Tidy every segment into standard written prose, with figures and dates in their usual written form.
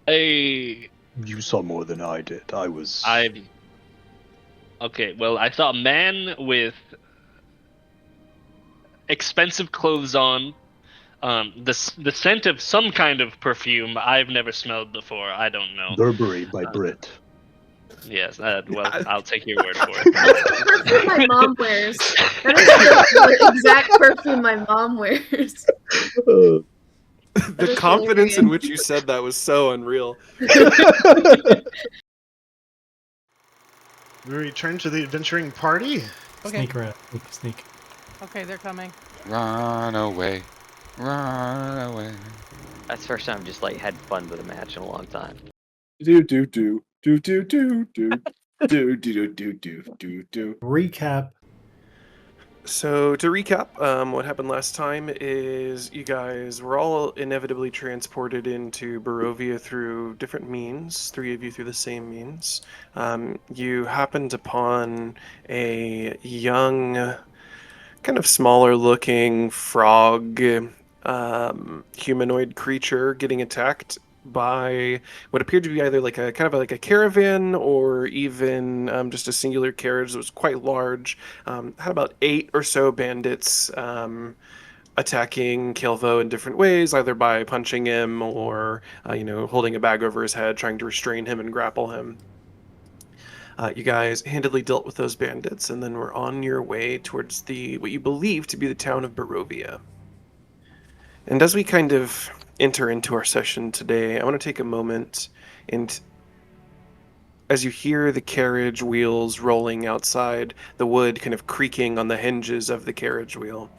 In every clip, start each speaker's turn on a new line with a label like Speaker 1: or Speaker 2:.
Speaker 1: I
Speaker 2: You saw more than I did.
Speaker 1: Okay, well, I saw a man with expensive clothes on. The scent of some kind of perfume I've never smelled before. I don't know.
Speaker 2: Burberry by Brit.
Speaker 1: Yes, well, I'll take your word for it.
Speaker 3: That's the perfume my mom wears. That is the exact perfume my mom wears.
Speaker 4: The confidence in which you said that was so unreal.
Speaker 5: We return to the adventuring party.
Speaker 6: Okay.
Speaker 7: Sneak around. Sneak.
Speaker 6: Okay, they're coming.
Speaker 8: Run away. Run away.
Speaker 9: That's the first time I've just like had fun with a match in a long time.
Speaker 7: Recap.
Speaker 4: So to recap, what happened last time is you guys were all inevitably transported into Barovia through different means, 3 of you through the same means. You happened upon a young, kind of smaller looking frog humanoid creature getting attacked by what appeared to be either like a kind of like a caravan or even just a singular carriage that was quite large. Had about 8 or so bandits attacking Caelvo in different ways, either by punching him or holding a bag over his head, trying to restrain him and grapple him. You guys handily dealt with those bandits, and then were on your way towards what you believe to be the town of Barovia. And as we kind of enter into our session today, I want to take a moment, and as you hear the carriage wheels rolling outside, the wood kind of creaking on the hinges of the carriage wheel,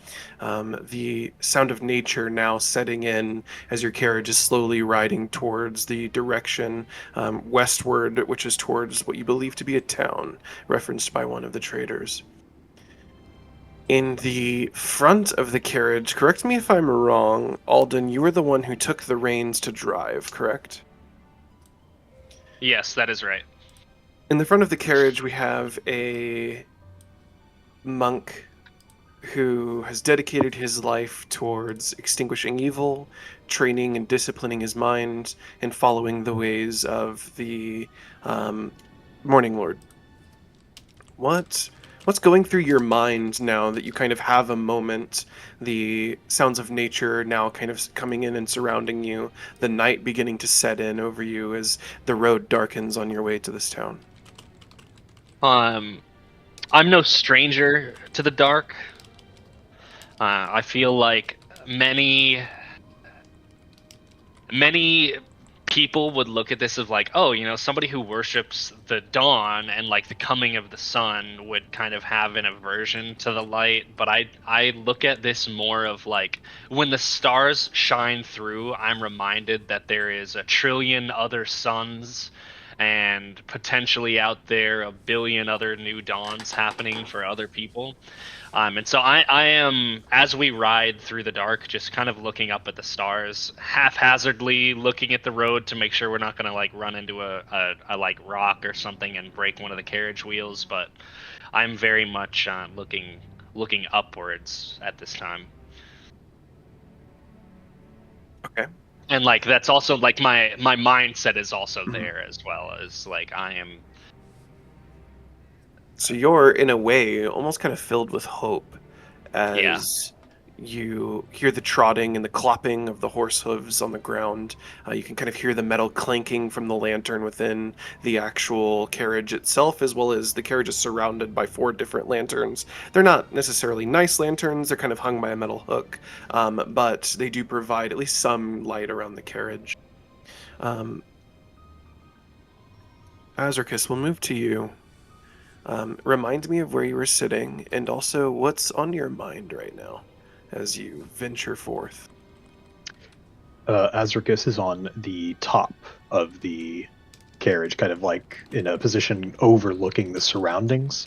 Speaker 4: the sound of nature now setting in as your carriage is slowly riding towards the direction westward, which is towards what you believe to be a town, referenced by one of the traders. In the front of the carriage, correct me if I'm wrong, Alden, you were the one who took the reins to drive, correct?
Speaker 1: Yes, that is right.
Speaker 4: In the front of the carriage, we have a monk who has dedicated his life towards extinguishing evil, training and disciplining his mind, and following the ways of the Morning Lord. What's going through your mind now that you kind of have a moment, the sounds of nature now kind of coming in and surrounding you, the night beginning to set in over you as the road darkens on your way to this town?
Speaker 1: I'm no stranger to the dark. I feel like many people would look at this as like, oh, somebody who worships the dawn and like the coming of the sun would kind of have an aversion to the light. But I look at this more of like, when the stars shine through, I'm reminded that there is a trillion other suns and potentially out there a billion other new dawns happening for other people. And so I am, as we ride through the dark, just kind of looking up at the stars, haphazardly looking at the road to make sure we're not going to like run into a like rock or something and break one of the carriage wheels. But I'm very much looking upwards at this time.
Speaker 4: Okay.
Speaker 1: And like that's also like my mindset is also there as well as like I am.
Speaker 4: So you're, in a way, almost kind of filled with hope as you hear the trotting and the clopping of the horse hooves on the ground. You can kind of hear the metal clanking from the lantern within the actual carriage itself, as well as the carriage is surrounded by 4 different lanterns. They're not necessarily nice lanterns, they're kind of hung by a metal hook, but they do provide at least some light around the carriage. Azricus, we'll move to you. Remind me of where you were sitting, and also what's on your mind right now as you venture forth.
Speaker 2: Azricus is on the top of the carriage, kind of like in a position overlooking the surroundings.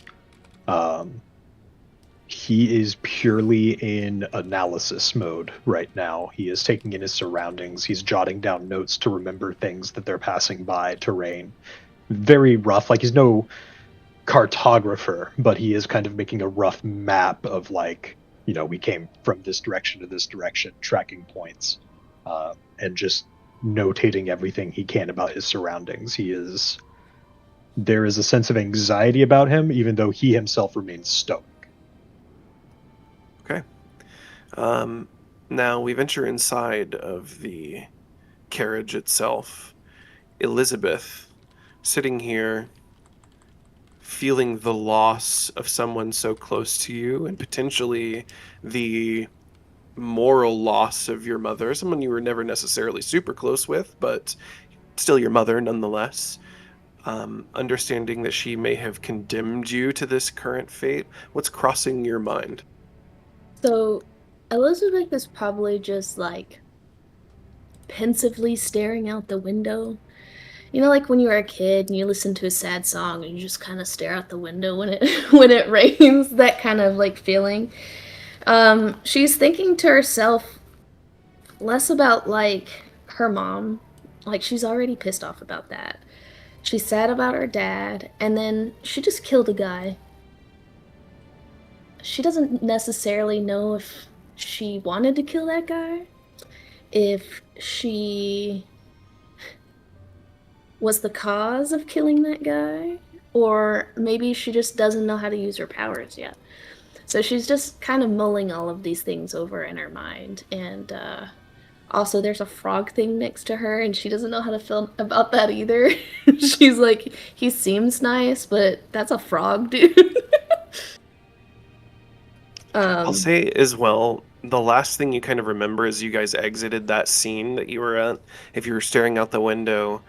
Speaker 2: He is purely in analysis mode right now. He is taking in his surroundings. He's jotting down notes to remember things that they're passing by, terrain. Very rough, like he's no cartographer, but he is kind of making a rough map of like, we came from this direction to this direction, tracking points. and just notating everything he can about his surroundings. There is a sense of anxiety about him, even though he himself remains stoic.
Speaker 4: Okay. Now we venture inside of the carriage itself. Elizabeth, sitting here, feeling the loss of someone so close to you, and potentially the moral loss of your mother, someone you were never necessarily super close with, but still your mother nonetheless. Understanding that she may have condemned you to this current fate, what's crossing your mind?
Speaker 3: So, Elizabeth is probably just like pensively staring out the window. You know, like when you were a kid and you listen to a sad song and you just kind of stare out the window when it when it rains, that kind of like feeling. She's thinking to herself less about like her mom. Like she's already pissed off about that. She's sad about her dad, and then she just killed a guy. She doesn't necessarily know if she wanted to kill that guy, if she was the cause of killing that guy, or maybe she just doesn't know how to use her powers yet. So she's just kind of mulling all of these things over in her mind, and also there's a frog thing next to her, and she doesn't know how to feel about that either. She's like, he seems nice, but that's a frog, dude.
Speaker 4: I'll say as well, the last thing you kind of remember as you guys exited that scene that you were at, if you were staring out the window,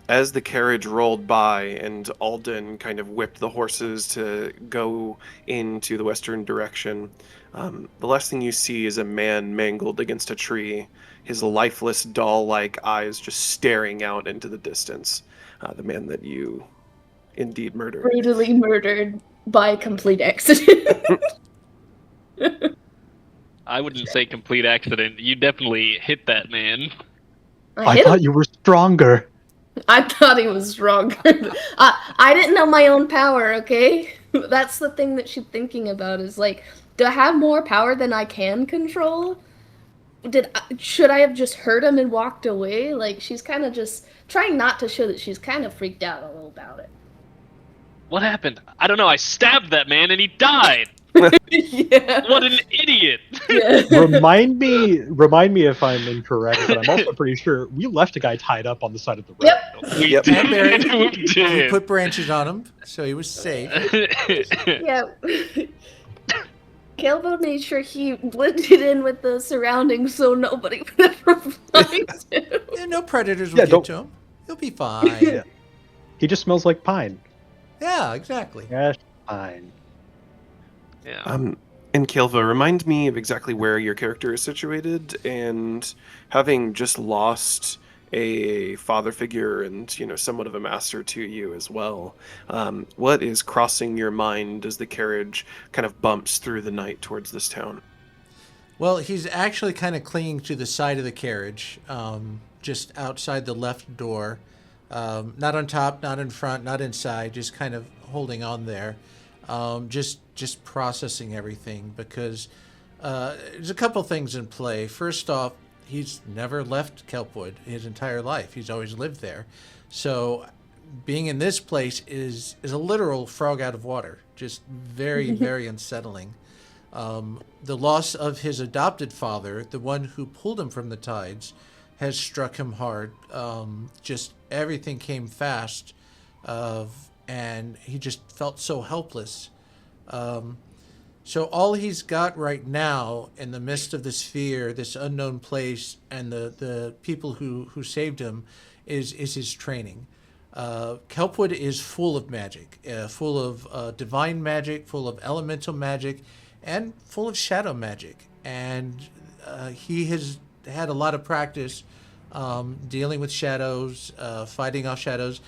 Speaker 4: as the carriage rolled by and Alden kind of whipped the horses to go into the western direction, the last thing you see is a man mangled against a tree, his lifeless, doll-like eyes just staring out into the distance. The man that you indeed murdered.
Speaker 3: Brutally murdered by complete accident.
Speaker 1: I wouldn't say complete accident. You definitely hit that man.
Speaker 2: I thought you were stronger.
Speaker 3: I thought he was stronger. I didn't know my own power, okay? That's the thing that she's thinking about, is like, do I have more power than I can control? Should I have just heard him and walked away? Like, she's kind of just trying not to show that she's kind of freaked out a little about it.
Speaker 1: What happened? I don't know. I stabbed that man and he died.
Speaker 3: Yeah.
Speaker 1: What an idiot!
Speaker 3: Yeah.
Speaker 2: Remind me if I'm incorrect, but I'm also pretty sure we left a guy tied up on the side of the road.
Speaker 3: Yep.
Speaker 1: We
Speaker 4: Yep.
Speaker 1: did.
Speaker 7: Buried.
Speaker 1: We
Speaker 7: We
Speaker 1: did.
Speaker 7: put branches on him, so he was safe.
Speaker 3: Yeah. Caelvo made sure he blended in with the surroundings so nobody would ever find him.
Speaker 7: Yeah, no predators will
Speaker 2: Yeah,
Speaker 7: get
Speaker 2: don't-
Speaker 7: to him. He'll be fine.
Speaker 2: Yeah. He just smells like pine.
Speaker 7: Yeah, exactly.
Speaker 2: Yes, pine.
Speaker 1: Yeah.
Speaker 4: And Caelvo, remind me of exactly where your character is situated, and having just lost a father figure and, you know, somewhat of a master to you as well, what is crossing your mind as the carriage kind of bumps through the night towards this town?
Speaker 7: Well, he's actually kind of clinging to the side of the carriage, just outside the left door. Not on top, not in front, not inside, just kind of holding on there. Just processing everything, because there's a couple things in play. First off, he's never left Kelpwood his entire life. He's always lived there. So being in this place is a literal frog out of water. Just very, very unsettling. The loss of his adopted father, the one who pulled him from the tides, has struck him hard. Just everything came fast, and he just felt so helpless. So all he's got right now, in the midst of this fear, this unknown place, and the people who saved him, is his training. Kelpwood is full of magic, full of divine magic, full of elemental magic, and full of shadow magic. And he has had a lot of practice dealing with shadows, fighting off shadows,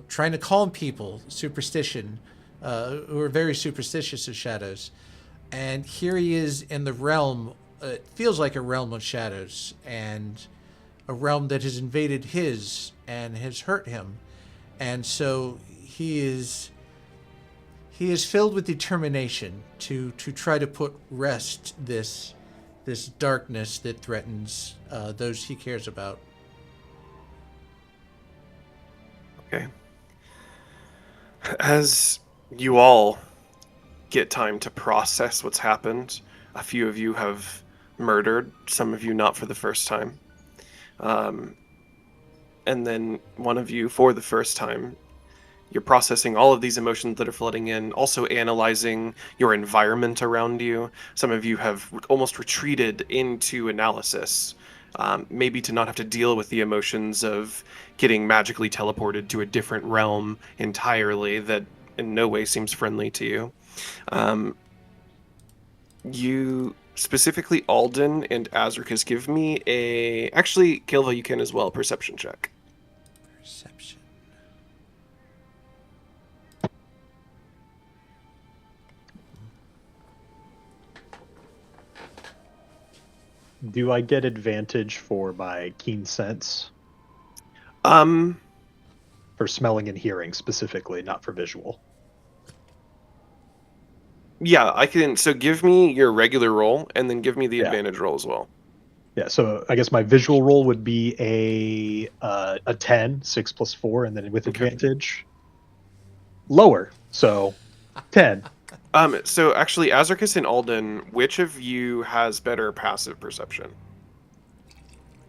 Speaker 7: trying to calm people, superstition, who are very superstitious of shadows. And here he is in the realm, it feels like a realm of shadows, and a realm that has invaded his and has hurt him. And so he is filled with determination to try to put rest this this darkness that threatens those he cares about.
Speaker 4: Okay. As you all get time to process what's happened, a few of you have murdered, some of you not for the first time. And then one of you, for the first time, you're processing all of these emotions that are flooding in, also analyzing your environment around you. Some of you have almost retreated into analysis, maybe to not have to deal with the emotions of getting magically teleported to a different realm entirely that in no way seems friendly to you. You, specifically Alden and Azricus, give me a... Actually, Caelvo, you can as well, perception check.
Speaker 7: Perception.
Speaker 2: Do I get advantage for my keen sense? For smelling and hearing specifically, not for visual.
Speaker 4: Yeah, I can. So give me your regular roll, and then give me the advantage roll as well.
Speaker 2: Yeah, so I guess my visual roll would be a 10, 6 plus 4, and then with advantage, lower, so 10.
Speaker 4: So actually, Azricus and Alden, which of you has better passive perception?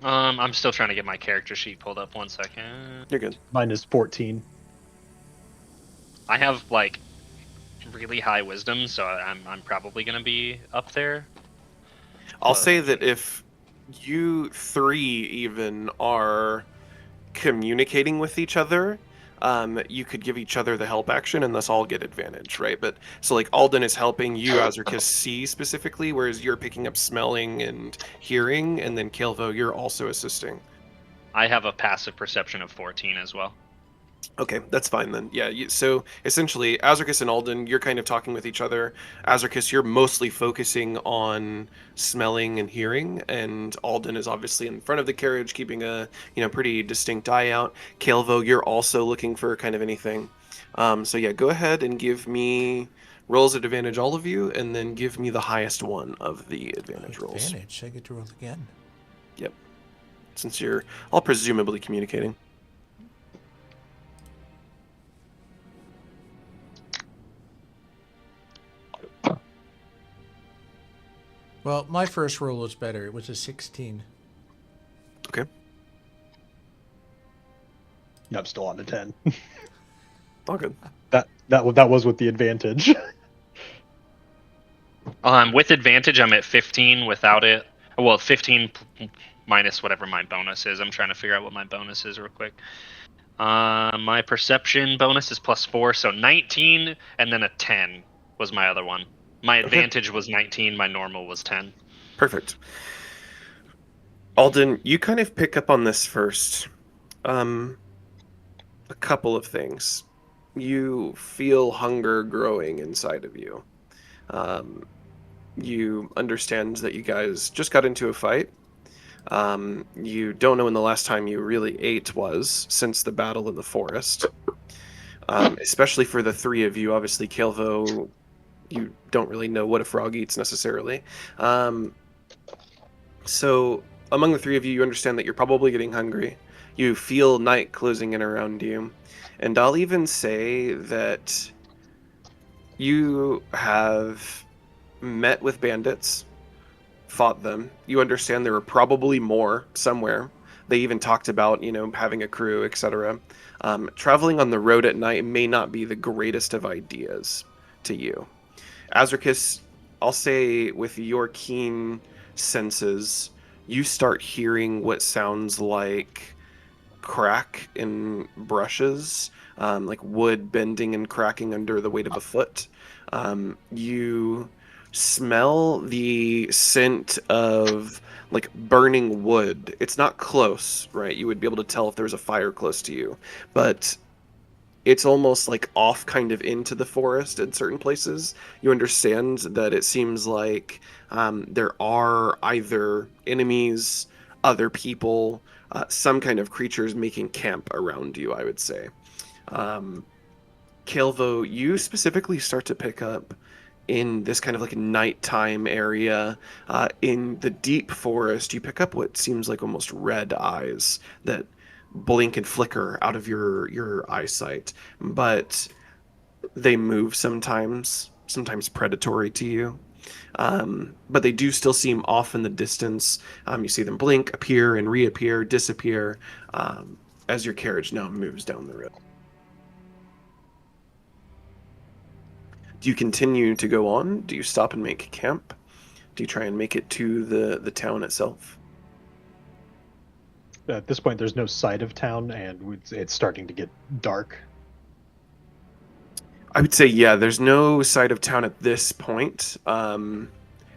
Speaker 1: I'm still trying to get my character sheet pulled up. 1 second.
Speaker 4: You're good.
Speaker 2: Mine is 14.
Speaker 1: I have like really high wisdom, so I'm probably gonna be up there.
Speaker 4: I'll say that if you three even are communicating with each other, you could give each other the help action and thus all get advantage, right? But so like Alden is helping you, Azricus, see specifically, whereas you're picking up smelling and hearing, and then Caelvo, you're also assisting.
Speaker 1: I have a passive perception of 14 as well.
Speaker 4: Okay, that's fine then. Yeah, so essentially, Azricus and Alden, you're kind of talking with each other. Azricus, you're mostly focusing on smelling and hearing, and Alden is obviously in front of the carriage, keeping a pretty distinct eye out. Caelvo, you're also looking for kind of anything. So yeah, go ahead and give me rolls at advantage, all of you, and then give me the highest one of the advantage rolls.
Speaker 7: Advantage? I get to roll again.
Speaker 4: Yep. Since you're all presumably communicating.
Speaker 7: Well, my first roll was better. It was a 16.
Speaker 4: Okay.
Speaker 2: I'm still on the 10.
Speaker 4: All good.
Speaker 2: That was with the advantage.
Speaker 1: With advantage, I'm at 15. Without it, well, 15 minus whatever my bonus is. I'm trying to figure out what my bonus is real quick. My perception bonus is +4, so 19, and then a 10 was my other one. My advantage was 19, my normal was 10.
Speaker 4: Perfect. Alden, you kind of pick up on this first. A couple of things. You feel hunger growing inside of you. You understand that you guys just got into a fight. You don't know when the last time you really ate was since the battle in the forest. Especially for the three of you, obviously, Caelvo, you don't really know what a frog eats necessarily. So among the three of you, you understand that you're probably getting hungry. You feel night closing in around you. And I'll even say that you have met with bandits, fought them. You understand there were probably more somewhere. They even talked about, having a crew, etc. Traveling on the road at night may not be the greatest of ideas to you. Azricus, I'll say with your keen senses, you start hearing what sounds like crack in brushes, like wood bending and cracking under the weight of a foot. You smell the scent of like burning wood. It's not close, right? You would be able to tell if there's a fire close to you, but it's almost like off kind of into the forest in certain places. You understand that it seems like there are either enemies, other people, some kind of creatures making camp around you, I would say. Caelvo, you specifically start to pick up in this kind of like a nighttime area. In the deep forest, you pick up what seems like almost red eyes that blink and flicker out of your eyesight, but they move sometimes predatory to you. But they do still seem off in the distance. You see them blink, appear, and reappear, disappear, as your carriage now moves down the road. Do you continue to go on? Do you stop and make camp? Do you try and make it to the town itself?
Speaker 2: At this point, there's no sight of town, and it's starting to get dark.
Speaker 4: I would say, yeah, there's no sight of town at this point.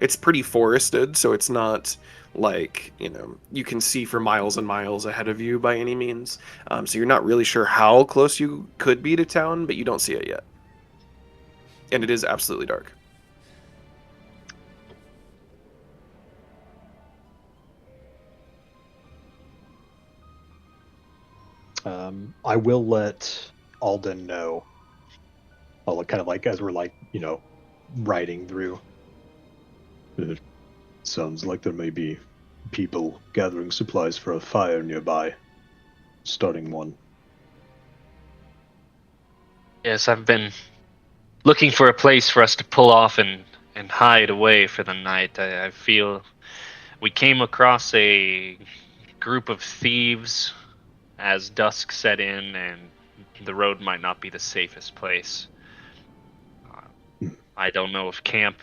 Speaker 4: It's pretty forested, so it's not like, you can see for miles and miles ahead of you by any means. So you're not really sure how close you could be to town, but you don't see it yet. And it is absolutely dark.
Speaker 2: I will let Alden know. I'll kind of like, as we're like, riding through. It sounds like there may be people gathering supplies for a fire nearby. Starting one.
Speaker 1: Yes, I've been looking for a place for us to pull off and hide away for the night. I feel we came across a group of thieves as dusk set in, and the road might not be the safest place. I don't know if camp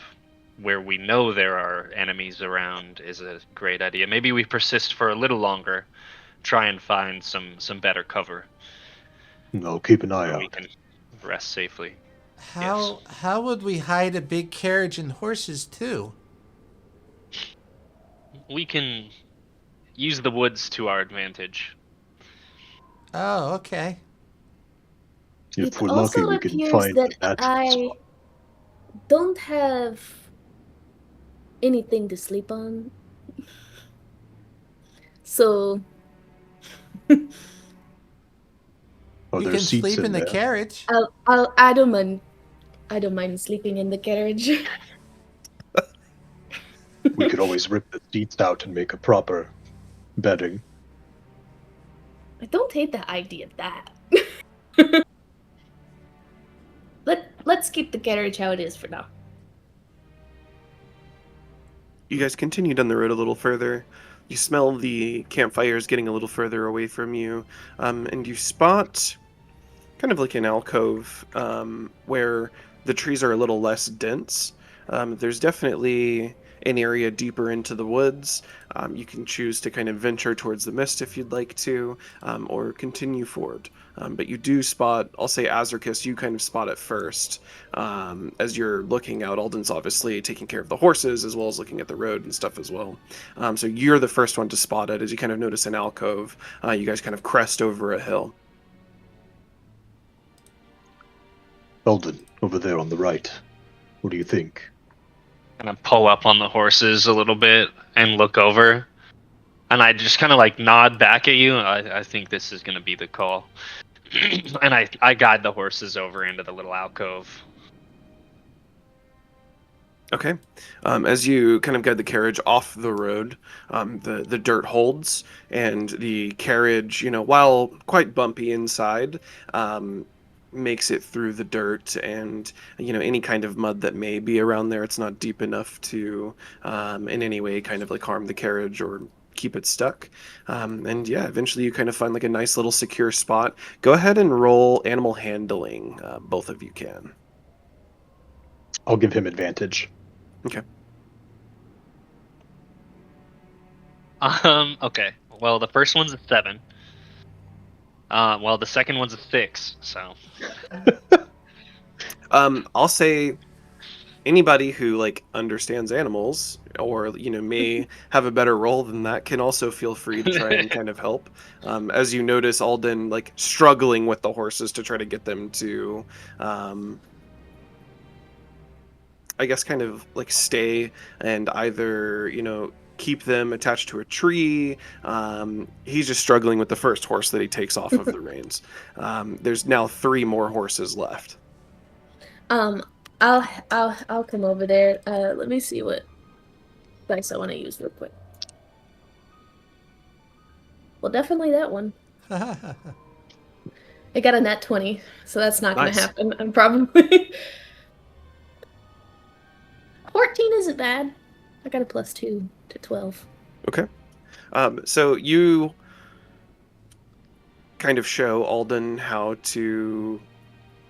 Speaker 1: where we know there are enemies around is a great idea. Maybe we persist for a little longer, try and find some better cover.
Speaker 2: I'll keep an eye out.
Speaker 1: We can rest safely.
Speaker 7: How would we hide a big carriage and horses too?
Speaker 1: We can use the woods to our advantage.
Speaker 7: Oh, okay.
Speaker 2: If we're lucky, we can find
Speaker 3: that
Speaker 2: that.
Speaker 3: I don't have anything to sleep on. So
Speaker 7: You can sleep in the carriage.
Speaker 3: I don't mind. I don't mind sleeping in the carriage.
Speaker 2: We could always rip the seats out and make a proper bedding.
Speaker 3: I don't hate the idea of that. Let's keep the carriage how it is for now.
Speaker 4: You guys continue down the road a little further. You smell the campfires getting a little further away from you, and you spot kind of like an alcove where the trees are a little less dense. There's definitely an area deeper into the woods. You can choose to kind of venture towards the mist if you'd like to, or continue forward. But you do spot, I'll say Azricus, you kind of spot it first. As you're looking out, Alden's obviously taking care of the horses as well as looking at the road and stuff as well. So you're the first one to spot it as you kind of notice an alcove. You guys kind of crest over a hill.
Speaker 2: Alden, over there on the right. What do you think?
Speaker 1: And I pull up on the horses a little bit and look over. And I just kind of like nod back at you. I think this is going to be the call. And I guide the horses over into the little alcove.
Speaker 4: Okay. As you kind of guide the carriage off the road, the dirt holds, and the carriage, while quite bumpy inside, makes it through the dirt and any kind of mud that may be around there. It's not deep enough to in any way kind of like harm the carriage or keep it stuck. And yeah, eventually you kind of find like a nice little secure spot. Go ahead and roll animal handling. Both of you can.
Speaker 2: I'll give him advantage.
Speaker 4: Okay.
Speaker 1: Okay. Well, the first one's a 7. Well, the second one's a 6, so.
Speaker 4: I'll say anybody who understands animals or may have a better role than that can also feel free to try and kind of help. As you notice Alden struggling with the horses to try to get them to I guess kind of stay and either keep them attached to a tree. He's just struggling with the first horse that he takes off of the reins. There's now 3 more horses left.
Speaker 3: I'll come over there. Let me see what dice I want to use real quick. Well, definitely that one. I got a nat 20, so that's not going to
Speaker 4: Nice.
Speaker 3: happen. I'm probably 14 isn't bad. I got a +2 to 12.
Speaker 4: Okay. So you kind of show Alden how to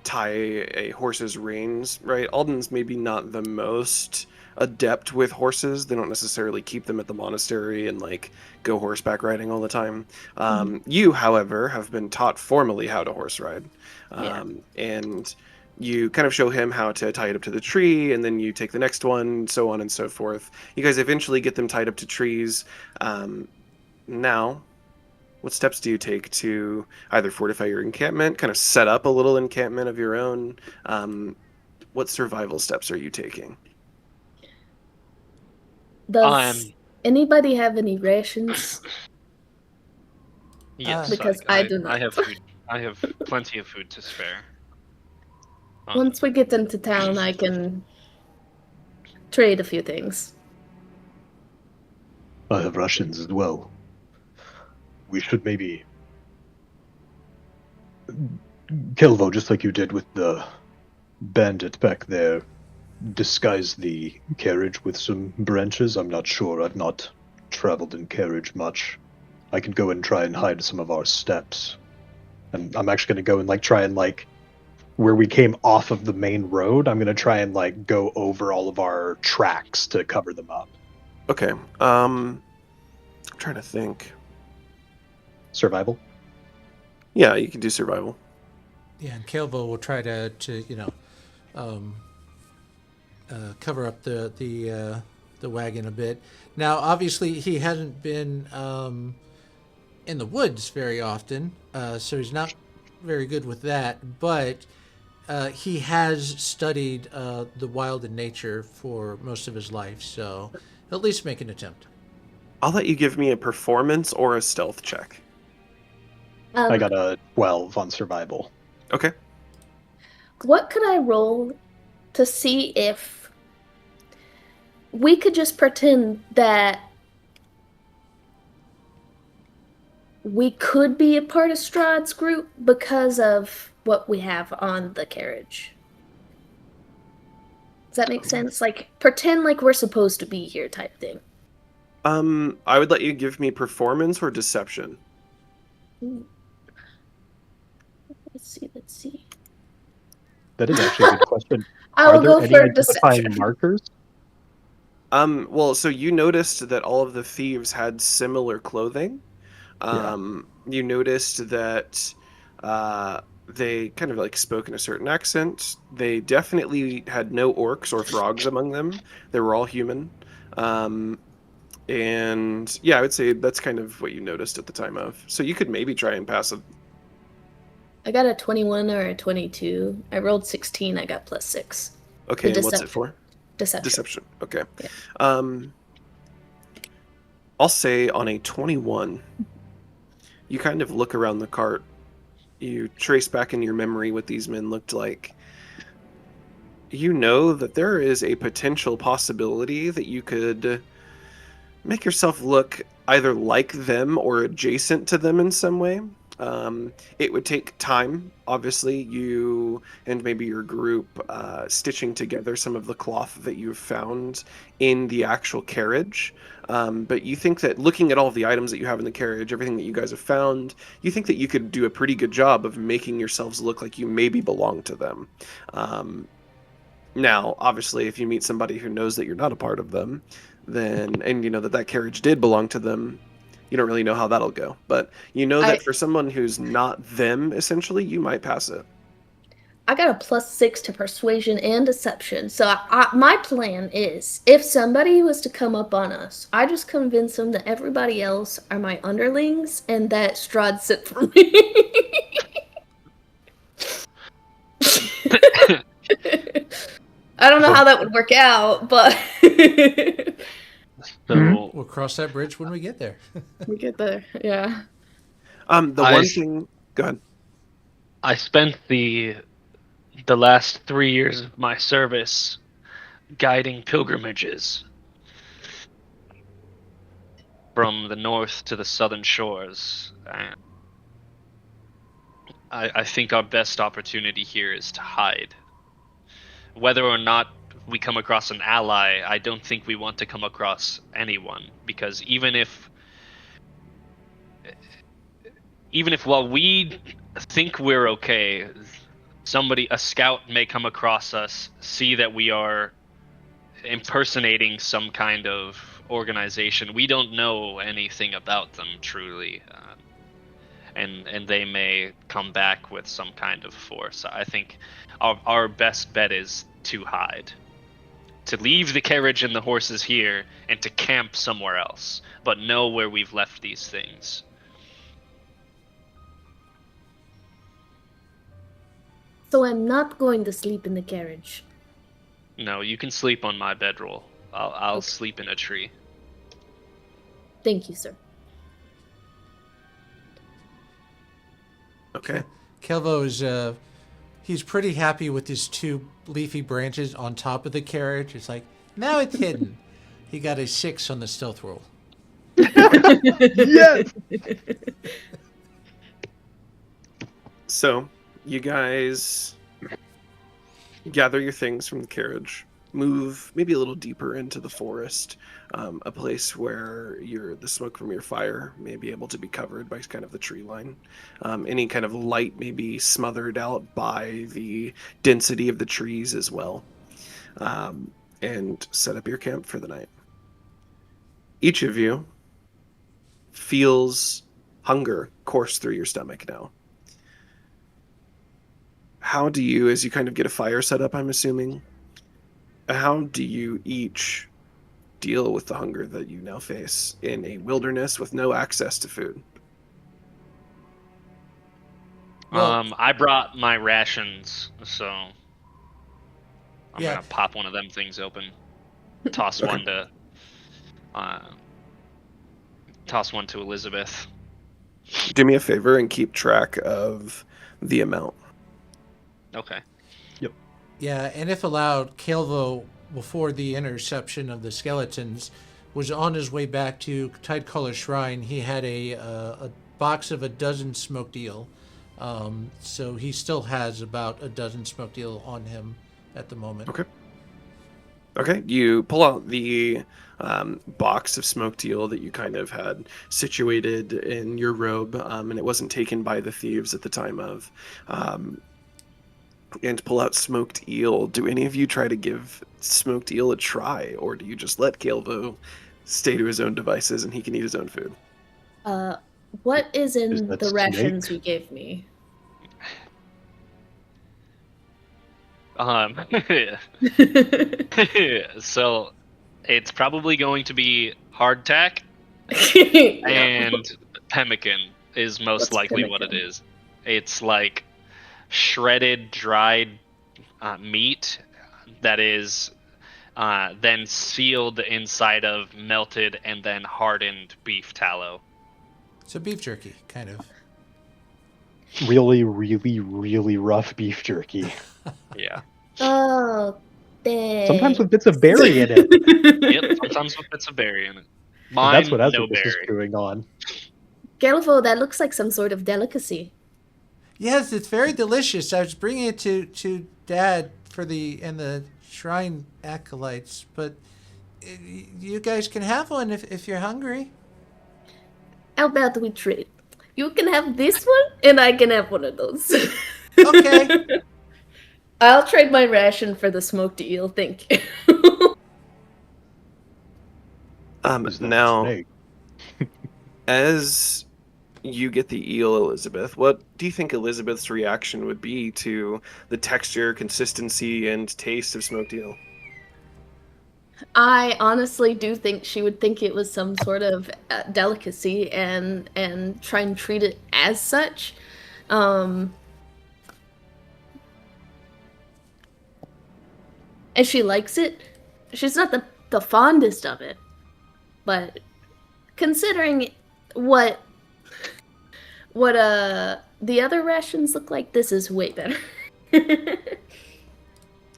Speaker 4: tie a horse's reins, right? Alden's maybe not the most adept with horses. They don't necessarily keep them at the monastery and like go horseback riding all the time. You, however, have been taught formally how to horse ride. And you kind of show him how to tie it up to the tree, and then you take the next one, so on and so forth. You guys eventually get them tied up to trees. Now, what steps do you take to either fortify your encampment, kind of set up a little encampment of your own? What survival steps are you taking?
Speaker 3: Does anybody have any rations?
Speaker 1: Yes,
Speaker 3: because I do not.
Speaker 1: I have food. I have plenty of food to spare.
Speaker 3: Once we get into town, I can trade a few things.
Speaker 2: I have rations as well. We should maybe... Caelvo, just like you did with the bandit back there, disguise the carriage with some branches. I'm not sure. I've not traveled in carriage much. I can go and try and hide some of our steps. And I'm actually going to go and try and where we came off of the main road, I'm going to try and go over all of our tracks to cover them up.
Speaker 4: Okay. I'm trying to think.
Speaker 2: Survival?
Speaker 4: Yeah, you can do survival.
Speaker 7: Yeah, and Caelvo will try to cover up the wagon a bit. Now, obviously, he hasn't been in the woods very often, so he's not very good with that. But he has studied the wild and nature for most of his life, so he'll at least make an attempt.
Speaker 4: I'll let you give me a performance or a stealth check.
Speaker 2: I got a 12 on survival.
Speaker 4: Okay.
Speaker 3: What could I roll to see if we could just pretend that we could be a part of Strahd's group because of what we have on the carriage? Does that make sense? Pretend like we're supposed to be here type thing.
Speaker 4: I would let you give me performance or deception.
Speaker 3: Ooh. Let's see.
Speaker 2: That is actually a good question.
Speaker 3: I will go for
Speaker 2: identifying
Speaker 3: deception.
Speaker 2: markers?
Speaker 4: Well, so you noticed that all of the thieves had similar clothing. You noticed that they kind of spoke in a certain accent. They definitely had no orcs or frogs among them. They were all human. And yeah, I would say that's kind of what you noticed at the time of. So you could maybe try and pass it.
Speaker 3: I got a 21 or a 22. I rolled 16. I got +6.
Speaker 4: Okay, and what's it for?
Speaker 3: Deception.
Speaker 4: Okay.
Speaker 3: Yeah.
Speaker 4: I'll say on a 21, you kind of look around the cart. You trace back in your memory what these men looked like. You know that there is a potential possibility that you could make yourself look either like them or adjacent to them in some way. It would take time, obviously, you and maybe your group stitching together some of the cloth that you've found in the actual carriage. But you think that looking at all of the items that you have in the carriage, everything that you guys have found, you think that you could do a pretty good job of making yourselves look like you maybe belong to them. Now, obviously, if you meet somebody who knows that you're not a part of them, then, and you know that carriage did belong to them, you don't really know how that'll go. But you know that for someone who's not them, essentially, you might pass it.
Speaker 3: I got a +6 to persuasion and deception. So my plan is, if somebody was to come up on us, I just convince them that everybody else are my underlings and that Strahd sit for me. I don't know how that would work out, but
Speaker 1: So
Speaker 7: We'll cross that bridge when we get there.
Speaker 3: we get there. Yeah.
Speaker 4: One thing. Go ahead.
Speaker 1: I spent the the last 3 years of my service guiding pilgrimages from the north to the southern shores. I think our best opportunity here is to hide. Whether or not we come across an ally, I don't think we want to come across anyone, because even if while we think we're okay, a scout may come across us, see that we are impersonating some kind of organization. We don't know anything about them truly, and they may come back with some kind of force. I think our best bet is to hide, to leave the carriage and the horses here, and to camp somewhere else, but know where we've left these things.
Speaker 3: So I'm not going to sleep in the carriage.
Speaker 1: No, you can sleep on my bedroll. I'll
Speaker 3: Okay.
Speaker 1: sleep in a tree.
Speaker 3: Thank you, sir.
Speaker 4: Okay.
Speaker 7: Caelvo is he's pretty happy with his 2 leafy branches on top of the carriage. It's like, now it's hidden. He got a 6 on the stealth roll.
Speaker 2: Yes.
Speaker 4: So, you guys gather your things from the carriage, move maybe a little deeper into the forest, a place where the smoke from your fire may be able to be covered by kind of the tree line. Any kind of light may be smothered out by the density of the trees as well, and set up your camp for the night. Each of you feels hunger course through your stomach now. How do you, as you kind of get a fire set up, I'm assuming, how do you each deal with the hunger that you now face in a wilderness with no access to food?
Speaker 7: Well-
Speaker 1: I brought my rations, so I'm
Speaker 7: Yeah.
Speaker 1: gonna pop one of them things open. Toss
Speaker 4: Okay.
Speaker 1: toss one to Elizabeth.
Speaker 4: Do me a favor and keep track of the amount.
Speaker 1: Okay.
Speaker 7: Yeah, and if allowed, Caelvo, before the interception of the skeletons, was on his way back to Tidecaller Shrine. He had a box of a dozen smoked eel. So he still has about a dozen smoked eel on him at the moment.
Speaker 4: Okay. Okay, you pull out the box of smoked eel that you kind of had situated in your robe, and it wasn't taken by the thieves at the time of, and pull out smoked eel. Do any of you try to give smoked eel a try, or do you just let Caelvo stay to his own devices and he can eat his own food?
Speaker 3: What is in
Speaker 2: Is that
Speaker 3: the
Speaker 2: snake?
Speaker 3: rations you gave me?
Speaker 1: So it's probably going to be hardtack
Speaker 3: Yeah.
Speaker 1: and pemmican is most
Speaker 3: What's
Speaker 1: likely what it
Speaker 3: pemmican?
Speaker 1: is. It's like shredded, dried meat that is then sealed inside of melted and then hardened beef tallow.
Speaker 7: So beef jerky, kind of.
Speaker 2: Really, really, really rough beef jerky.
Speaker 1: Yeah.
Speaker 3: Oh, dang.
Speaker 2: Sometimes with bits of berry in it.
Speaker 1: Yep. Sometimes with bits of berry in it.
Speaker 2: And
Speaker 1: Mine,
Speaker 2: that's what
Speaker 1: no
Speaker 2: Azricus is
Speaker 1: berry.
Speaker 2: chewing on.
Speaker 3: Caelvo, that looks like some sort of delicacy.
Speaker 7: Yes, it's very delicious. I was bringing it to Dad for the shrine acolytes, but you guys can have one if you're hungry.
Speaker 3: How about we trade? You can have this one, and I can have one of those.
Speaker 7: Okay.
Speaker 3: I'll trade my ration for the smoked eel, thank you.
Speaker 2: Is that
Speaker 4: Now,
Speaker 2: snake?
Speaker 4: as you get the eel, Elizabeth, what do you think Elizabeth's reaction would be to the texture, consistency, and taste of smoked eel?
Speaker 3: I honestly do think she would think it was some sort of delicacy and try and treat it as such. And she likes it. She's not the fondest of it, but considering what the other rations look like, this is way better.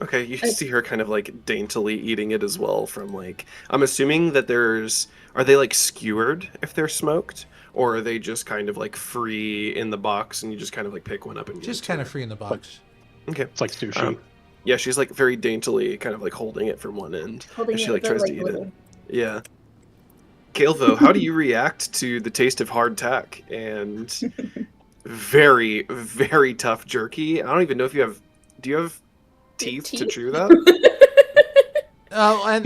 Speaker 4: Okay, you see her kind of like daintily eating it as well from like, I'm assuming that are they like skewered if they're smoked? Or are they just kind of like free in the box and you just kind of like pick one up and
Speaker 7: Just kind of free in the box.
Speaker 4: Okay.
Speaker 2: It's like sushi.
Speaker 4: Yeah, she's like very daintily kind of like holding it from one end.
Speaker 3: Holding
Speaker 4: and she
Speaker 3: it
Speaker 4: like
Speaker 3: with
Speaker 4: tries
Speaker 3: a,
Speaker 4: to eat
Speaker 3: little-
Speaker 4: it. Yeah. Caelvo, how do you react to the taste of hardtack and very, very tough jerky? I don't even know if do you have teeth to chew that?
Speaker 7: Oh, and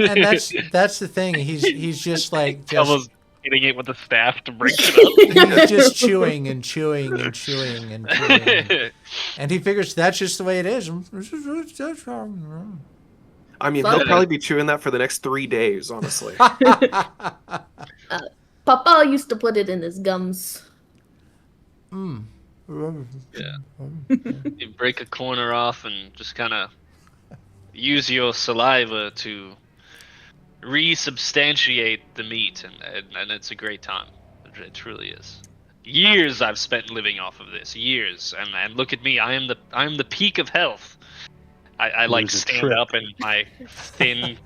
Speaker 7: that's the thing. He's just like
Speaker 1: Caelvo's hitting it with a staff to break it up.
Speaker 7: he's just chewing and chewing and chewing and chewing, and he figures that's just the way it is.
Speaker 4: I mean, he'll probably be chewing that for the next 3 days, honestly.
Speaker 3: Papa used to put it in his gums.
Speaker 1: Yeah. You break a corner off and just kind of use your saliva to resubstantiate the meat, and it's a great time. It truly is. Years I've spent living off of this. Years, and look at me. I am the peak of health. I like stand up in my thin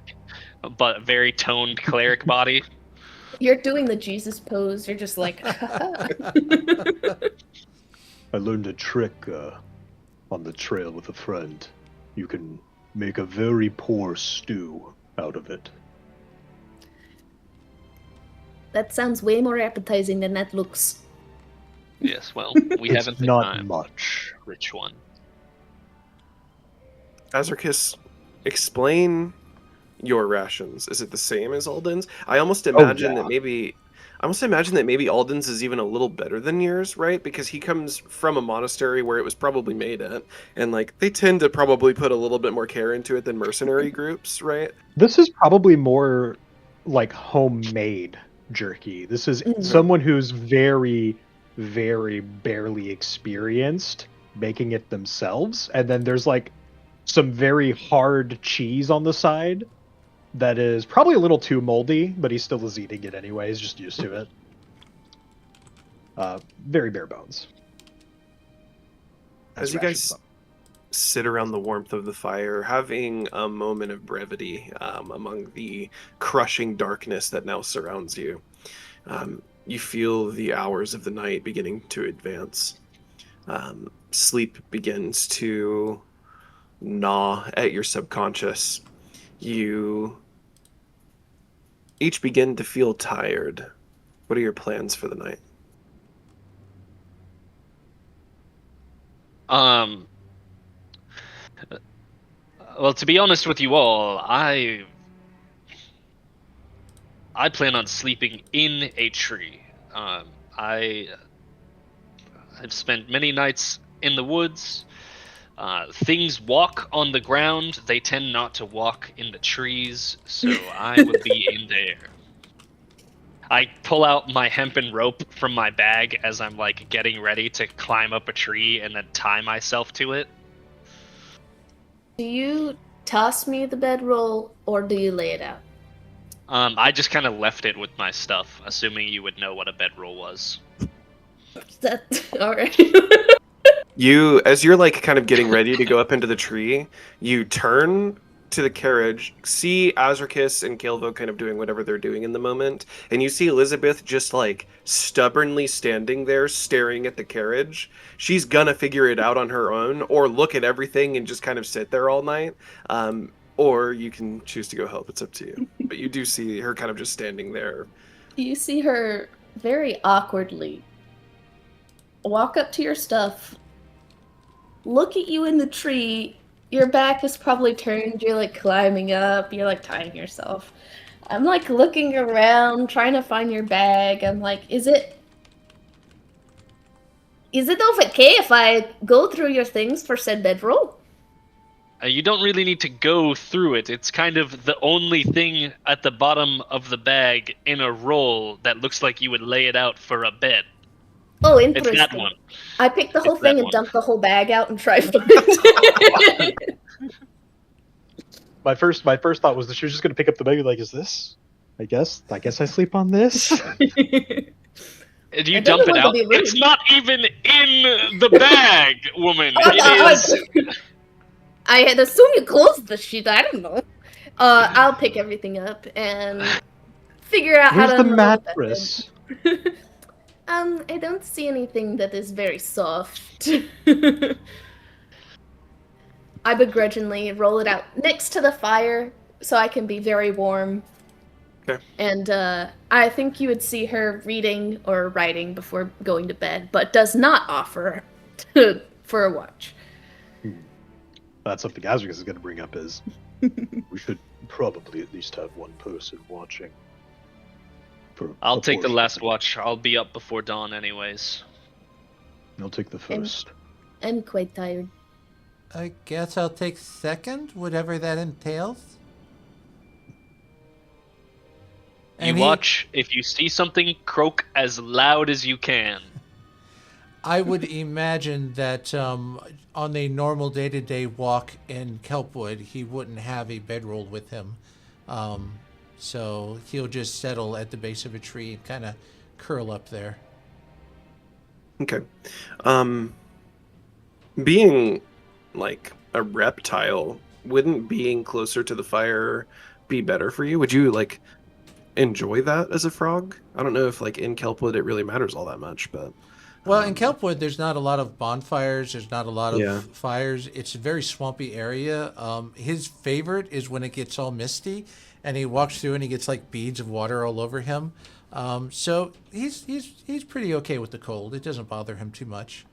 Speaker 1: but very toned cleric body.
Speaker 3: You're doing the Jesus pose. You're just like.
Speaker 2: I learned a trick on the trail with a friend. You can make a very poor stew out of it.
Speaker 3: That sounds way more appetizing than that looks.
Speaker 1: Yes, well, we
Speaker 2: It's
Speaker 1: haven't the
Speaker 2: not
Speaker 1: time.
Speaker 2: much.
Speaker 1: Rich one.
Speaker 4: Azricus, explain your rations. Is it the same as Alden's? I almost imagine that maybe Alden's is even a little better than yours, right? Because he comes from a monastery where it was probably made at, and like they tend to probably put a little bit more care into it than mercenary groups, right?
Speaker 2: This is probably more like homemade jerky. This is someone who's very, very barely experienced making it themselves, and then there's like some very hard cheese on the side that is probably a little too moldy, but he still is eating it anyway. He's just used to it. Very bare bones.
Speaker 4: As you guys sit around the warmth of the fire, having a moment of brevity among the crushing darkness that now surrounds you, you feel the hours of the night beginning to advance. Sleep begins to gnaw at your subconscious. You each begin to feel tired. What are your plans for the night?
Speaker 1: Well, to be honest with you all, I plan on sleeping in a tree. I've spent many nights in the woods. Things walk on the ground. They tend not to walk in the trees, so I would be in there. I pull out my hempen rope from my bag as I'm like getting ready to climb up a tree and then tie myself to it.
Speaker 3: Do you toss me the bedroll or do you lay it out?
Speaker 1: I just kind of left it with my stuff, assuming you would know what a bedroll was.
Speaker 3: That all right?
Speaker 4: You, as you're like kind of getting ready to go up into the tree, you turn to the carriage, see Azricus and Caelvo kind of doing whatever they're doing in the moment, and you see Elizabeth just like stubbornly standing there staring at the carriage. She's gonna figure it out on her own, or look at everything and just kind of sit there all night. Or you can choose to go help. It's up to you. But you do see her kind of just standing there.
Speaker 3: You see her very awkwardly walk up to your stuff, look at you in the tree. Your back is probably turned. You're like climbing up. You're like tying yourself. I'm like looking around, trying to find your bag. I'm like, is it okay if I go through your things for said bedroll?
Speaker 1: You don't really need to go through it. It's kind of the only thing at the bottom of the bag in a roll that looks like you would lay it out for a bed.
Speaker 3: Oh, interesting.
Speaker 1: It's that one.
Speaker 3: I picked the whole
Speaker 1: It's that
Speaker 3: thing and
Speaker 1: one.
Speaker 3: dumped the whole bag out and tried for it.
Speaker 2: My first thought was that she was just gonna pick up the bag, like, is this? I guess I sleep on this.
Speaker 1: And you
Speaker 3: I
Speaker 1: dump
Speaker 3: don't
Speaker 1: it
Speaker 3: want
Speaker 1: out.
Speaker 3: to be rude.
Speaker 1: It's not even in the bag, woman.
Speaker 3: Oh,
Speaker 1: It is.
Speaker 3: I had assumed you closed the sheet. I don't know. I'll pick everything up and figure out how
Speaker 2: Where's
Speaker 3: to
Speaker 2: the
Speaker 3: unroll the
Speaker 2: mattress?
Speaker 3: bed. I don't see anything that is very soft. I begrudgingly roll it out next to the fire so I can be very warm.
Speaker 4: Okay.
Speaker 3: And I think you would see her reading or writing before going to bed, but does not offer for a watch.
Speaker 2: That's something Azricus is going to bring up is we should probably at least have one person watching.
Speaker 1: I'll take the last watch. I'll be up before dawn anyways.
Speaker 2: I'll take the first.
Speaker 3: I'm quite tired.
Speaker 7: I guess I'll take second, whatever that entails.
Speaker 1: You watch. If you see something, croak as loud as you can.
Speaker 7: I would imagine that on a normal day-to-day walk in Kelpwood, he wouldn't have a bedroll with him. So he'll just settle at the base of a tree and kind of curl up there.
Speaker 4: Okay. Being like a reptile, wouldn't being closer to the fire be better for you? Would you like enjoy that as a frog? I don't know if like in Kelpwood it really matters all that much, but
Speaker 7: well, in Kelpwood, there's not a lot of bonfires. There's not a lot of
Speaker 4: Yeah.
Speaker 7: fires. It's a very swampy area. His favorite is when it gets all misty, and he walks through and he gets like beads of water all over him. So he's pretty okay with the cold. It doesn't bother him too much.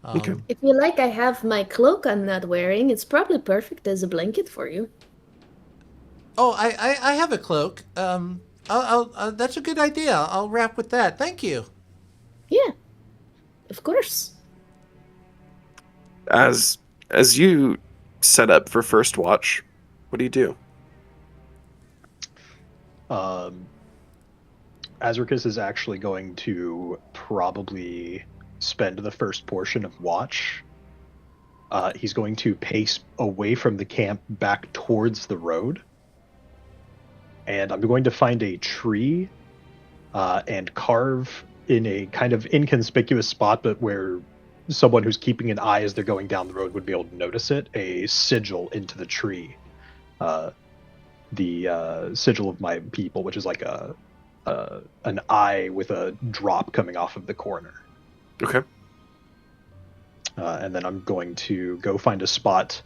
Speaker 4: Okay.
Speaker 3: If you like, I have my cloak I'm not wearing. It's probably perfect as a blanket for you.
Speaker 7: Oh, I have a cloak. I'll that's a good idea. I'll wrap with that. Thank you.
Speaker 3: Yeah, of course.
Speaker 4: As you set up for first watch, what do you do?
Speaker 2: Azricus is actually going to probably spend the first portion of watch. He's going to pace away from the camp back towards the road. And I'm going to find a tree and carve in a kind of inconspicuous spot, but where someone who's keeping an eye as they're going down the road would be able to notice it, a sigil into the tree. The sigil of my people, which is like an eye with a drop coming off of the corner.
Speaker 4: Okay.
Speaker 2: And then I'm going to go find a spot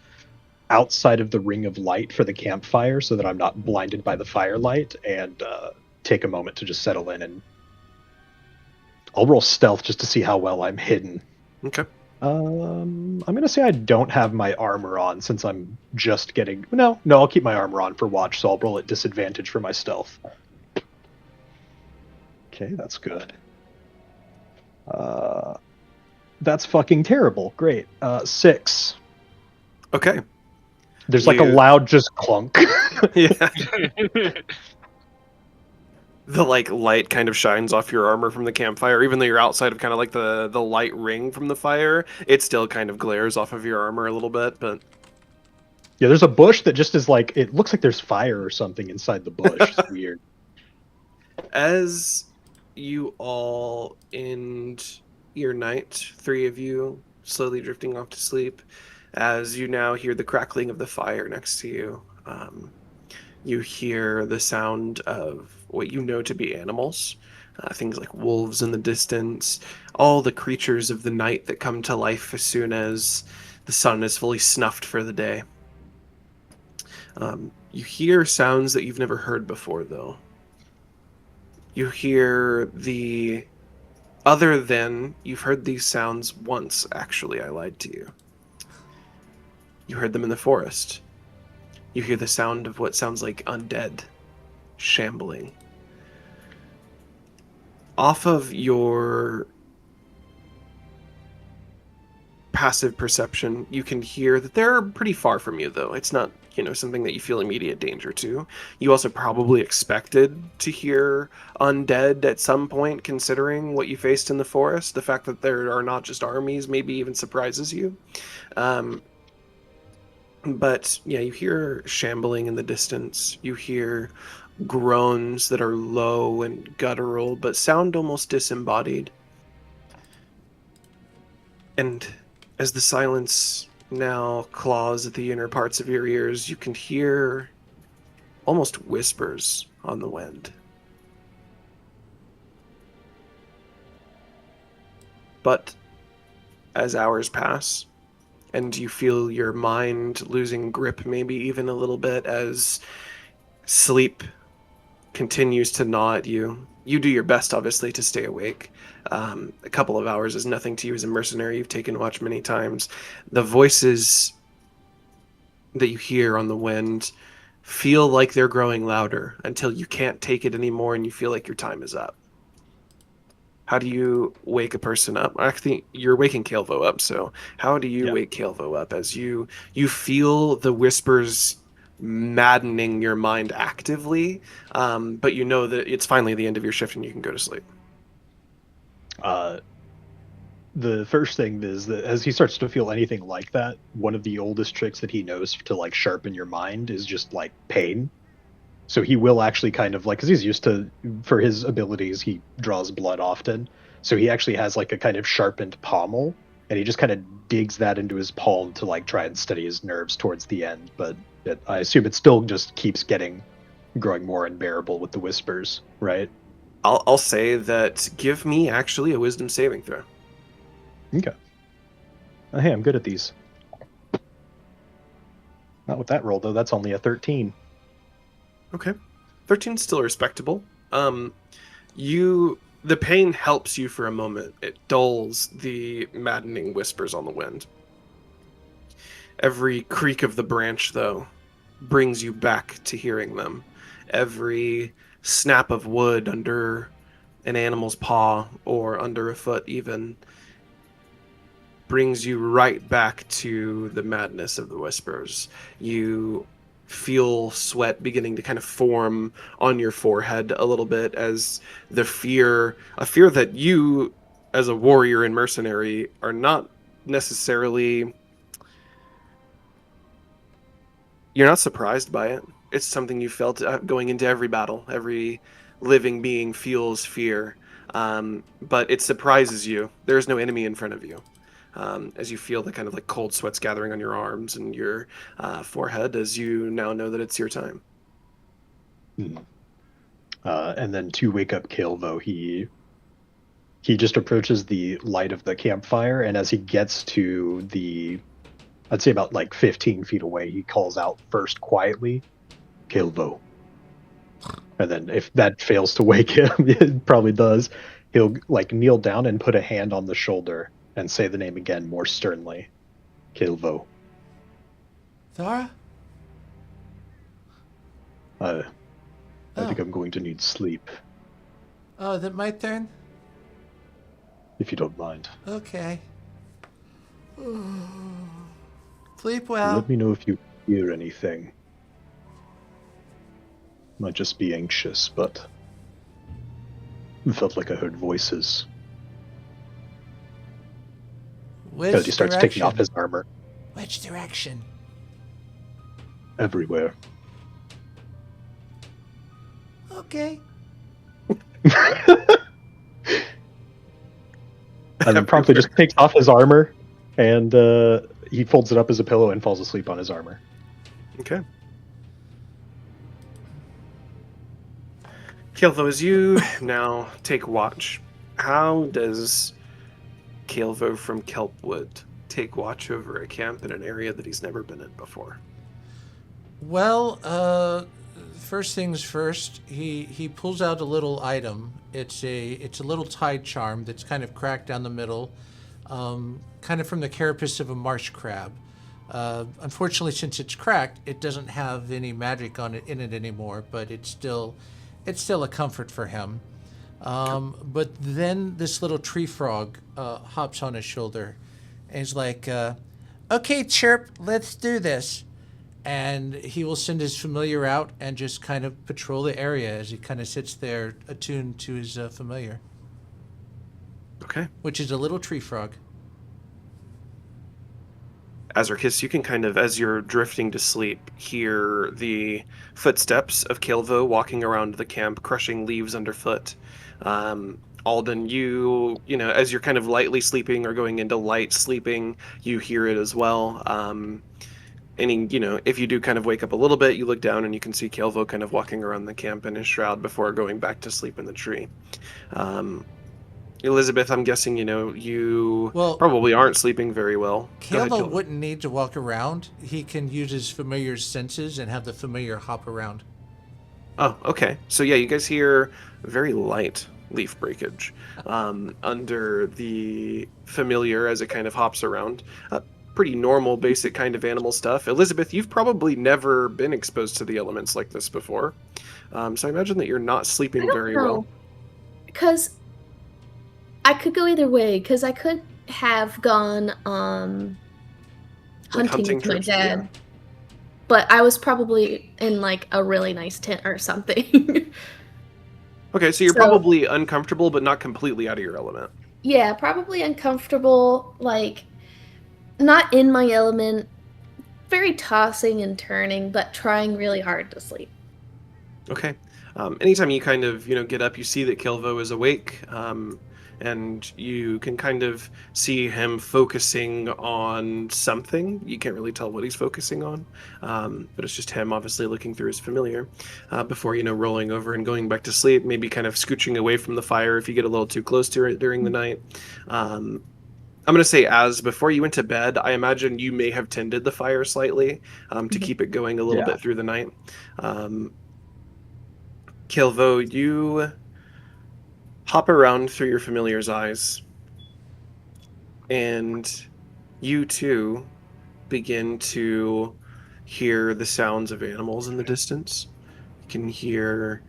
Speaker 2: outside of the ring of light for the campfire so that I'm not blinded by the firelight, and take a moment to just settle in, and I'll roll stealth just to see how well I'm hidden.
Speaker 4: Okay.
Speaker 2: I'm going to say I don't have my armor on since I'm just getting... No, I'll keep my armor on for watch, so I'll roll at disadvantage for my stealth. Okay, that's good. That's fucking terrible. Great. 6.
Speaker 4: Okay.
Speaker 2: There's like a loud just clunk.
Speaker 4: Yeah. The like light kind of shines off your armor from the campfire, even though you're outside of kind of like the light ring from the fire. It still kind of glares off of your armor a little bit, but
Speaker 2: Yeah, there's a bush that just is like, it looks like there's fire or something inside the bush. It's weird.
Speaker 4: as you all end your night, 3 of you slowly drifting off to sleep, as you now hear the crackling of the fire next to you, you hear the sound of what you know to be animals, things like wolves in the distance, all the creatures of the night that come to life as soon as the sun is fully snuffed for the day. You hear sounds that you've never heard before, though. You hear the... Other than, you've heard these sounds once, actually, I lied to you. You heard them in the forest. You hear the sound of what sounds like undead, shambling. Off of your passive perception, you can hear that they're pretty far from you, though. It's not, something that you feel immediate danger to. You also probably expected to hear undead at some point, considering what you faced in the forest. The fact that there are not just armies maybe even surprises you. But yeah, you hear shambling in the distance. You hear groans that are low and guttural, but sound almost disembodied. And as the silence now claws at the inner parts of your ears, you can hear almost whispers on the wind. But as hours pass, and you feel your mind losing grip maybe even a little bit as sleep continues to gnaw at you, you do your best, obviously, to stay awake. A couple of hours is nothing to you as a mercenary. You've taken watch many times. The voices that you hear on the wind feel like they're growing louder until you can't take it anymore and you feel like your time is up. How do you wake a person up? Actually, you're waking Caelvo up, so how do you wake Caelvo up as you feel the whispers maddening your mind actively, but you know that it's finally the end of your shift and you can go to sleep?
Speaker 2: The first thing is that as he starts to feel anything like that, one of the oldest tricks that he knows to like sharpen your mind is just like pain. So he will actually kind of like, because he's used to, for his abilities, he draws blood often. So he actually has like a kind of sharpened pommel, and he just kind of digs that into his palm to like try and steady his nerves towards the end. But I assume it still just keeps growing more unbearable with the whispers, right?
Speaker 4: I'll say that give me actually a wisdom saving throw.
Speaker 2: Okay. Hey, I'm good at these. Not with that roll, though. That's only a 13.
Speaker 4: Okay. 13 is still respectable. The pain helps you for a moment. It dulls the maddening whispers on the wind. Every creak of the branch, though, brings you back to hearing them. Every snap of wood under an animal's paw or under a foot even brings you right back to the madness of the whispers. You feel sweat beginning to kind of form on your forehead a little bit as a fear that you, as a warrior and mercenary, are not necessarily... You're not surprised by it. It's something you felt going into every battle. Every living being feels fear. But it surprises you. There's no enemy in front of you. As you feel the kind of like cold sweats gathering on your arms and your forehead as you now know that it's your time.
Speaker 2: And then to wake up Caelvo, he just approaches the light of the campfire, and as he gets to I'd say about like 15 feet away, he calls out first quietly, Caelvo. And then if that fails to wake him, it probably does, he'll like kneel down and put a hand on the shoulder and say the name again more sternly. Caelvo.
Speaker 7: Thora?
Speaker 2: I think I'm going to need sleep.
Speaker 7: Oh, is it my turn?
Speaker 2: If you don't mind.
Speaker 7: Okay. Sleep well.
Speaker 2: Let me know if you hear anything. Might just be anxious, but it felt like I heard voices.
Speaker 7: Which
Speaker 2: As he starts taking off his armor.
Speaker 7: Which direction?
Speaker 2: Everywhere.
Speaker 7: Okay.
Speaker 2: And then promptly just takes off his armor, and he folds it up as a pillow and falls asleep on his armor.
Speaker 4: Okay. Caelvo, as you now take watch, how does Caelvo from Kelpwood take watch over a camp in an area that he's never been in before?
Speaker 7: Well, first things first, he pulls out a little item. It's a little tide charm that's kind of cracked down the middle, kind of from the carapace of a marsh crab. Unfortunately, since it's cracked, it doesn't have any magic in it anymore, but it's still a comfort for him. But then this little tree frog hops on his shoulder and he's like, okay, Chirp, let's do this. And he will send his familiar out and just kind of patrol the area as he kind of sits there attuned to his familiar.
Speaker 4: Okay.
Speaker 7: Which is a little tree frog.
Speaker 4: Azricus, you can kind of, as you're drifting to sleep, hear the footsteps of Caelvo walking around the camp, crushing leaves underfoot. Alden, you know, as you're kind of lightly sleeping or going into light sleeping, you hear it as well. And you know, if you do kind of wake up a little bit, you look down and you can see Caelvo kind of walking around the camp in his shroud before going back to sleep in the tree. Elizabeth, I'm guessing, you know, you probably aren't sleeping very well.
Speaker 7: Caelvo wouldn't need to walk around. He can use his familiar senses and have the familiar hop around.
Speaker 4: Oh, okay. So yeah, you guys hear very light leaf breakage under the familiar as it kind of hops around. Pretty normal, basic kind of animal stuff. Elizabeth, you've probably never been exposed to the elements like this before. So I imagine that you're not sleeping very well.
Speaker 3: Because I could go either way, because I could have gone hunting with my dad. Yeah. But I was probably in like a really nice tent or something.
Speaker 4: Okay, so you're probably uncomfortable, but not completely out of your element.
Speaker 3: Yeah, probably uncomfortable, like not in my element, very tossing and turning, but trying really hard to sleep.
Speaker 4: Okay. Anytime you kind of, you know, get up, you see that Caelvo is awake, and you can kind of see him focusing on something. You can't really tell what he's focusing on, but it's just him obviously looking through his familiar before, you know, rolling over and going back to sleep, maybe kind of scooching away from the fire if you get a little too close to it during the night. I'm going to say, as before you went to bed, I imagine you may have tended the fire slightly to keep it going a little bit through the night. Caelvo, you hop around through your familiar's eyes, and you too begin to hear the sounds of animals in the distance. You can hear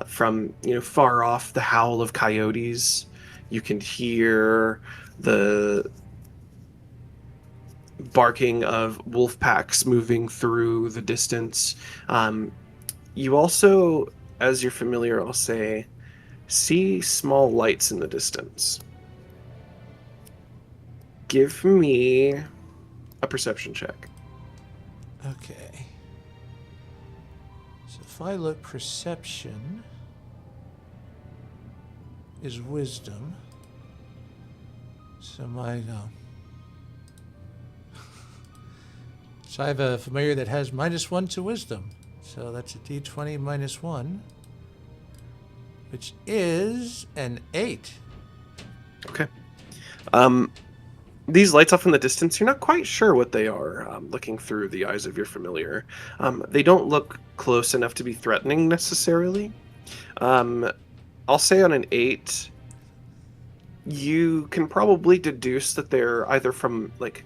Speaker 4: from, you know, far off the howl of coyotes. You can hear the barking of wolf packs moving through the distance. You also, as your familiar, I'll say, see small lights in the distance. Give me a perception check.
Speaker 7: Okay. So if I look, perception is wisdom. So so I have a familiar that has -1 to wisdom. So that's a d20 -1. Which is an 8.
Speaker 4: Okay. These lights off in the distance, you're not quite sure what they are, looking through the eyes of your familiar. They don't look close enough to be threatening necessarily. I'll say on an 8, you can probably deduce that they're either from like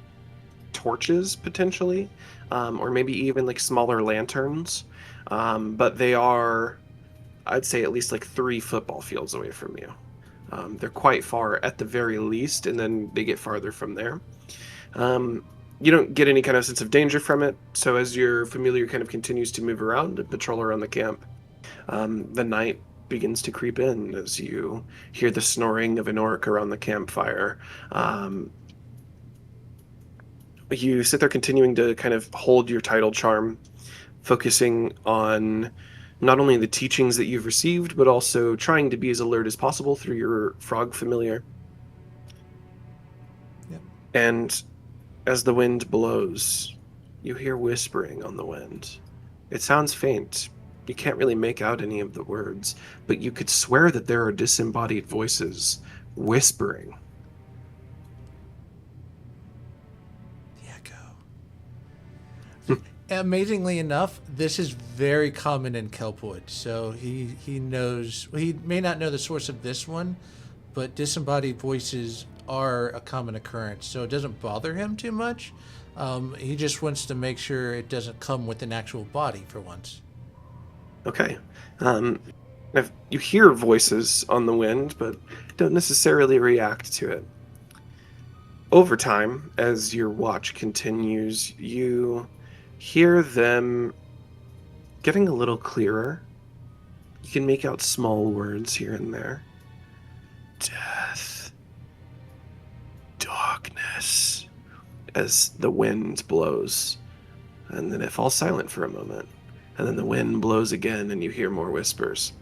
Speaker 4: torches potentially, or maybe even like smaller lanterns. But they are, I'd say, at least like 3 football fields away from you. They're quite far at the very least, and then they get farther from there. You don't get any kind of sense of danger from it, so as your familiar kind of continues to move around and patrol around the camp, the night begins to creep in as you hear the snoring of an orc around the campfire. You sit there continuing to kind of hold your tidal charm, focusing on not only the teachings that you've received, but also trying to be as alert as possible through your frog familiar.
Speaker 7: Yep.
Speaker 4: And as the wind blows, you hear whispering on the wind. It sounds faint. You can't really make out any of the words, but you could swear that there are disembodied voices whispering.
Speaker 7: The echo. Amazingly enough, this is very common in Kelpwood. So he knows, well, he may not know the source of this one, but disembodied voices are a common occurrence. So it doesn't bother him too much. He just wants to make sure it doesn't come with an actual body for once.
Speaker 4: Okay. You hear voices on the wind, but don't necessarily react to it. Over time, as your watch continues, you hear them getting a little clearer. You can make out small words here and there. Death. Darkness. As the wind blows. And then it falls silent for a moment. And then the wind blows again and you hear more whispers.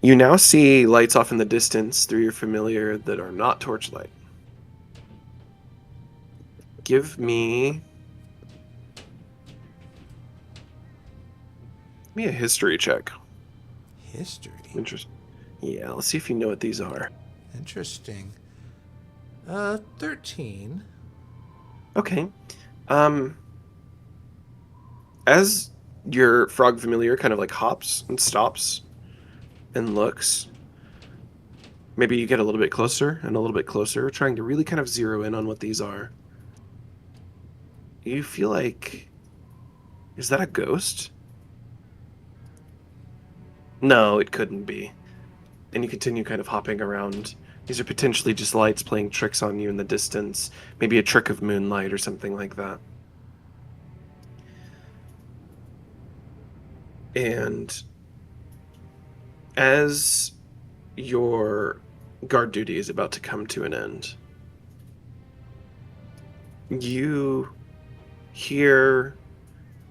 Speaker 4: You now see lights off in the distance through your familiar that are not torchlight. Give me a history check.
Speaker 7: History.
Speaker 4: Interesting. Yeah, let's see if you know what these are.
Speaker 7: Interesting. 13.
Speaker 4: Okay. As your frog familiar kind of like hops and stops and looks, maybe you get a little bit closer and a little bit closer, trying to really kind of zero in on what these are. You feel like, is that a ghost? No, it couldn't be. And you continue kind of hopping around. These are potentially just lights playing tricks on you in the distance. Maybe a trick of moonlight or something like that. And as your guard duty is about to come to an end, you hear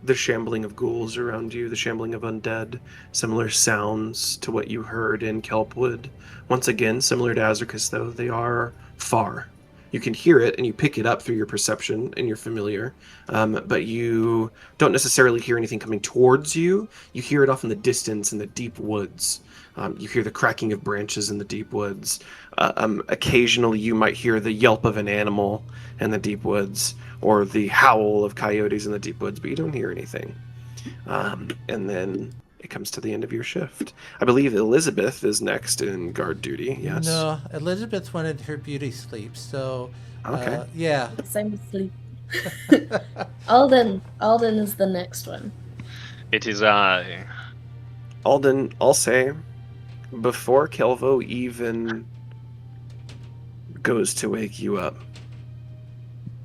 Speaker 4: the shambling of ghouls around you, the shambling of undead, similar sounds to what you heard in Kelpwood. Once again, similar to Azricus, though, they are far. You can hear it, and you pick it up through your perception and your familiar, but you don't necessarily hear anything coming towards you. You hear it off in the distance in the deep woods. You hear the cracking of branches in the deep woods. Occasionally, you might hear the yelp of an animal in the deep woods, or the howl of coyotes in the deep woods, but you don't hear anything. And then it comes to the end of your shift. I believe Elizabeth is next in guard duty, yes?
Speaker 7: No, Elizabeth wanted her beauty sleep, so...
Speaker 4: Okay.
Speaker 7: Yeah.
Speaker 3: I'm asleep. Alden is the next one.
Speaker 1: It is I.
Speaker 4: Alden, I'll say, before Caelvo even goes to wake you up,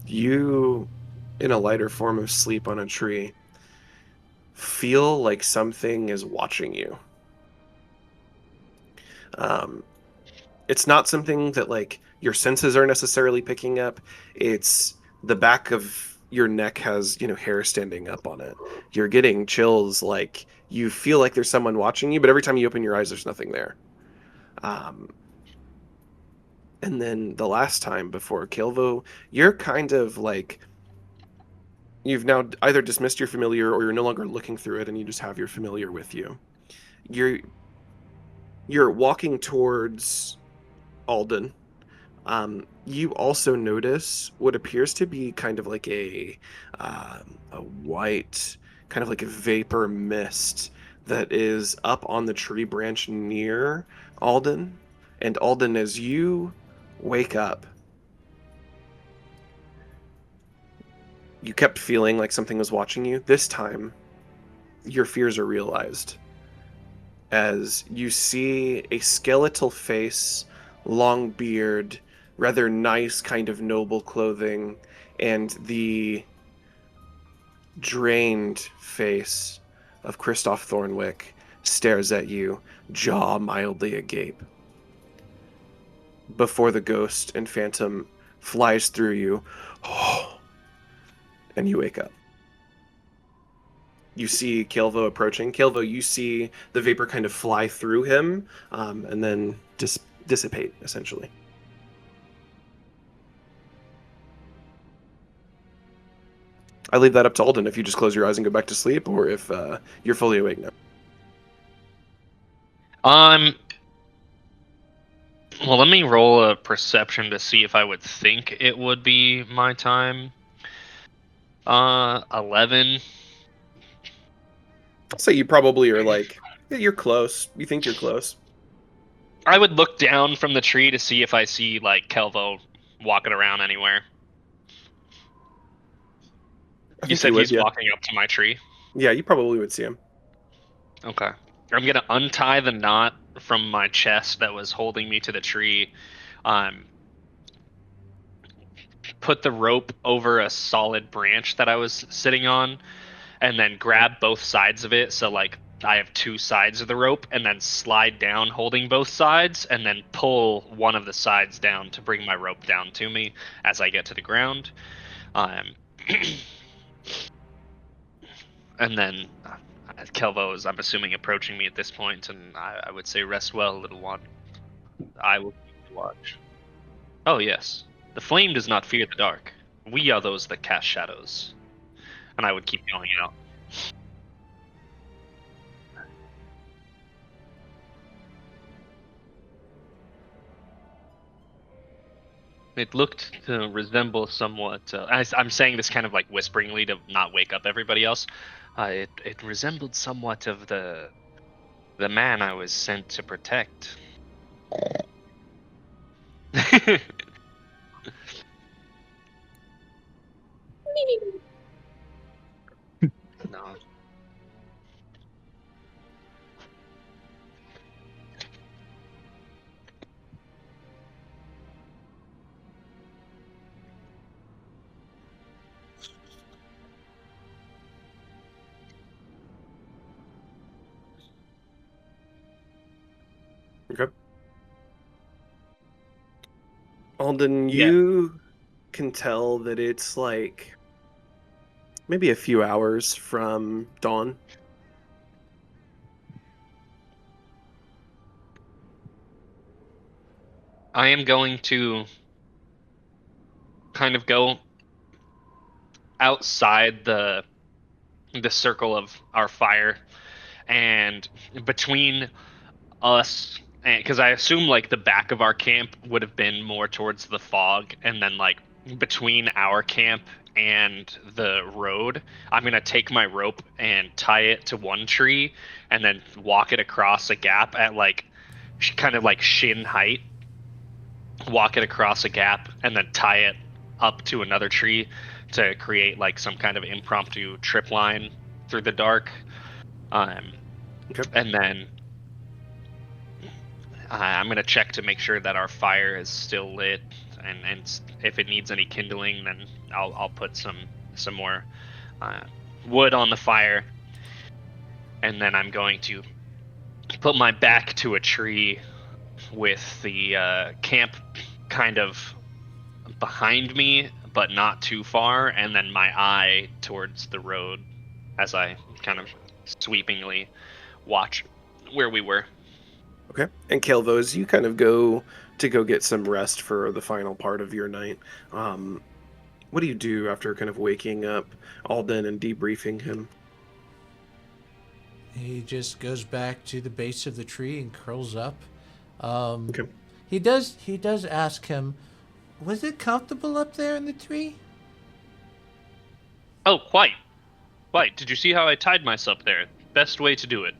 Speaker 4: you, in a lighter form of sleep on a tree, feel like something is watching you. It's not something that like your senses are necessarily picking up. It's the back of your neck has, hair standing up on it. You're getting chills, like you feel like there's someone watching you, but every time you open your eyes, there's nothing there. And then the last time before Caelvo, you're kind of like, you've now either dismissed your familiar or you're no longer looking through it and you just have your familiar with you. You're walking towards Alden. You also notice what appears to be kind of like a white, kind of like a vapor mist that is up on the tree branch near Alden. And Alden, as you wake up, you kept feeling like something was watching you. This time, your fears are realized as you see a skeletal face, long beard, rather nice kind of noble clothing, and the drained face of Christoph ThornWyck stares at you, jaw mildly agape, before the ghost and phantom flies through you, and you wake up. You see Caelvo approaching. Caelvo, you see the vapor kind of fly through him, and then dissipate, essentially. I leave that up to Alden if you just close your eyes and go back to sleep, or if you're fully awake now.
Speaker 1: Well, let me roll a perception to see if I would think it would be my time. 11.
Speaker 4: I'll say you probably are like, yeah, you're close. You think you're close.
Speaker 1: I would look down from the tree to see if I see, like, Caelvo walking around anywhere. You said he's walking up to my tree?
Speaker 4: Yeah, you probably would see him.
Speaker 1: Okay. I'm going to untie the knot from my chest that was holding me to the tree. Put the rope over a solid branch that I was sitting on, and then grab both sides of it. So, like, I have two sides of the rope, and then slide down holding both sides, and then pull one of the sides down to bring my rope down to me as I get to the ground. And then Caelvo is, I'm assuming, approaching me at this point, and I would say, rest well, little one. I will keep the watch. Oh, yes. The flame does not fear the dark. We are those that cast shadows. And I would keep going out. It looked to resemble somewhat. I'm saying this kind of like whisperingly to not wake up everybody else. It resembled somewhat of the man I was sent to protect. No.
Speaker 4: Okay. Alden,
Speaker 1: Yeah.
Speaker 4: you can tell that it's like maybe a few hours from dawn.
Speaker 1: I am going to kind of go outside the circle of our fire, and between us, because I assume like the back of our camp would have been more towards the fog, and then like between our camp and the road, I'm gonna take my rope and tie it to one tree, and then walk it across a gap at like kind of like shin height. Walk it across a gap and then tie it up to another tree to create like some kind of impromptu trip line through the dark.
Speaker 4: Okay.
Speaker 1: And then I'm gonna check to make sure that our fire is still lit, and if it needs any kindling, then I'll put some more wood on the fire, and then I'm going to put my back to a tree with the camp kind of behind me, but not too far, and then my eye towards the road as I kind of sweepingly watch where we were.
Speaker 4: Okay. And Caelvo, as you kind of go get some rest for the final part of your night, what do you do after kind of waking up Alden and debriefing him?
Speaker 7: He just goes back to the base of the tree and curls up.
Speaker 4: Okay.
Speaker 7: He does ask him, was it comfortable up there in the tree?
Speaker 1: Oh, quite. Did you see how I tied myself there? Best way to do it.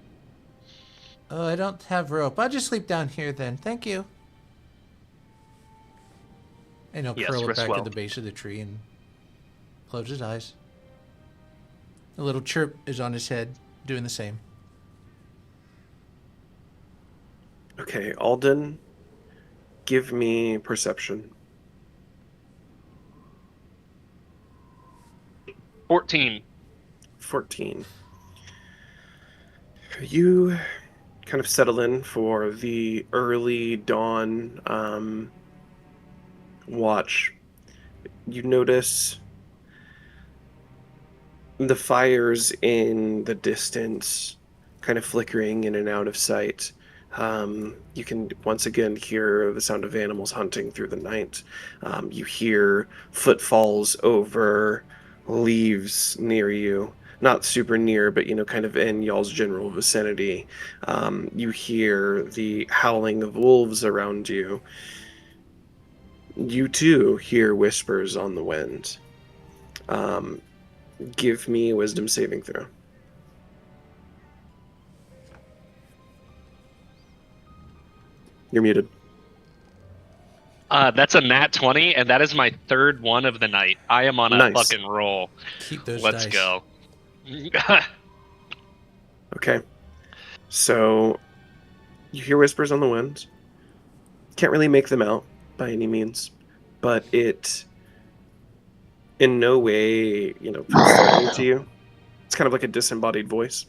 Speaker 7: Oh, I don't have rope. I'll just sleep down here then. Thank you. And he'll
Speaker 1: Yes,
Speaker 7: curl up
Speaker 1: rest
Speaker 7: back
Speaker 1: well.
Speaker 7: at the base of the tree and close his eyes. A little chirp is on his head, doing the same.
Speaker 4: Okay, Alden, give me perception.
Speaker 1: 14.
Speaker 4: 14. You kind of settle in for the early dawn watch. You notice the fires in the distance kind of flickering in and out of sight. You can once again hear the sound of animals hunting through the night. You hear footfalls over leaves near you. Not super near, but kind of in y'all's general vicinity. You hear the howling of wolves around you. You too hear whispers on the wind. Give me a wisdom saving throw. You're muted.
Speaker 1: That's a nat 20, and that is my third one of the night. I am on a
Speaker 4: Nice.
Speaker 1: fucking roll.
Speaker 7: Keep those
Speaker 1: Let's
Speaker 7: dice.
Speaker 1: go.
Speaker 4: Okay. So, you hear whispers on the wind. Can't really make them out by any means, but it in no way, feels threatening to you. It's kind of like a disembodied voice.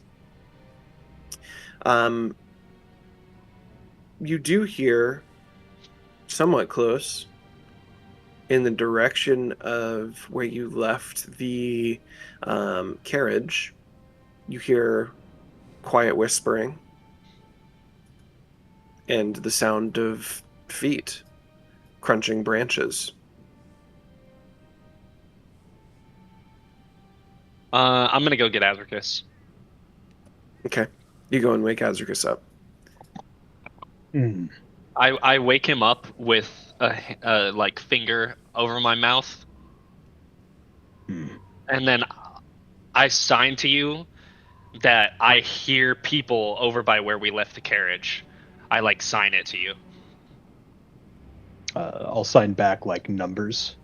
Speaker 4: You do hear, somewhat close, in the direction of where you left the carriage, you hear quiet whispering and the sound of feet crunching branches.
Speaker 1: I'm gonna go get Azricus.
Speaker 4: Okay. You go and wake Azricus up.
Speaker 1: I wake him up with a like finger over my mouth, and then I sign to you that I hear people over by where we left the carriage. I like sign it to you.
Speaker 2: I'll sign back like numbers.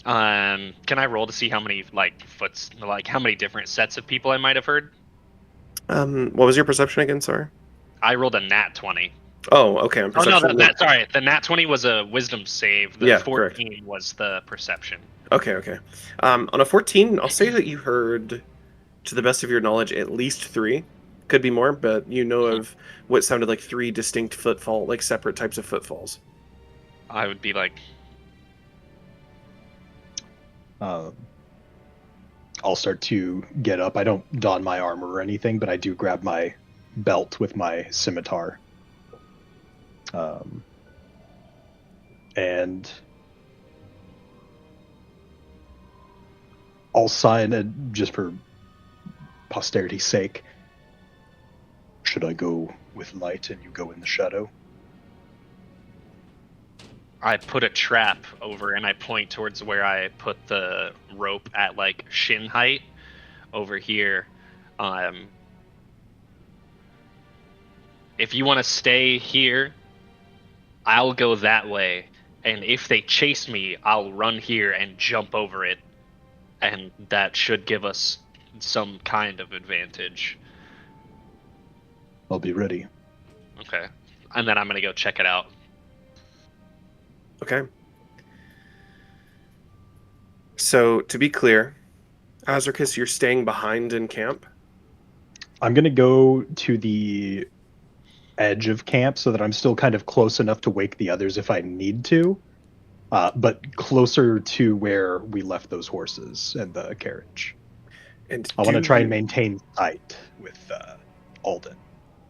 Speaker 1: Can I roll to see how many how many different sets of people I might have heard?
Speaker 4: What was your perception again? Sorry.
Speaker 1: I rolled a nat 20.
Speaker 4: Oh, okay. On perception.
Speaker 1: Oh no, sorry. The nat 20 was a wisdom save. The 14 correct. Was the perception.
Speaker 4: Okay. On a 14, I'll say that you heard, to the best of your knowledge, at least 3. Could be more, but you know of what sounded like 3 distinct footfall, like separate types of footfalls.
Speaker 1: I would be like...
Speaker 2: I'll start to get up. I don't don my armor or anything, but I do grab my belt with my scimitar. And I'll sign, just for posterity's sake, should I go with light and you go in the shadow?
Speaker 1: I put a trap over and I point towards where I put the rope at like shin height over here. If you want to stay here, I'll go that way. And if they chase me, I'll run here and jump over it. And that should give us some kind of advantage.
Speaker 2: I'll be ready.
Speaker 1: Okay. And then I'm going to go check it out.
Speaker 4: Okay. So, to be clear, Azricus, you're staying behind in camp?
Speaker 2: I'm going to go to the edge of camp so that I'm still kind of close enough to wake the others if I need to, but closer to where we left those horses and the carriage.
Speaker 4: And
Speaker 2: I want to try and maintain sight with Alden.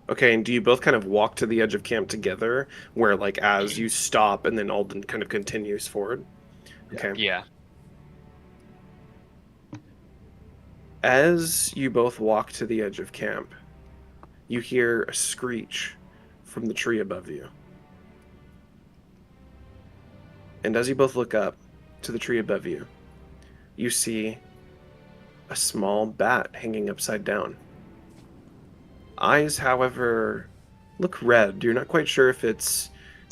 Speaker 4: Okay, and do you both kind of walk to the edge of camp together, where, like, as you stop and then Alden kind of continues forward? Okay.
Speaker 1: Yeah.
Speaker 4: As you both walk to the edge of camp, you hear a screech from the tree above you. And as you both look up to the tree above you, you see a small bat hanging upside down. Eyes, however, look red. You're not quite sure if it's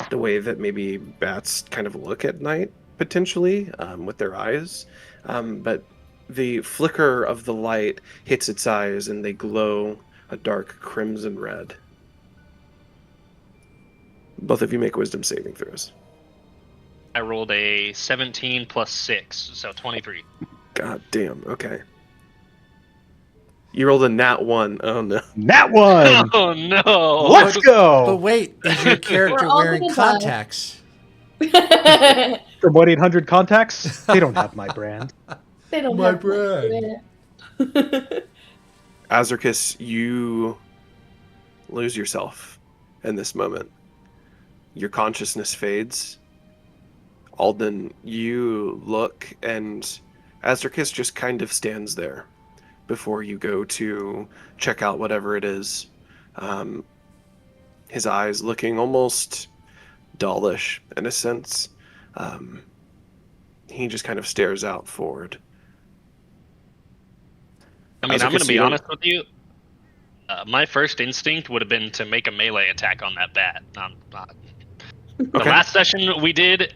Speaker 4: the way that maybe bats kind of look at night, potentially, with their eyes. But the flicker of the light hits its eyes and they glow a dark crimson red. Both of you make wisdom saving throws.
Speaker 1: I rolled a 17 plus 6, so 23.
Speaker 4: God damn, okay. You rolled a nat 1. Oh no.
Speaker 2: Nat 1!
Speaker 1: Oh no!
Speaker 2: Let's go!
Speaker 7: But wait, is your character
Speaker 3: all
Speaker 7: wearing
Speaker 3: gonna die.
Speaker 7: contacts?
Speaker 2: From 1-800 contacts? They don't have my brand.
Speaker 3: They don't
Speaker 7: My
Speaker 3: have
Speaker 7: brand.
Speaker 4: Azricus, you lose yourself in this moment. Your consciousness fades. Alden, you look, and Azricus just kind of stands there before you go to check out whatever it is. His eyes looking almost dullish in a sense. He just kind of stares out forward.
Speaker 1: I mean, I'm going to be honest with you. My first instinct would have been to make a melee attack on that bat. The last session we did,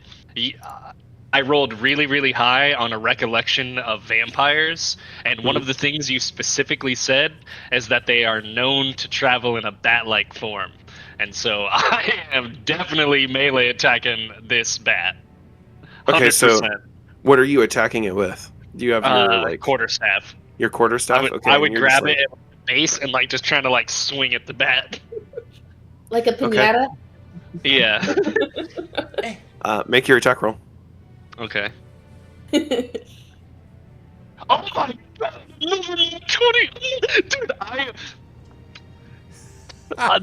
Speaker 1: I rolled really, really high on a recollection of vampires, and one of the things you specifically said is that they are known to travel in a bat-like form. And so I am definitely melee attacking this bat. 100%.
Speaker 4: Okay, so what are you attacking it with? Do you have your
Speaker 1: quarterstaff?
Speaker 4: Your quarterstaff?
Speaker 1: I would grab it at the base and just trying to swing at the bat.
Speaker 3: Like a piñata?
Speaker 1: Yeah.
Speaker 4: Make your attack roll.
Speaker 1: Okay. Oh my god! 20. Dude,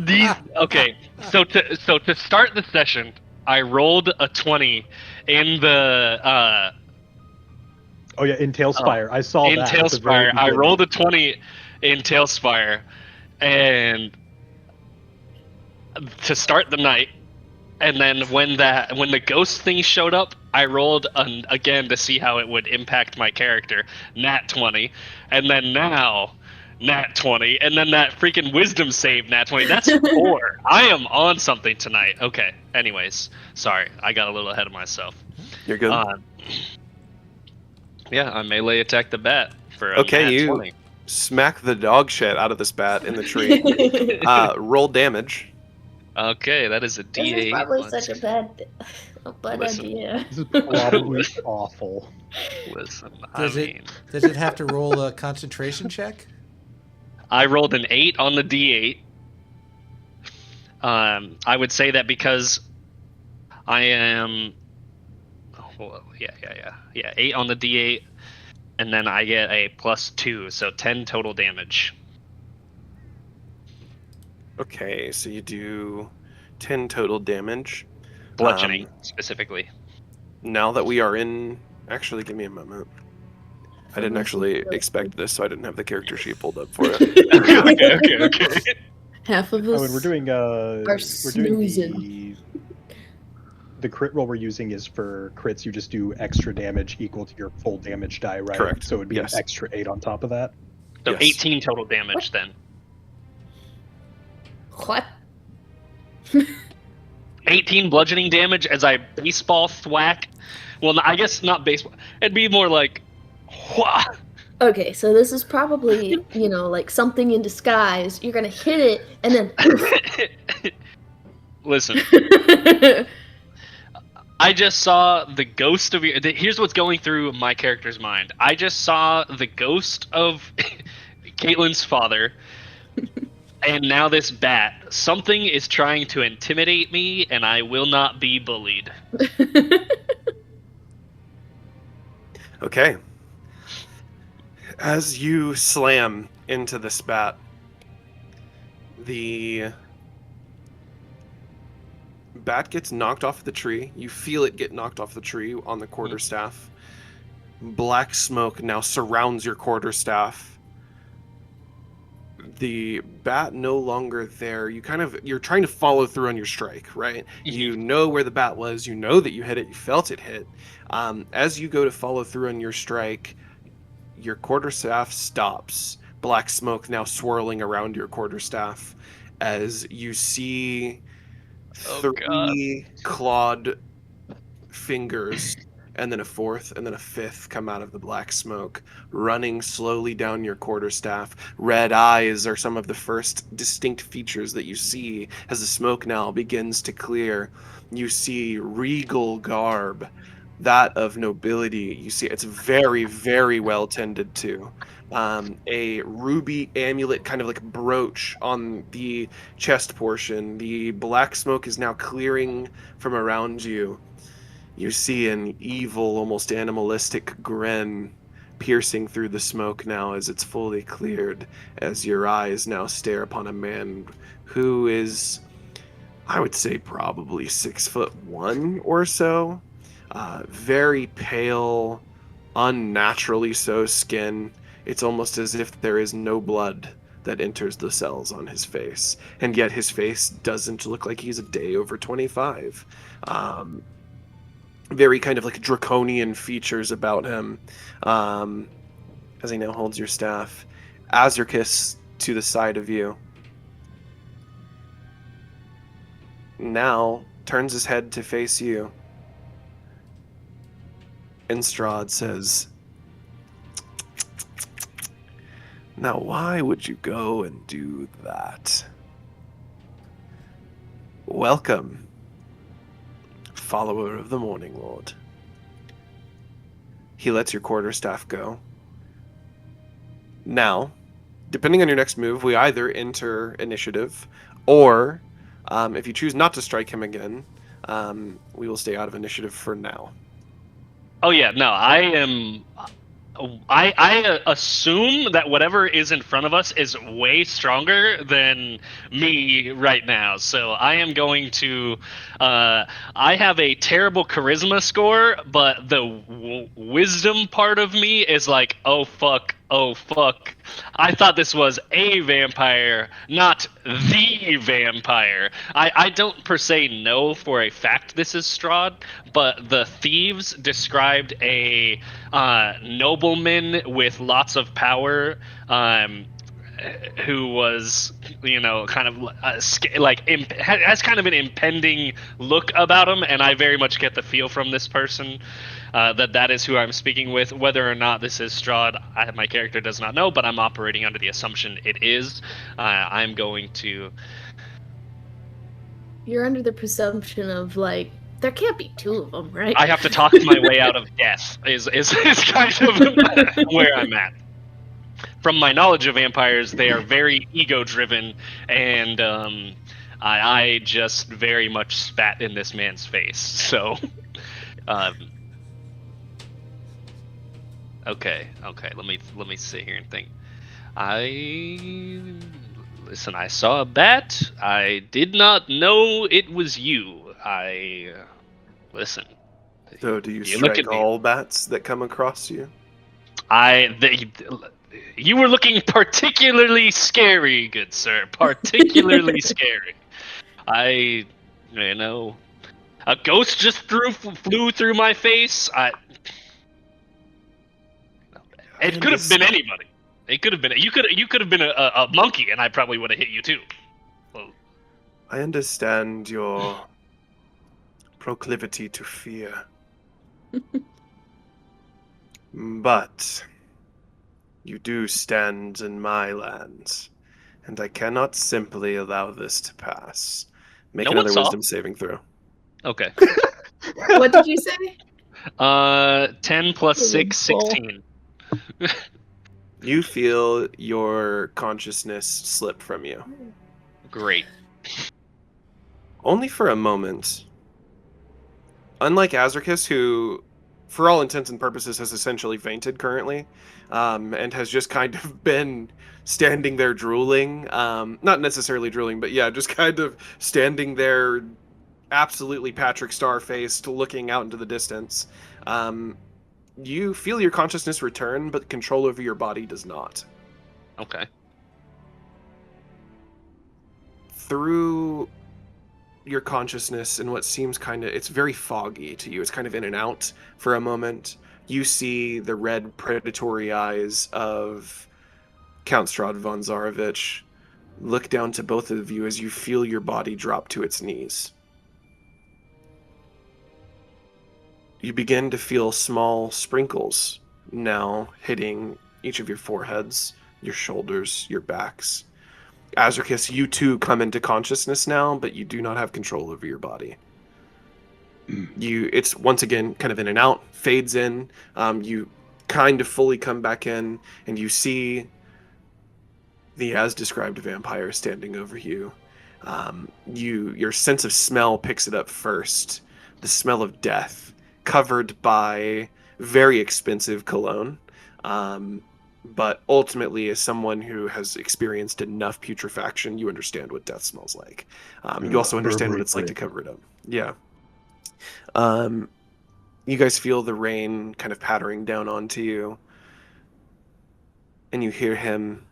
Speaker 1: these okay. So to start the session, I rolled a 20 in the
Speaker 2: Oh yeah, in Talespire. I saw
Speaker 1: in
Speaker 2: that. at the very
Speaker 1: Talespire. I
Speaker 2: beginning.
Speaker 1: rolled a 20 in Talespire, and to start the night. And then when the ghost thing showed up, I rolled again to see how it would impact my character. Nat 20, and then now Nat 20, and then that freaking wisdom save Nat 20. That's 4. I am on something tonight. Okay. Anyways, sorry, I got a little ahead of myself.
Speaker 4: You're good.
Speaker 1: Yeah, I melee attack the bat for a
Speaker 4: Okay,
Speaker 1: Nat
Speaker 4: you
Speaker 1: 20.
Speaker 4: smack the dog shit out of this bat in the tree. Roll damage.
Speaker 1: Okay, that is a
Speaker 3: This is
Speaker 1: D8.
Speaker 3: probably such a bad
Speaker 1: Listen.
Speaker 3: idea.
Speaker 2: This is probably awful.
Speaker 1: Listen,
Speaker 7: Does it have to roll a concentration check?
Speaker 1: I rolled an 8 on the D8. I would say that because I am... Oh, well, yeah, 8 on the D8, and then I get a +2, so 10 total damage.
Speaker 4: Okay, so you do 10 total damage.
Speaker 1: Bludgeoning, specifically.
Speaker 4: Now that we are in... Actually, give me a moment. I didn't actually expect this, so I didn't have the character sheet pulled up for it.
Speaker 1: Okay.
Speaker 3: Half of
Speaker 2: Oh,
Speaker 3: us
Speaker 2: and we're doing
Speaker 3: snoozing.
Speaker 2: the crit roll we're using is for crits. You just do extra damage equal to your full damage die, right?
Speaker 4: Correct.
Speaker 2: So it would be
Speaker 4: Yes.
Speaker 2: an extra 8 on top of that.
Speaker 1: So
Speaker 4: Yes.
Speaker 1: 18 total damage then.
Speaker 3: What?
Speaker 1: 18 bludgeoning damage as I baseball thwack. Well, I guess not baseball. It'd be more like... Wha!
Speaker 3: Okay, so this is probably, like something in disguise. You're gonna hit it, and then...
Speaker 1: Listen, I just saw the ghost of... Here's what's going through my character's mind. I just saw the ghost of Caitlin's father, and now this bat. Something is trying to intimidate me, and I will not be bullied.
Speaker 4: Okay. As you slam into this bat, the bat gets knocked off the tree. You feel it get knocked off the tree on the quarterstaff. Black smoke now surrounds your quarterstaff. The bat no longer there. You're trying to follow through on your strike, right? You know where the bat was. You know that you hit it. You felt it hit. As you go to follow through on your strike, your quarterstaff stops. Black smoke now swirling around your quarterstaff as you see 3 clawed fingers and then a 4th and then a 5th come out of the black smoke, running slowly down your quarterstaff. Red eyes are some of the first distinct features that you see as the smoke now begins to clear. You see regal garb, that of nobility. You see it's very, very well tended to. A ruby amulet, kind of like brooch on the chest portion. The black smoke is now clearing from around you. You see an evil, almost animalistic grin piercing through the smoke now as it's fully cleared, as your eyes now stare upon a man who is, I would say, probably 6'1" or so. Very pale, unnaturally so skin. It's almost as if there is no blood that enters the cells on his face. And yet his face doesn't look like he's a day over 25. Very kind of like draconian features about him. As he now holds your staff. Azricus to the side of you. Now turns his head to face you. And Strahd says, "Now why would you go and do that? Welcome, follower of the Morning Lord." He lets your quarterstaff go. Now, depending on your next move, we either enter initiative, or if you choose not to strike him again, we will stay out of initiative for now.
Speaker 1: Oh yeah, no, I am I assume that whatever is in front of us is way stronger than me right now. So I am going to. I have a terrible charisma score, but the wisdom part of me is like, oh fuck, oh fuck. I thought this was a vampire, not the vampire. I don't per se know for a fact this is Strahd, but the thieves described a nobleman with lots of power, who was, kind of has kind of an impending look about him, and I very much get the feel from this person that is who I'm speaking with. Whether or not this is Strahd, my character does not know, but I'm operating under the assumption it is. I'm going to.
Speaker 3: You're under the presumption of, like, there can't be two of them, right?
Speaker 1: I have to talk my way out of death. Is kind of where I'm at. From my knowledge of vampires, they are very ego-driven, and I just very much spat in this man's face. So, okay. Let me sit here and think. Listen. I saw a bat. I did not know it was you. Listen.
Speaker 4: So, do you
Speaker 1: look
Speaker 4: strike
Speaker 1: at me.
Speaker 4: all bats that come across you?
Speaker 1: You were looking particularly scary, good sir. Particularly scary. A ghost just flew through my face. It could have been anybody. It could have been. You could have been a monkey, and I probably would have hit you too. Well,
Speaker 4: I understand your proclivity to fear. But you do stand in my lands, and I cannot simply allow this to pass. Make another wisdom saving throw.
Speaker 1: Okay.
Speaker 3: What did you say?
Speaker 1: 10 plus 6, 16.
Speaker 4: You feel your consciousness slip from you.
Speaker 1: Great.
Speaker 4: Only for a moment. Unlike Azricus, who, for all intents and purposes, has essentially fainted currently, and has just kind of been standing there drooling. Not necessarily drooling, but yeah, just kind of standing there, absolutely Patrick Star-faced, looking out into the distance. You feel your consciousness return, but control over your body does not.
Speaker 1: Okay.
Speaker 4: Through your consciousness and what seems it's very foggy to you. It's kind of in and out for a moment. You see the red predatory eyes of Count Strahd von Zarovich look down to both of you as you feel your body drop to its knees. You begin to feel small sprinkles now hitting each of your foreheads, your shoulders, your backs. Azricus, you too come into consciousness now, but you do not have control over your body. It's once again kind of in and out, fades in. You kind of fully come back in, and you see the as-described vampire standing over you. Your sense of smell picks it up first. The smell of death, covered by very expensive cologne. But ultimately, as someone who has experienced enough putrefaction, you understand what death smells like. You also understand what it's like to cover it up. Yeah. You guys feel the rain kind of pattering down onto you. And you hear him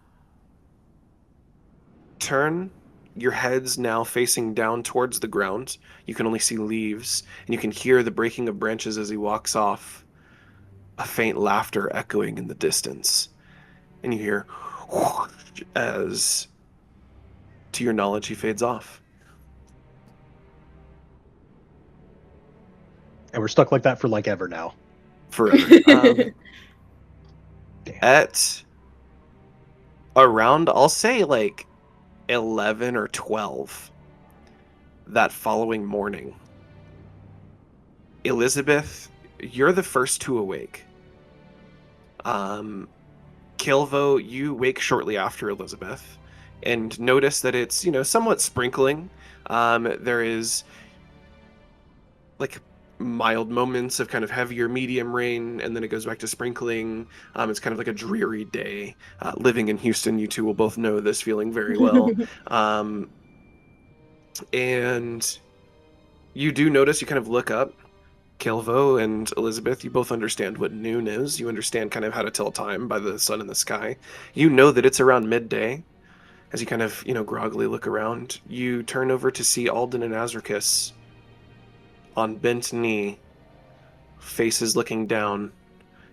Speaker 4: turn. Your head's now facing down towards the ground. You can only see leaves. And you can hear the breaking of branches as he walks off. A faint laughter echoing in the distance. And you hear whoosh, as, to your knowledge, he fades off.
Speaker 2: And we're stuck like that for like ever now.
Speaker 4: Forever. At around, I'll say like 11 or 12 that following morning, Elizabeth, you're the first to awake. Caelvo, you wake shortly after Elizabeth and notice that it's, somewhat sprinkling. There is like mild moments of kind of heavier medium rain, and then it goes back to sprinkling. It's kind of like a dreary day. Living in Houston, you two will both know this feeling very well. And you do notice, you kind of look up, Caelvo and Elizabeth, you both understand what noon is. You understand kind of how to tell time by the sun in the sky. You know that it's around midday. As you kind of, groggily look around, you turn over to see Alden and Azricus on bent knee, faces looking down,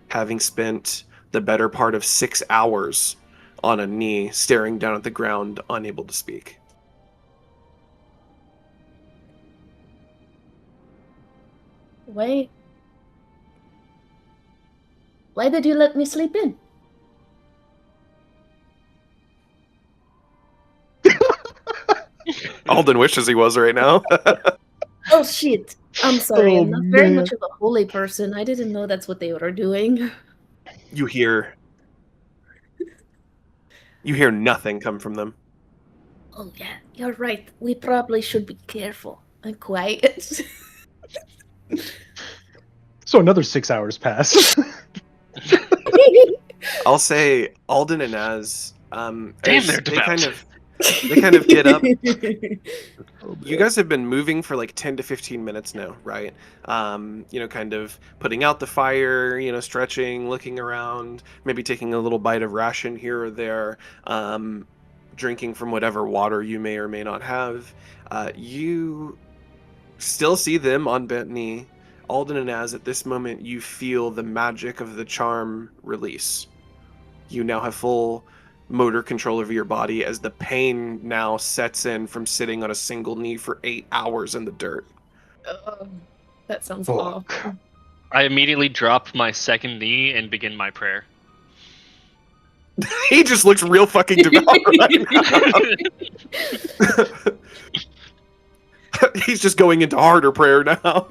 Speaker 4: having spent the better part of 6 hours on a knee, staring down at the ground, unable to speak.
Speaker 3: Why did you let me sleep in?
Speaker 4: Alden wishes he was right now.
Speaker 3: Oh shit! I'm sorry,
Speaker 2: Oh,
Speaker 3: I'm not very
Speaker 2: man.
Speaker 3: much of a holy person. I didn't know that's what they were doing.
Speaker 4: You hear nothing come from them.
Speaker 3: Oh yeah, you're right. We probably should be careful and quiet.
Speaker 2: So another 6 hours pass.
Speaker 4: I'll say Alden and Az,
Speaker 1: Damn,
Speaker 4: as
Speaker 1: they're
Speaker 4: they
Speaker 1: devout.
Speaker 4: kind of get up. You guys have been moving for like 10 to 15 minutes now, right? Kind of putting out the fire, stretching, looking around, maybe taking a little bite of ration here or there, drinking from whatever water you may or may not have. You still see them on bent knee. Alden and Az, at this moment, you feel the magic of the charm release. You now have full motor control over your body as the pain now sets in from sitting on a single knee for 8 hours in the dirt.
Speaker 3: That sounds
Speaker 2: Fuck.
Speaker 3: awful.
Speaker 1: I immediately drop my second knee and begin my prayer.
Speaker 4: He just looks real fucking devout right now. He's just going into harder prayer now.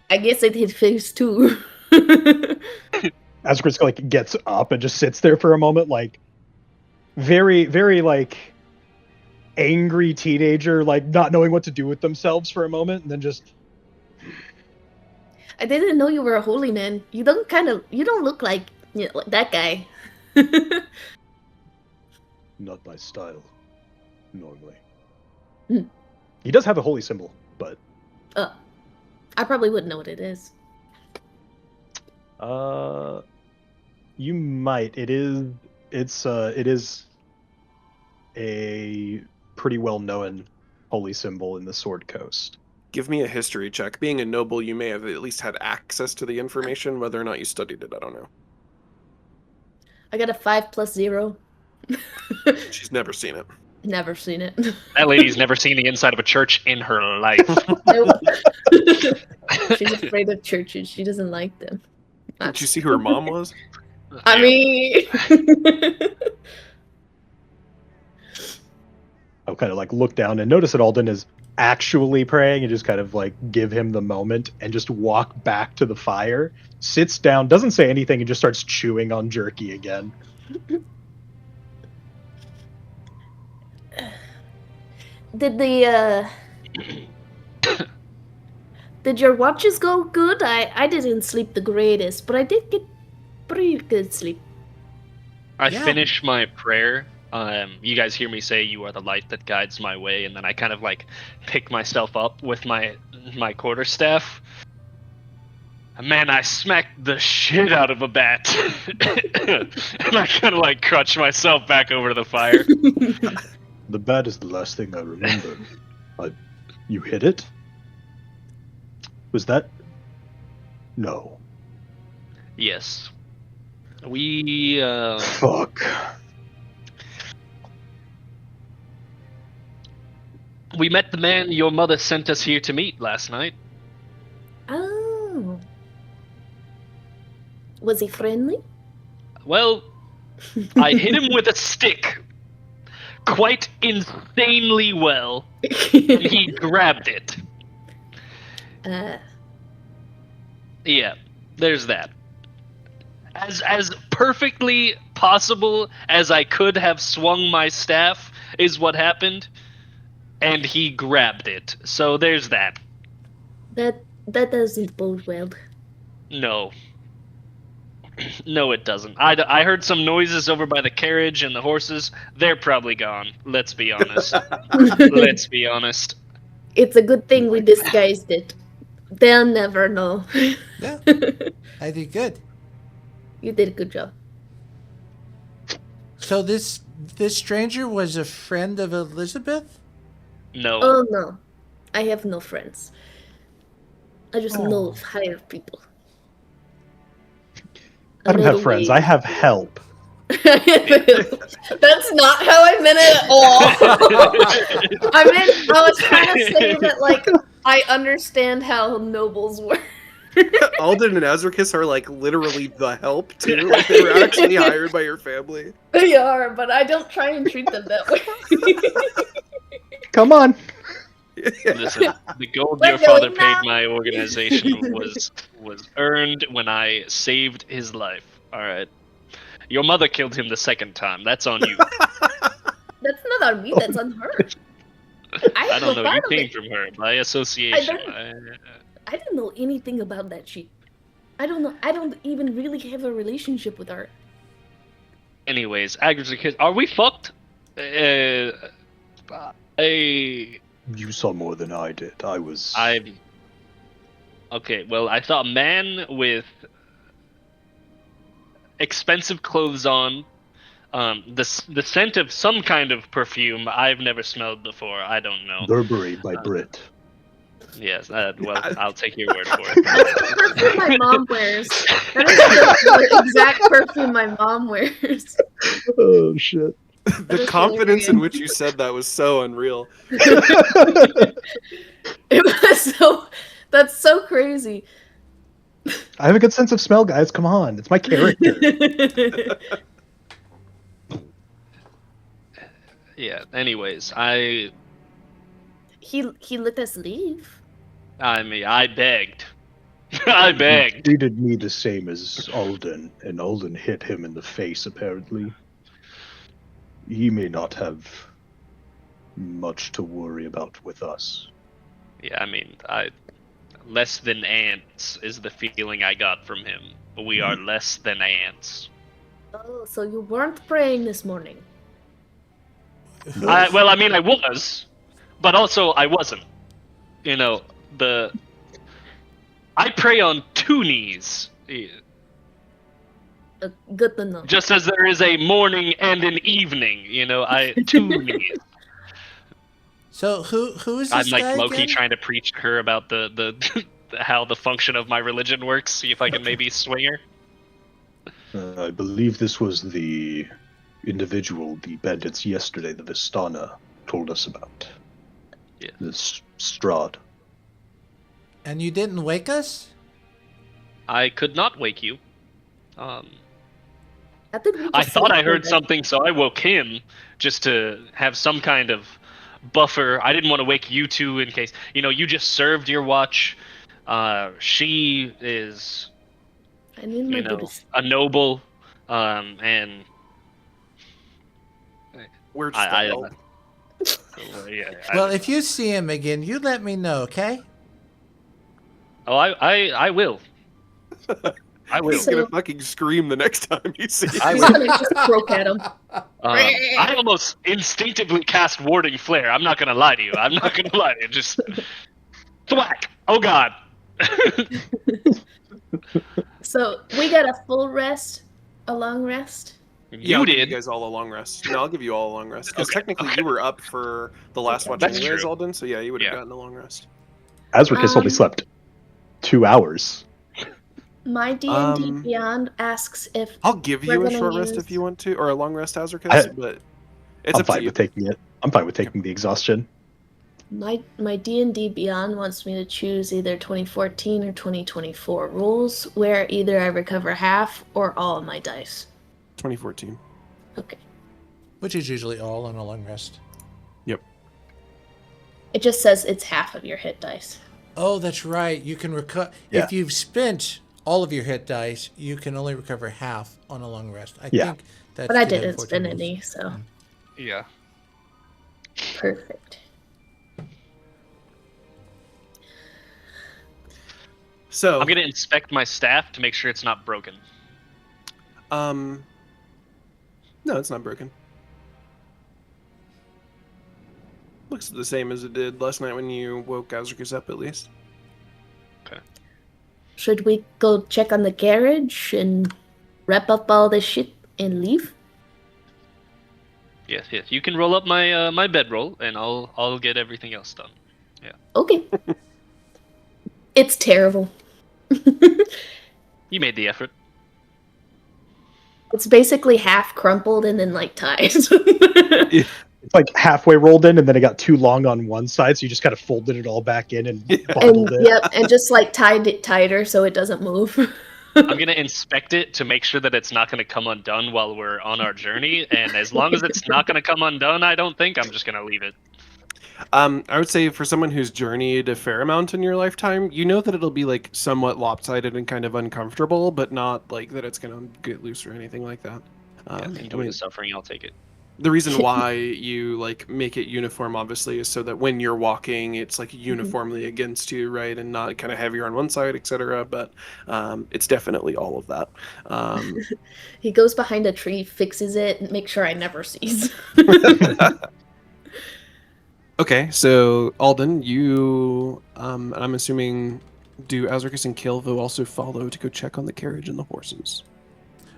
Speaker 3: I guess it hit phase 2.
Speaker 2: Azricus gets up and just sits there for a moment, very, very angry teenager, not knowing what to do with themselves for a moment, and then just
Speaker 3: I didn't know you were a holy man. You don't look like that guy.
Speaker 2: not my style normally.
Speaker 3: Hmm.
Speaker 2: He does have a holy symbol, but
Speaker 3: I probably wouldn't know what it is.
Speaker 2: you might. It is a pretty well known holy symbol in the Sword Coast.
Speaker 4: Give me a history check. Being a noble, you may have at least had access to the information. Whether or not you studied it, I don't know.
Speaker 3: I got a 5 + 0.
Speaker 4: She's never seen it.
Speaker 3: Never seen it.
Speaker 1: That lady's never seen the inside of a church in her life.
Speaker 3: Nope. She's afraid of churches. She doesn't like them.
Speaker 4: Did you see who her mom was?
Speaker 3: I mean,
Speaker 2: I'll kind of look down and notice that Alden is actually praying and just kind of give him the moment and just walk back to the fire, sits down, doesn't say anything, and just starts chewing on jerky again.
Speaker 3: Did your watches go good? I didn't sleep the greatest, but I did get pretty good sleep.
Speaker 1: I
Speaker 7: Yeah.
Speaker 1: finish my prayer. You guys hear me say, "You are the light that guides my way," and then I kind of pick myself up with my quarterstaff. And man, I smacked the shit out of a bat, and I kind of crutch myself back over to the fire.
Speaker 2: The bat is the last thing I remember. You hit it? Was that? No.
Speaker 1: Yes, we.
Speaker 2: Fuck.
Speaker 1: We met the man your mother sent us here to meet last night.
Speaker 3: Oh. Was he friendly?
Speaker 1: Well, I hit him with a stick quite insanely well. He grabbed it. Yeah, there's that. As perfectly possible as I could have swung my staff is what happened, and he grabbed it. So there's that.
Speaker 3: That That doesn't bode well.
Speaker 1: No. No, it doesn't. I heard some noises over by the carriage and the horses. They're probably gone. Let's be honest. Let's be honest.
Speaker 3: It's a good thing we disguised it. They'll never know.
Speaker 7: Yeah, I did good.
Speaker 3: You did a good job.
Speaker 7: So this stranger was a friend of Elizabeth?
Speaker 1: No.
Speaker 3: Oh no, I have no friends. I just know of hired people.
Speaker 2: I don't have friends. I have help.
Speaker 3: That's not how I meant it at all. I was trying to say that, like, I understand how nobles work.
Speaker 4: Alden and Azricus are like literally the help too. Like they were actually hired by your family.
Speaker 3: They are, but I don't try and treat them that way.
Speaker 2: Come on.
Speaker 1: Listen, the gold
Speaker 3: We're
Speaker 1: your father
Speaker 3: going
Speaker 1: paid
Speaker 3: now.
Speaker 1: my organization was earned when I saved his life. All right. Your mother killed him the second time. That's on you.
Speaker 3: That's not on me. That's on her.
Speaker 1: I don't know. You
Speaker 3: part of
Speaker 1: came
Speaker 3: it.
Speaker 1: from her by association.
Speaker 3: I didn't know anything about that sheep. I don't know. I don't even really have a relationship with her.
Speaker 1: Anyways, Azricus, are we fucked?
Speaker 2: You saw more than I did.
Speaker 1: Okay, well, I saw a man with expensive clothes on, the scent of some kind of perfume I've never smelled before. I don't know.
Speaker 2: Burberry by Brit.
Speaker 1: Yes, well, I'll take your word for
Speaker 3: That's the perfume my mom wears. That is the exact perfume my mom wears.
Speaker 2: Oh shit.
Speaker 4: The confidence in which you said that was so unreal.
Speaker 3: It was so. That's so crazy.
Speaker 2: I have a good sense of smell, guys. Come on. It's my character.
Speaker 1: Yeah, anyways,
Speaker 3: He let us leave.
Speaker 1: I begged. I begged.
Speaker 2: He treated me the same as Alden, and Alden hit him in the face, apparently. He may not have much to worry about with us.
Speaker 1: Yeah, I mean, less than ants is the feeling I got from him. We are less than ants.
Speaker 3: Oh, so you weren't praying this morning?
Speaker 2: No.
Speaker 1: I was, but also I wasn't. You know, I pray on two knees.
Speaker 3: Good to know.
Speaker 1: Just as there is a morning and an evening, two knees.
Speaker 7: So who is
Speaker 1: I'm
Speaker 7: this
Speaker 1: like
Speaker 7: guy
Speaker 1: Loki
Speaker 7: again?
Speaker 1: trying to preach to her about the how the function of my religion works. See if I can maybe swing her.
Speaker 2: I believe this was the individual the bandits yesterday, the Vistana, told us about.
Speaker 1: Yeah.
Speaker 2: This Strahd.
Speaker 7: And you didn't wake us?
Speaker 1: I could not wake you.
Speaker 3: we
Speaker 1: I
Speaker 3: just
Speaker 1: thought I
Speaker 3: slept
Speaker 1: heard
Speaker 3: in bed?
Speaker 1: something, so I woke him just to have some kind of buffer. I didn't want to wake you two in case you just served your watch. She is,
Speaker 3: I need my Buddhist.
Speaker 1: a noble, and
Speaker 4: We're just
Speaker 1: I-
Speaker 4: the help.
Speaker 7: Well, if you see him again, you let me know, okay?
Speaker 1: I will. I will.
Speaker 4: He's gonna fucking scream the next time you see him.
Speaker 3: I'm gonna just croak at him.
Speaker 1: I almost instinctively cast Warding Flare. I'm not gonna lie to you. Just thwack. Oh god.
Speaker 3: So we got a full rest, a long rest.
Speaker 4: Yeah, I'll give
Speaker 1: did.
Speaker 4: you guys all a long rest. No, I'll give you all a long rest. Because
Speaker 1: Okay,
Speaker 4: technically
Speaker 1: okay.
Speaker 4: you were up for the last watch
Speaker 1: That's
Speaker 4: anyways,
Speaker 1: true.
Speaker 4: Alden, so yeah, you would have
Speaker 1: Yeah.
Speaker 4: gotten a long rest.
Speaker 2: Azricus only slept 2 hours.
Speaker 3: My D&D
Speaker 4: Um,
Speaker 3: Beyond asks if
Speaker 4: I'll give
Speaker 3: We're
Speaker 4: you a
Speaker 3: gonna
Speaker 4: short rest
Speaker 3: use-
Speaker 4: if you want to, or a long rest, Azricus,
Speaker 2: I-
Speaker 4: but it's
Speaker 2: I'm
Speaker 4: up to
Speaker 2: fine
Speaker 4: you.
Speaker 2: with taking it. I'm fine with taking the exhaustion.
Speaker 3: my D&D Beyond wants me to choose either 2014 or 2024 rules, where either I recover half or all of my dice.
Speaker 4: 2014.
Speaker 3: Okay.
Speaker 7: Which is usually all on a long rest.
Speaker 3: It just says it's half of your hit dice.
Speaker 7: Oh, that's right. You can recover
Speaker 2: Yeah.
Speaker 7: if you've spent all of your hit dice. You can only recover half on a long rest. I
Speaker 2: Yeah.
Speaker 7: think that's.
Speaker 3: But I
Speaker 7: the
Speaker 3: didn't
Speaker 7: unfortunate
Speaker 3: spend
Speaker 7: rules.
Speaker 3: any, so
Speaker 1: Yeah.
Speaker 3: perfect.
Speaker 4: So
Speaker 1: I'm gonna inspect my staff to make sure it's not broken.
Speaker 4: No, it's not broken. Looks the same as it did last night when you woke Azricus up, at least.
Speaker 3: Should we go check on the carriage and wrap up all this shit and leave?
Speaker 1: Yes. You can roll up my my bedroll, and I'll get everything else done. Yeah.
Speaker 3: Okay. It's terrible.
Speaker 1: You made the effort.
Speaker 3: It's basically half crumpled and then like tied.
Speaker 2: It's like halfway rolled in, and then it got too long on one side, so you just kind of folded it all back in and bundled it.
Speaker 3: Yep, and just like tied it tighter so it doesn't move.
Speaker 1: I'm gonna inspect it to make sure that it's not gonna come undone while we're on our journey, and as long as it's not gonna come undone, I don't think I'm just gonna leave it.
Speaker 4: I would say for someone who's journeyed a fair amount in your lifetime, you know that it'll be like somewhat lopsided and kind of uncomfortable, but not like that it's gonna get loose or anything like that.
Speaker 1: Enjoy the suffering, I'll take it.
Speaker 4: The reason why you like make it uniform, obviously, is so that when you're walking, it's like uniformly against you, right, and not kind of heavier on one side, etc. But it's definitely all of that.
Speaker 3: He goes behind a tree, fixes it, and makes sure I never sees.
Speaker 4: Okay, so Alden, you, I'm assuming, do Azricus and Caelvo also follow to go check on the carriage and the horses?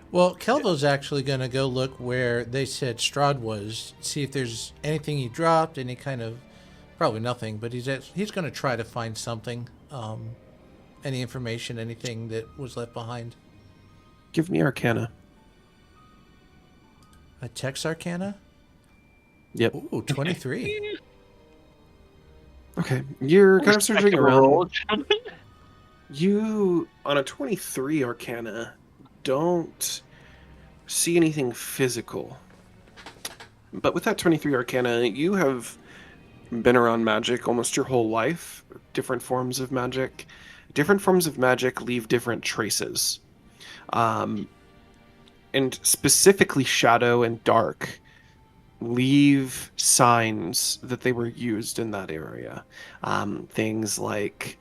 Speaker 7: Well, Caelvo's actually going to go look where they said Strahd was, see if there's anything he dropped, any kind of, probably nothing, but he's going to try to find something, any information, anything that was left behind.
Speaker 4: Give me Arcana.
Speaker 7: A Tex Arcana?
Speaker 4: Yep.
Speaker 7: Ooh, 23.
Speaker 4: Okay, you're kind of searching around.
Speaker 1: Roll.
Speaker 4: You, on a 23 Arcana, don't see anything physical. But with that 23 Arcana, you have been around magic almost your whole life. Different forms of magic. Different forms of magic leave different traces. And specifically Shadow and Dark leave signs that they were used in that area. Things like,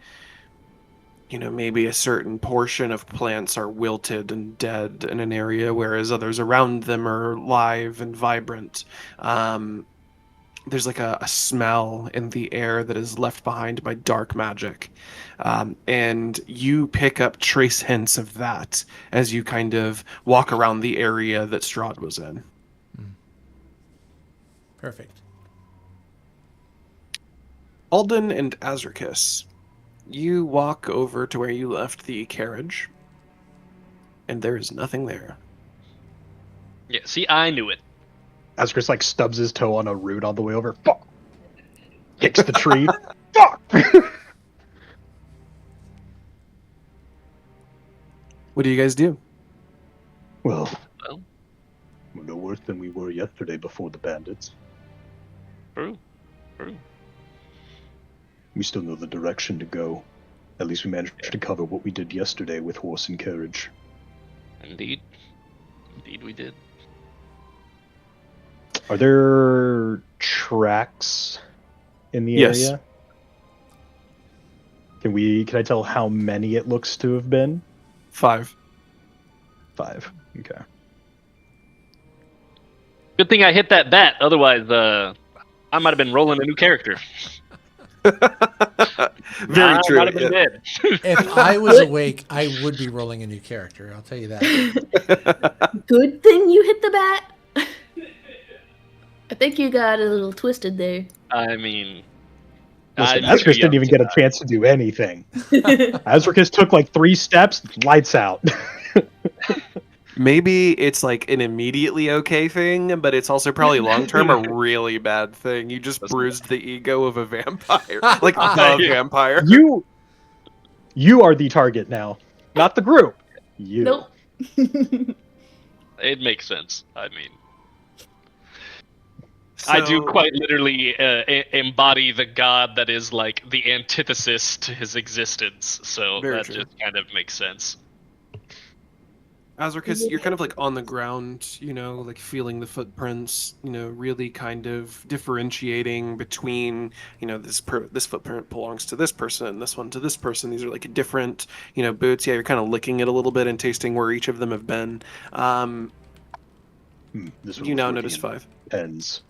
Speaker 4: you know, maybe a certain portion of plants are wilted and dead in an area, whereas others around them are live and vibrant. There's like a smell in the air that is left behind by dark magic. And you pick up trace hints of that as you kind of walk around the area that Strahd was in.
Speaker 7: Perfect.
Speaker 4: Alden and Azricus, you walk over to where you left the carriage, and there is nothing there.
Speaker 1: Yeah, see, I knew it.
Speaker 2: Azricus like stubs his toe on a root on the way over. Fuck! Kicks the tree. Fuck!
Speaker 4: What do you guys do?
Speaker 2: Well,
Speaker 1: Well.
Speaker 2: we're no worse than we were yesterday before the bandits.
Speaker 1: True.
Speaker 2: We still know the direction to go. At least we managed to cover what we did yesterday with horse and carriage.
Speaker 1: Indeed we did.
Speaker 2: Are there tracks in the
Speaker 4: Yes.
Speaker 2: area? Can I tell how many it looks to have been?
Speaker 4: 5.
Speaker 2: 5. Okay.
Speaker 1: Good thing I hit that bat, otherwise I might have been rolling a new character.
Speaker 4: Very true.
Speaker 1: I might have been dead.
Speaker 7: If I was awake, I would be rolling a new character. I'll tell you that.
Speaker 3: Good thing you hit the bat. I think you got a little twisted there.
Speaker 1: I mean,
Speaker 2: Listen,
Speaker 1: you're
Speaker 2: Azricus
Speaker 1: too
Speaker 2: didn't
Speaker 1: young
Speaker 2: even
Speaker 1: to
Speaker 2: get a
Speaker 1: die.
Speaker 2: chance to do anything. Azricus took like 3 steps, lights out.
Speaker 4: Maybe it's like an immediately okay thing, but it's also probably long-term a really bad thing. You just bruised the ego of a vampire. Like the vampire.
Speaker 2: You are the target now, not the group. You.
Speaker 3: Nope.
Speaker 1: It makes sense. I mean, I do quite literally embody the god that is like the antithesis to his existence, so
Speaker 4: Very
Speaker 1: that
Speaker 4: true.
Speaker 1: just kind of makes sense.
Speaker 4: Azricus, you're kind of like on the ground, like feeling the footprints, really kind of differentiating between, this footprint belongs to this person, this one to this person. These are like different, boots. Yeah, you're kind of licking it a little bit and tasting where each of them have been.
Speaker 2: This one
Speaker 4: You
Speaker 2: was
Speaker 4: now
Speaker 2: looking
Speaker 4: notice
Speaker 2: in
Speaker 4: 5.
Speaker 2: pens.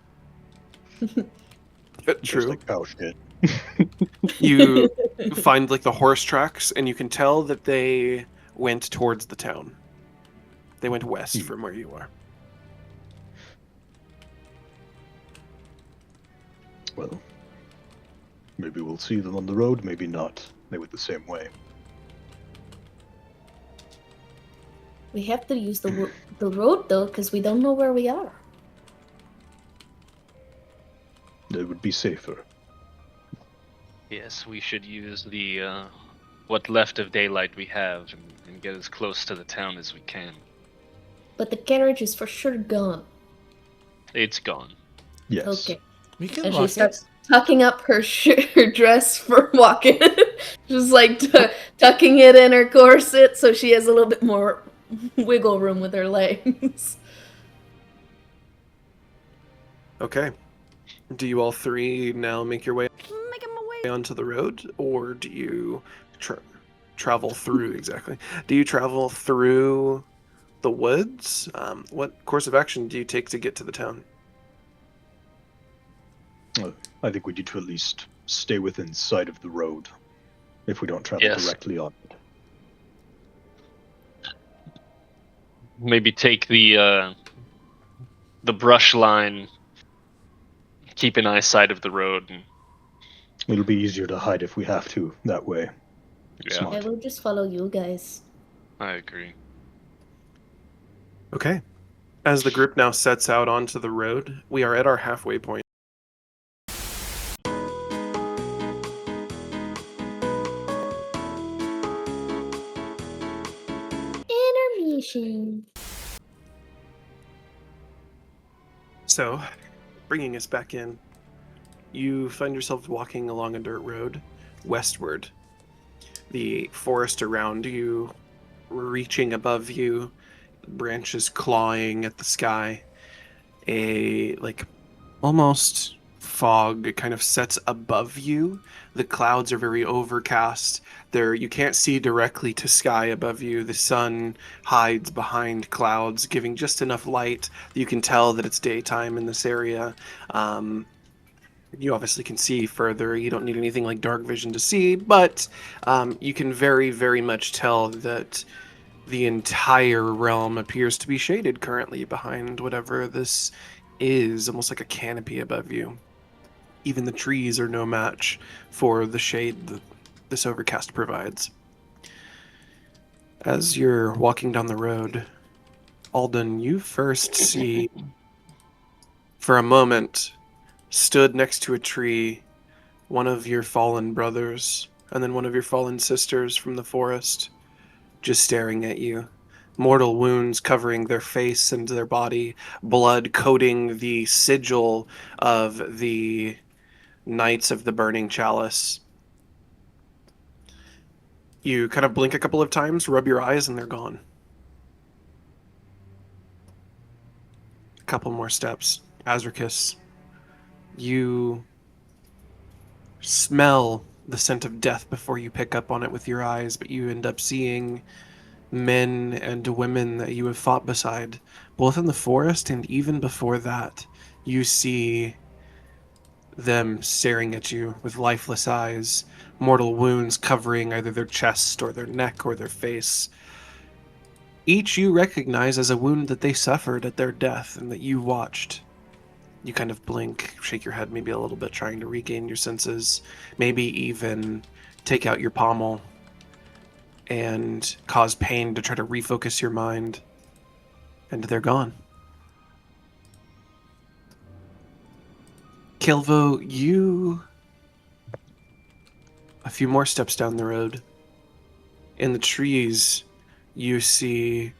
Speaker 4: True.
Speaker 2: Just like, oh shit.
Speaker 4: You find like the horse tracks, and you can tell that they went towards the town. They went west from where you are.
Speaker 2: Well, maybe we'll see them on the road, maybe not. They went the same way.
Speaker 3: We have to use the road though, because we don't know where we are.
Speaker 2: It would be safer.
Speaker 1: Yes, we should use the what left of daylight we have and get as close to the town as we can.
Speaker 3: But the carriage is for sure gone.
Speaker 1: It's gone.
Speaker 2: Yes.
Speaker 3: Okay.
Speaker 7: We can
Speaker 3: And she
Speaker 7: walk
Speaker 3: starts tucking up her her dress for walking. Just like tucking it in her corset so she has a little bit more wiggle room with her legs.
Speaker 4: Okay. Do you all three now make your way onto the road, or do you travel through exactly? Do you travel through the woods? What course of action do you take to get to the town?
Speaker 2: I think we need to at least stay within sight of the road if we don't travel
Speaker 1: Yes.
Speaker 2: directly on it.
Speaker 1: Maybe take the brush line, keep an eyesight of the road. And,
Speaker 2: It'll be easier to hide if we have to that way.
Speaker 1: yeah,
Speaker 2: Smart.
Speaker 3: I will just follow you guys.
Speaker 1: I agree.
Speaker 4: Okay. As the group now sets out onto the road, we are at our halfway point.
Speaker 3: Intermission.
Speaker 4: So, bringing us back in, you find yourself walking along a dirt road westward. The forest around you, reaching above you, branches clawing at the sky. Almost fog kind of sets above you. The clouds are very overcast. You can't see directly to sky above you. The sun hides behind clouds, giving just enough light that you can tell that it's daytime in this area. You obviously can see further. You don't need anything like dark vision to see, but you can very, very much tell that the entire realm appears to be shaded currently behind whatever this is, almost like a canopy above you. Even the trees are no match for the shade that this overcast provides. As you're walking down the road, Alden, you first see, for a moment, stood next to a tree, one of your fallen brothers, and then one of your fallen sisters from the forest, just staring at you. Mortal wounds covering their face and their body, blood coating the sigil of the Knights of the Burning Chalice. You kind of blink a couple of times, rub your eyes, and they're gone. A couple more steps. Azricus, you smell the scent of death before you pick up on it with your eyes, but you end up seeing men and women that you have fought beside, both in the forest and even before that. You see them staring at you with lifeless eyes, mortal wounds covering either their chest or their neck or their face. Each you recognize as a wound that they suffered at their death and that you watched. You kind of blink, shake your head maybe a little bit, trying to regain your senses, maybe even take out your pommel and cause pain to try to refocus your mind, and they're gone. Caelvo, you... a few more steps down the road. In the trees, you see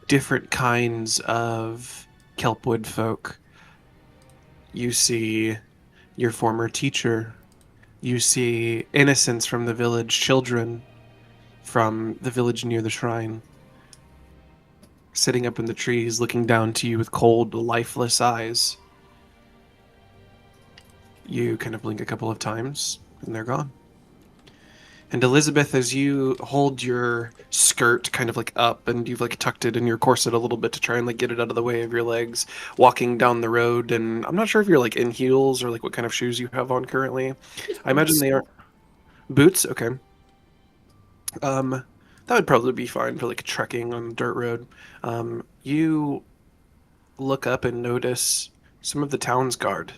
Speaker 4: different kinds of kelpwood folk. You see your former teacher. You see innocents from the village, children from the village near the shrine. Sitting up in the tree, he's looking down to you with cold, lifeless eyes. You kind of blink a couple of times, and they're gone. And Elizabeth, as you hold your skirt kind of like up and you've like tucked it in your corset a little bit to try and like get it out of the way of your legs, walking down the road, and I'm not sure if you're like in heels or like what kind of shoes you have on currently. I imagine they are boots. Okay. That would probably be fine for like trekking on the dirt road. You look up and notice some of the town's guard,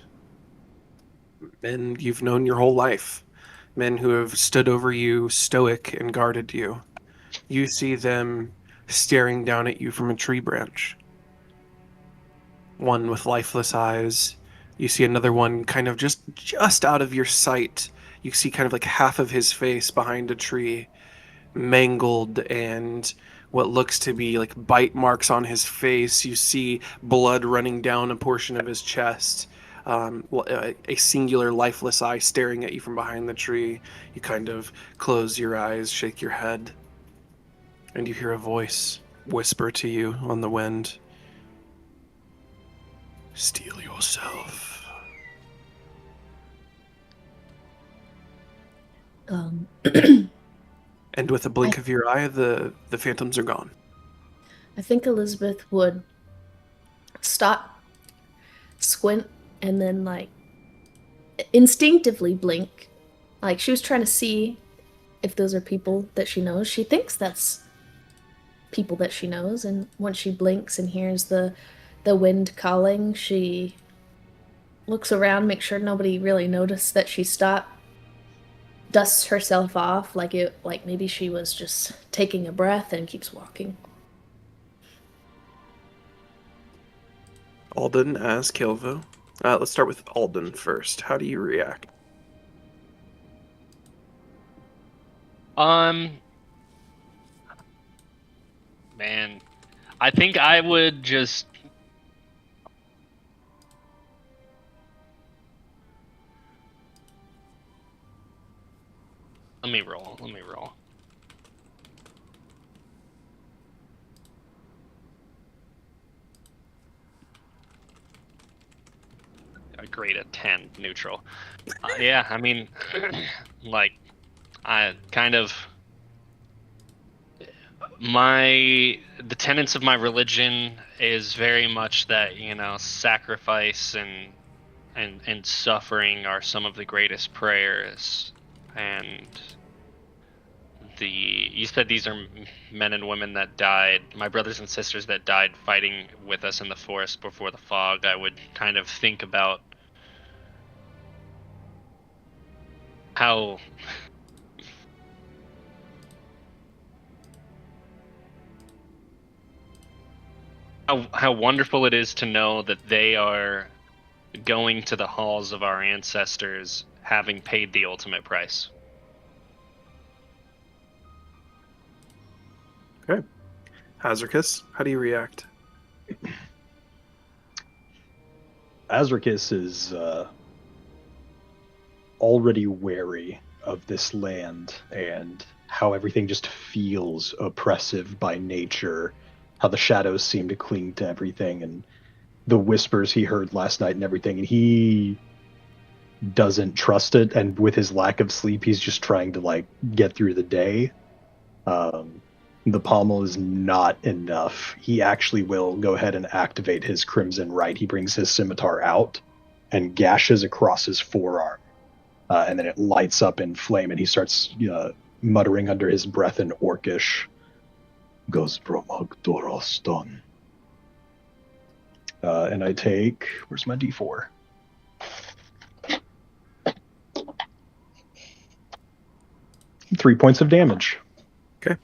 Speaker 4: men you've known your whole life, men who have stood over you, stoic, and guarded you. You see them staring down at you from a tree branch. One with lifeless eyes. You see another one kind of just out of your sight. You see kind of like half of his face behind a tree, mangled and what looks to be like bite marks on his face. You see blood running down a portion of his chest. A singular lifeless eye staring at you from behind the tree. You kind of close your eyes, shake your head, and you hear a voice whisper to you on the wind. Steel yourself. And with a blink of your eye, the phantoms are gone.
Speaker 3: I think Elizabeth would stop, squint, and then like instinctively blink. Like she was trying to see if those are people that she knows. She thinks that's people that she knows, and once she blinks and hears the wind calling, she looks around, makes sure nobody really noticed that she stopped, dusts herself off like maybe she was just taking a breath, and keeps walking.
Speaker 4: Alden as Caelvo. Let's start with Alden first. How do you react?
Speaker 1: Man, I think I would just... Let me roll. A grade of 10, neutral. Yeah, I mean, like, I kind of... the tenets of my religion is very much that, you know, sacrifice and suffering are some of the greatest prayers. And you said these are men and women that died, my brothers and sisters that died fighting with us in the forest before the fog. I would kind of think about how wonderful it is to know that they are going to the halls of our ancestors having paid the ultimate price.
Speaker 4: Okay. Azricus, how do you react?
Speaker 2: Azricus is already wary of this land and how everything just feels oppressive by nature, how the shadows seem to cling to everything, and the whispers he heard last night and everything, and he doesn't trust it, and with his lack of sleep, he's just trying to like get through the day. The pommel is not enough. He actually will go ahead and activate his Crimson Right. He brings his scimitar out and gashes across his forearm, and then it lights up in flame, and he starts muttering under his breath in Orcish, "Goes Bromagdoroston." And I take, where's my D4? Three points of damage.
Speaker 4: Okay.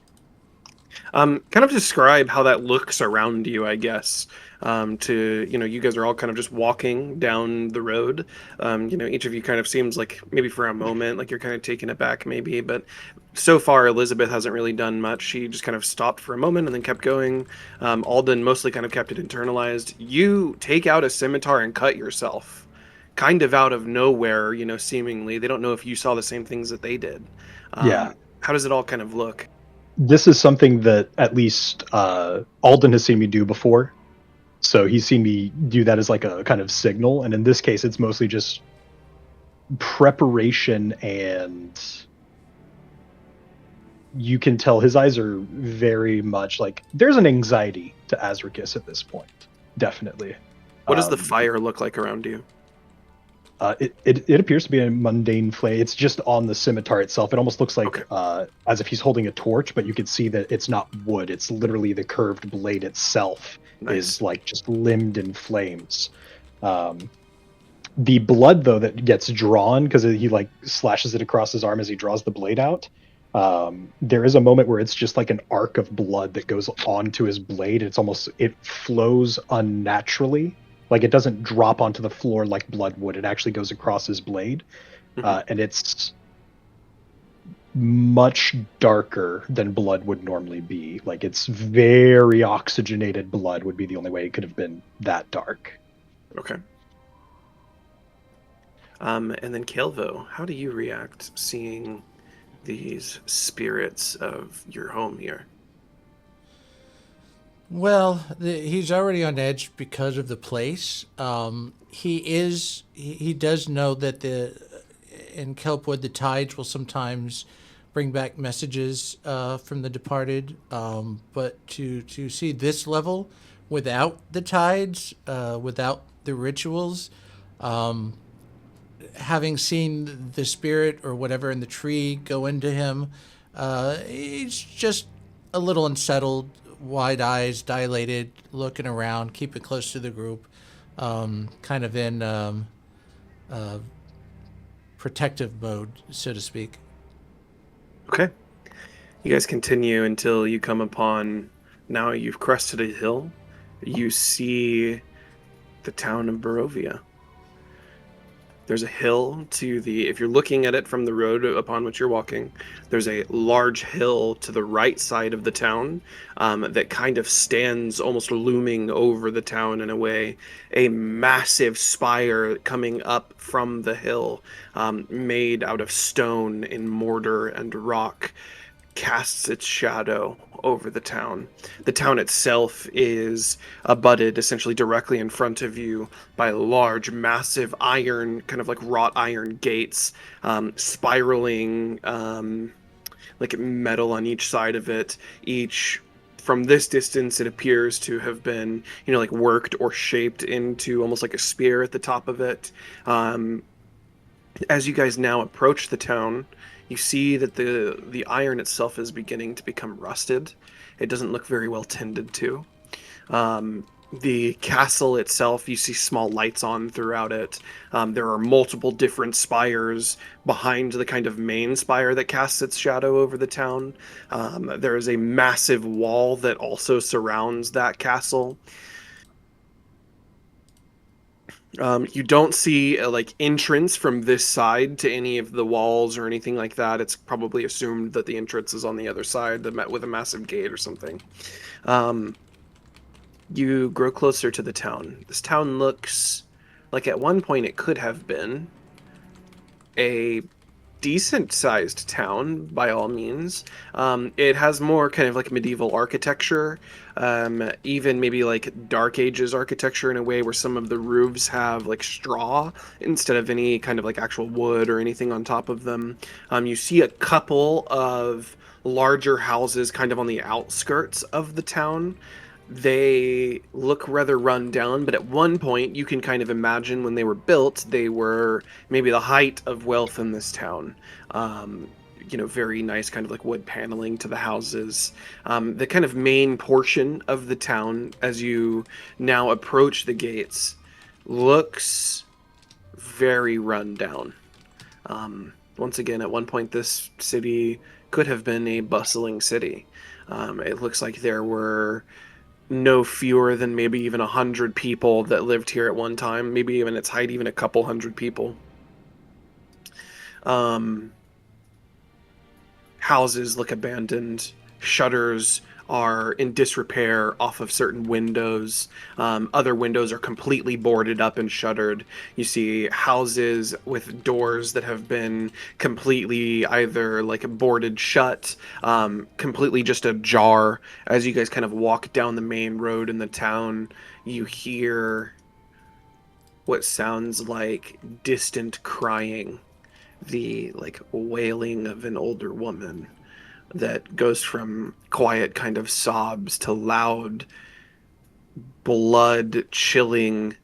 Speaker 4: Kind of describe how that looks around you, I guess. You guys are all kind of just walking down the road. Each of you kind of seems like maybe for a moment, like you're kind of taken aback maybe, but so far Elizabeth hasn't really done much. She just kind of stopped for a moment and then kept going. Alden mostly kind of kept it internalized. You take out a scimitar and cut yourself, kind of out of nowhere, seemingly. They don't know if you saw the same things that they did.
Speaker 2: Yeah.
Speaker 4: How does it all kind of look?
Speaker 2: This is something that at least Alden has seen me do before. So he's seen me do that as like a kind of signal. And in this case, it's mostly just preparation, and you can tell his eyes are very much like there's an anxiety to Azricus at this point. Definitely.
Speaker 4: What does the fire look like around you?
Speaker 2: It appears to be a mundane flame. It's just on the scimitar itself. It almost looks like as if he's holding a torch, but you can see that it's not wood. It's literally the curved blade itself is like just limbed in flames. The blood, though, that gets drawn because he like slashes it across his arm as he draws the blade out. There is a moment where it's just like an arc of blood that goes onto his blade. It flows unnaturally. Like, it doesn't drop onto the floor like blood would. It actually goes across his blade. And it's much darker than blood would normally be. Like, it's very oxygenated blood would be the only way it could have been that dark.
Speaker 4: Okay. And then Caelvo, how do you react seeing these spirits of your home here?
Speaker 7: Well, he's already on edge because of the place. He does know that in Kelpwood the tides will sometimes bring back messages from the departed. But to see this level without the tides, without the rituals, having seen the spirit or whatever in the tree go into him, he's just a little unsettled. Wide eyes, dilated, looking around, keeping close to the group, kind of in protective mode, so to speak.
Speaker 4: Okay. You guys continue until you come upon, now you've crested a hill. You see the town of Barovia. There's a hill if you're looking at it from the road upon which you're walking, there's a large hill to the right side of the town that kind of stands almost looming over the town in a way. A massive spire coming up from the hill, made out of stone and mortar and rock, casts its shadow over the town. The town itself is abutted essentially directly in front of you by large, massive iron, kind of like wrought iron gates, spiraling like metal on each side of it. From this distance, it appears to have been, like worked or shaped into almost like a spear at the top of it. As you guys now approach the town, you see that the iron itself is beginning to become rusted. It doesn't look very well tended to. The castle itself, you see small lights on throughout it. There are multiple different spires behind the kind of main spire that casts its shadow over the town. There is a massive wall that also surrounds that castle. You don't see a entrance from this side to any of the walls or anything like that. It's probably assumed that the entrance is on the other side, with a massive gate or something. You grow closer to the town. This town looks like at one point it could have been a decent-sized town, by all means. It has more kind of like medieval architecture, even maybe like Dark Ages architecture in a way where some of the roofs have like straw instead of any kind of like actual wood or anything on top of them. You see a couple of larger houses kind of on the outskirts of the town. They look rather run down, but at one point you can kind of imagine when they were built, they were maybe the height of wealth in this town. Very nice kind of like wood paneling to the houses. The kind of main portion of the town, as you now approach the gates, looks very run down. Once again, at one point this city could have been a bustling city. It looks like there were no fewer than maybe even 100 people that lived here at one time, maybe even its height, even a couple hundred people. Houses look abandoned, shutters are in disrepair off of certain windows. Other windows are completely boarded up and shuttered. You see houses with doors that have been completely either like boarded shut, completely just ajar. As you guys kind of walk down the main road in the town, you hear what sounds like distant crying, the like wailing of an older woman that goes from quiet kind of sobs to loud, blood-chilling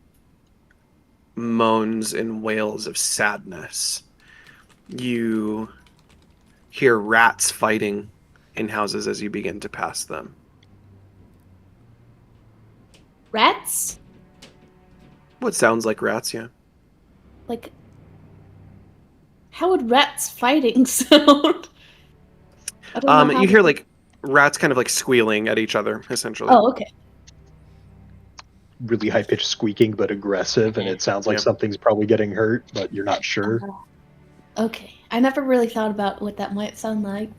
Speaker 4: moans and wails of sadness. You hear rats fighting in houses as you begin to pass them.
Speaker 3: Rats?
Speaker 4: What sounds like rats, yeah.
Speaker 3: Like, how would rats fighting sound? I don't know how
Speaker 4: You hear
Speaker 3: to-
Speaker 4: like rats kind of like squealing at each other, essentially.
Speaker 3: Oh, okay.
Speaker 2: Really high pitched squeaking, but aggressive, and it sounds like
Speaker 4: Yeah.
Speaker 2: something's probably getting hurt, but you're not sure.
Speaker 3: Okay. I never really thought about what that might sound like.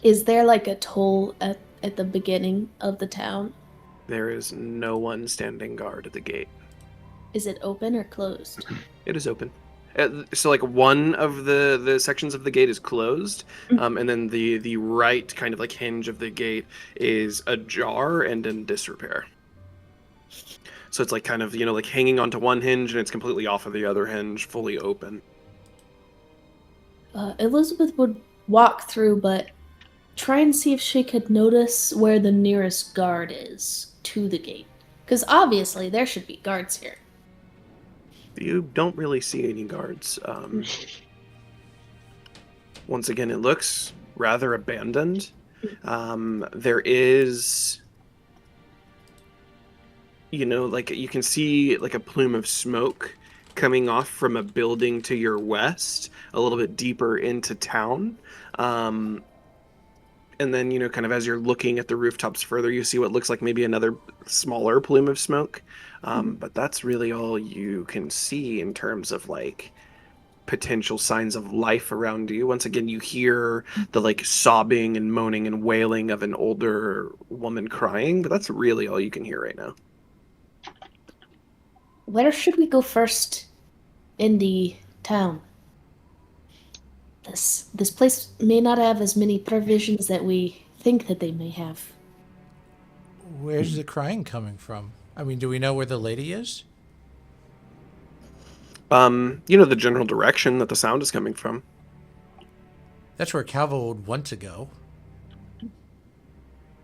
Speaker 3: Is there like a toll at the beginning of the town?
Speaker 4: There is no one standing guard at the gate.
Speaker 3: Is it open or closed?
Speaker 4: It is open. So like one of the sections of the gate is closed, and then the right kind of like hinge of the gate is ajar and in disrepair. So it's like kind of, you know, like hanging onto one hinge and it's completely off of the other hinge, fully open.
Speaker 3: Elizabeth would walk through, but try and see if she could notice where the nearest guard is to the gate. Because obviously there should be guards here.
Speaker 4: You don't really see any guards. Once again, it looks rather abandoned. There is, you know, like you can see like a plume of smoke coming off from a building to your west, a little bit deeper into town. And then, you know, kind of as you're looking at the rooftops further, you see what looks like maybe another smaller plume of smoke. But that's really all you can see in terms of like potential signs of life around you. Once again, you hear the like sobbing and moaning and wailing of an older woman crying, but that's really all you can hear right now.
Speaker 3: Where should we go first in the town? This place may not have as many provisions that we think that they may have.
Speaker 7: Where's the crying coming from? I mean, do we know where the lady is?
Speaker 4: You know the general direction that the sound is coming from.
Speaker 7: That's where Caelvo would want to go.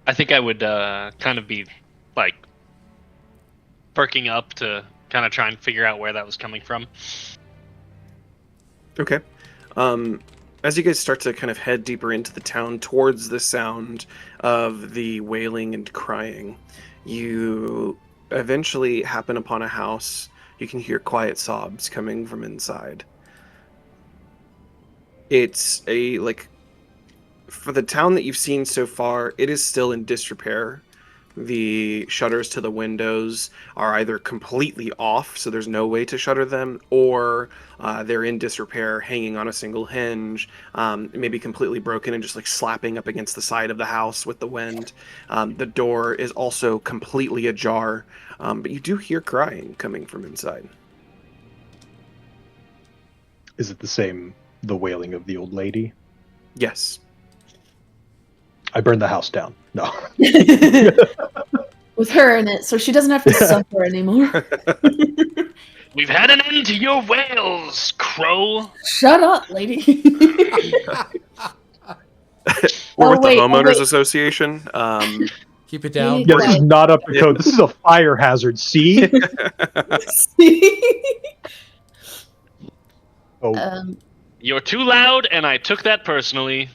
Speaker 1: I think I would kind of be like perking up to kind of try and figure out where that was coming from.
Speaker 4: Okay. As you guys start to kind of head deeper into the town towards the sound of the wailing and crying, you eventually happen upon a house. You can hear quiet sobs coming from inside. It's a, like, for the town that you've seen so far, it is still in disrepair. The shutters to the windows are either completely off, so there's no way to shutter them, or they're in disrepair, hanging on a single hinge, maybe completely broken and just like slapping up against the side of the house with the wind. The door is also completely ajar, but you do hear crying coming from inside.
Speaker 2: Is it the wailing of the old lady?
Speaker 4: Yes.
Speaker 2: I burned the house down. No.
Speaker 3: With her in it, so she doesn't have to suffer anymore.
Speaker 1: We've had an end to your wails, Crow.
Speaker 3: Shut up, lady.
Speaker 4: We're with the
Speaker 3: wait,
Speaker 4: Homeowners Association.
Speaker 7: Keep it down.
Speaker 2: Yeah, this is not up to code. This is a fire hazard. See? Oh,
Speaker 1: You're too loud, and I took that personally.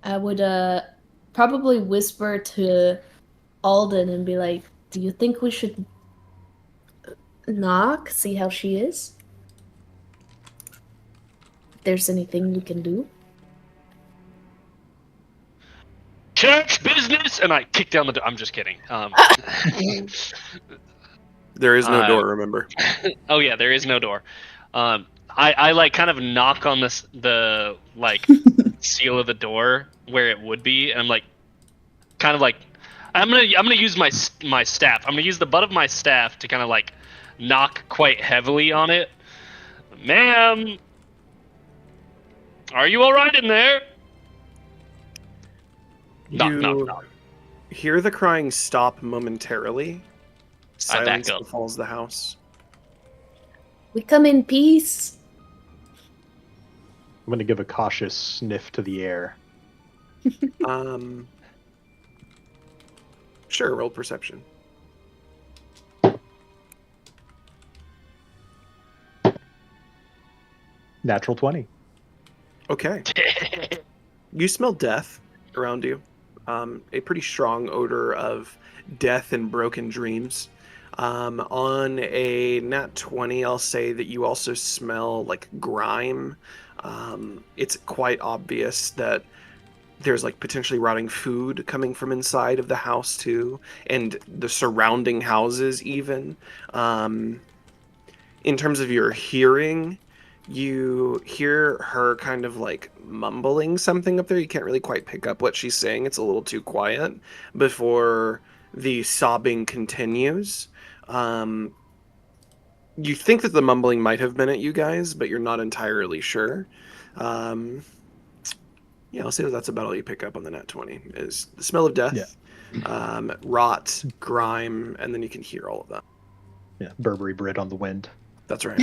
Speaker 3: I would probably whisper to Alden and be like, "Do you think we should knock, see how she is? If there's anything we can do?"
Speaker 1: Church business, and I kick down the door. I'm just kidding.
Speaker 4: There is no door, remember.
Speaker 1: Oh yeah, there is no door. I like kind of knock on the like seal of the door where it would be, and I'm like, kind of like, I'm gonna use my staff. I'm gonna use the butt of my staff to kind of like knock quite heavily on it. Ma'am, are you all right in there? Knock, knock, knock.
Speaker 4: Hear the crying stop momentarily.
Speaker 1: I back
Speaker 4: Silence
Speaker 1: up.
Speaker 4: befalls the house.
Speaker 3: We come in peace.
Speaker 2: I'm going to give a cautious sniff to the air.
Speaker 4: Sure, roll perception.
Speaker 2: Natural 20.
Speaker 4: Okay. You smell death around you. A pretty strong odor of death and broken dreams. On a nat 20, I'll say that you also smell like grime. It's quite obvious that there's like potentially rotting food coming from inside of the house too, and the surrounding houses even. In terms of your hearing, you hear her kind of like mumbling something up there. You can't really quite pick up what she's saying. It's a little too quiet before the sobbing continues. You think that the mumbling might have been at you guys, but you're not entirely sure. Yeah, I'll say that's about all you pick up on the nat 20 is the smell of death, rot, grime, and then you can hear all of that.
Speaker 2: Yeah, Burberry bread on the wind.
Speaker 4: That's right.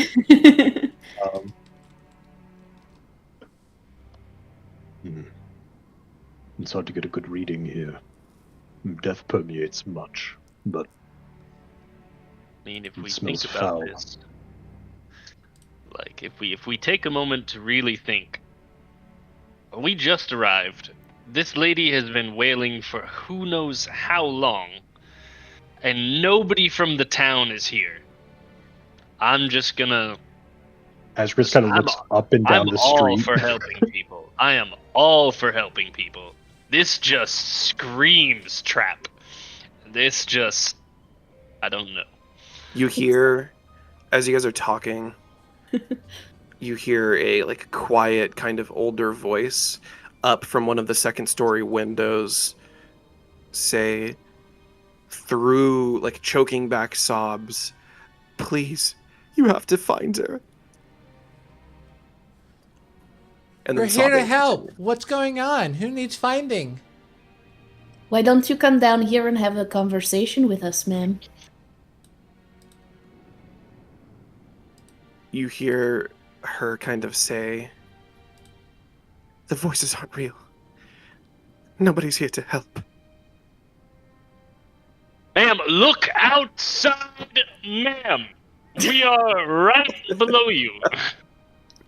Speaker 2: It's hard to get a good reading here. Death permeates much, but
Speaker 1: I mean, if
Speaker 2: it
Speaker 1: we
Speaker 2: smells
Speaker 1: think about
Speaker 2: foul.
Speaker 1: this, like if we take a moment to really think, we just arrived. This lady has been wailing for who knows how long, and nobody from the town is here. I'm just gonna.
Speaker 2: Azricus kind of looks up and down
Speaker 1: I'm
Speaker 2: the
Speaker 1: all
Speaker 2: street.
Speaker 1: for helping people. I am all for helping people. This just screams trap. This just, I don't know.
Speaker 4: You hear, as you guys are talking, you hear a like quiet kind of older voice up from one of the second story windows say, through like choking back sobs, "Please, you have to find her." And
Speaker 7: We're
Speaker 4: then
Speaker 7: here to
Speaker 4: sobbing
Speaker 7: help.
Speaker 4: continues.
Speaker 7: What's going on? Who needs finding?
Speaker 3: Why don't you come down here and have a conversation with us, ma'am?
Speaker 4: You hear her kind of say, "The voices aren't real. Nobody's here to help."
Speaker 1: Ma'am, look outside, ma'am. We are right below you.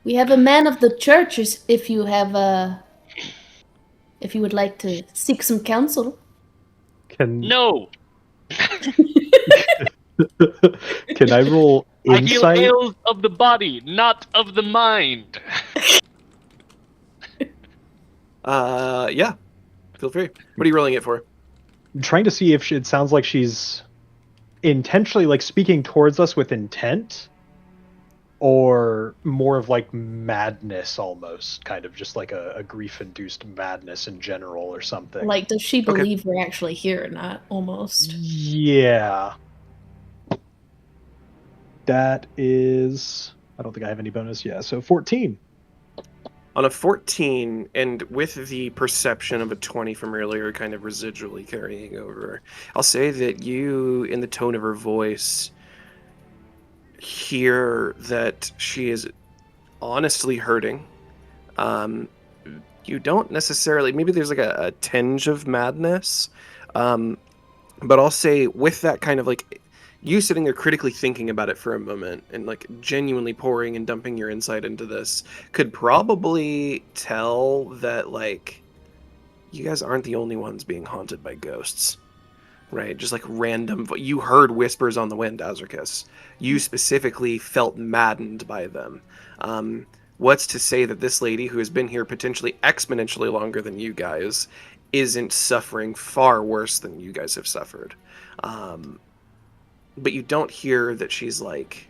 Speaker 3: We have a man of the church if you would like to seek some counsel.
Speaker 1: No.
Speaker 2: Can I roll
Speaker 1: I heal
Speaker 2: insight?
Speaker 1: ails of the body, not of the mind.
Speaker 4: Yeah. Feel free. What are you rolling it for?
Speaker 2: I'm trying to see if it sounds like she's intentionally like speaking towards us with intent, or more of like madness, almost kind of just like a grief-induced madness in general or something.
Speaker 3: Like, does she believe we're actually here or not? Almost.
Speaker 2: Yeah. That is, I don't think I have any bonus. Yeah, so 14.
Speaker 4: On a 14, and with the perception of a 20 from earlier kind of residually carrying over, I'll say that you, in the tone of her voice, hear that she is honestly hurting. You don't necessarily, maybe there's like a tinge of madness, but I'll say with that kind of like, you sitting there critically thinking about it for a moment and like genuinely pouring and dumping your insight into this could probably tell that like you guys aren't the only ones being haunted by ghosts, right? Just like random, you heard whispers on the wind, Azricus. You specifically felt maddened by them. What's to say that this lady who has been here potentially exponentially longer than you guys isn't suffering far worse than you guys have suffered? But you don't hear that she's like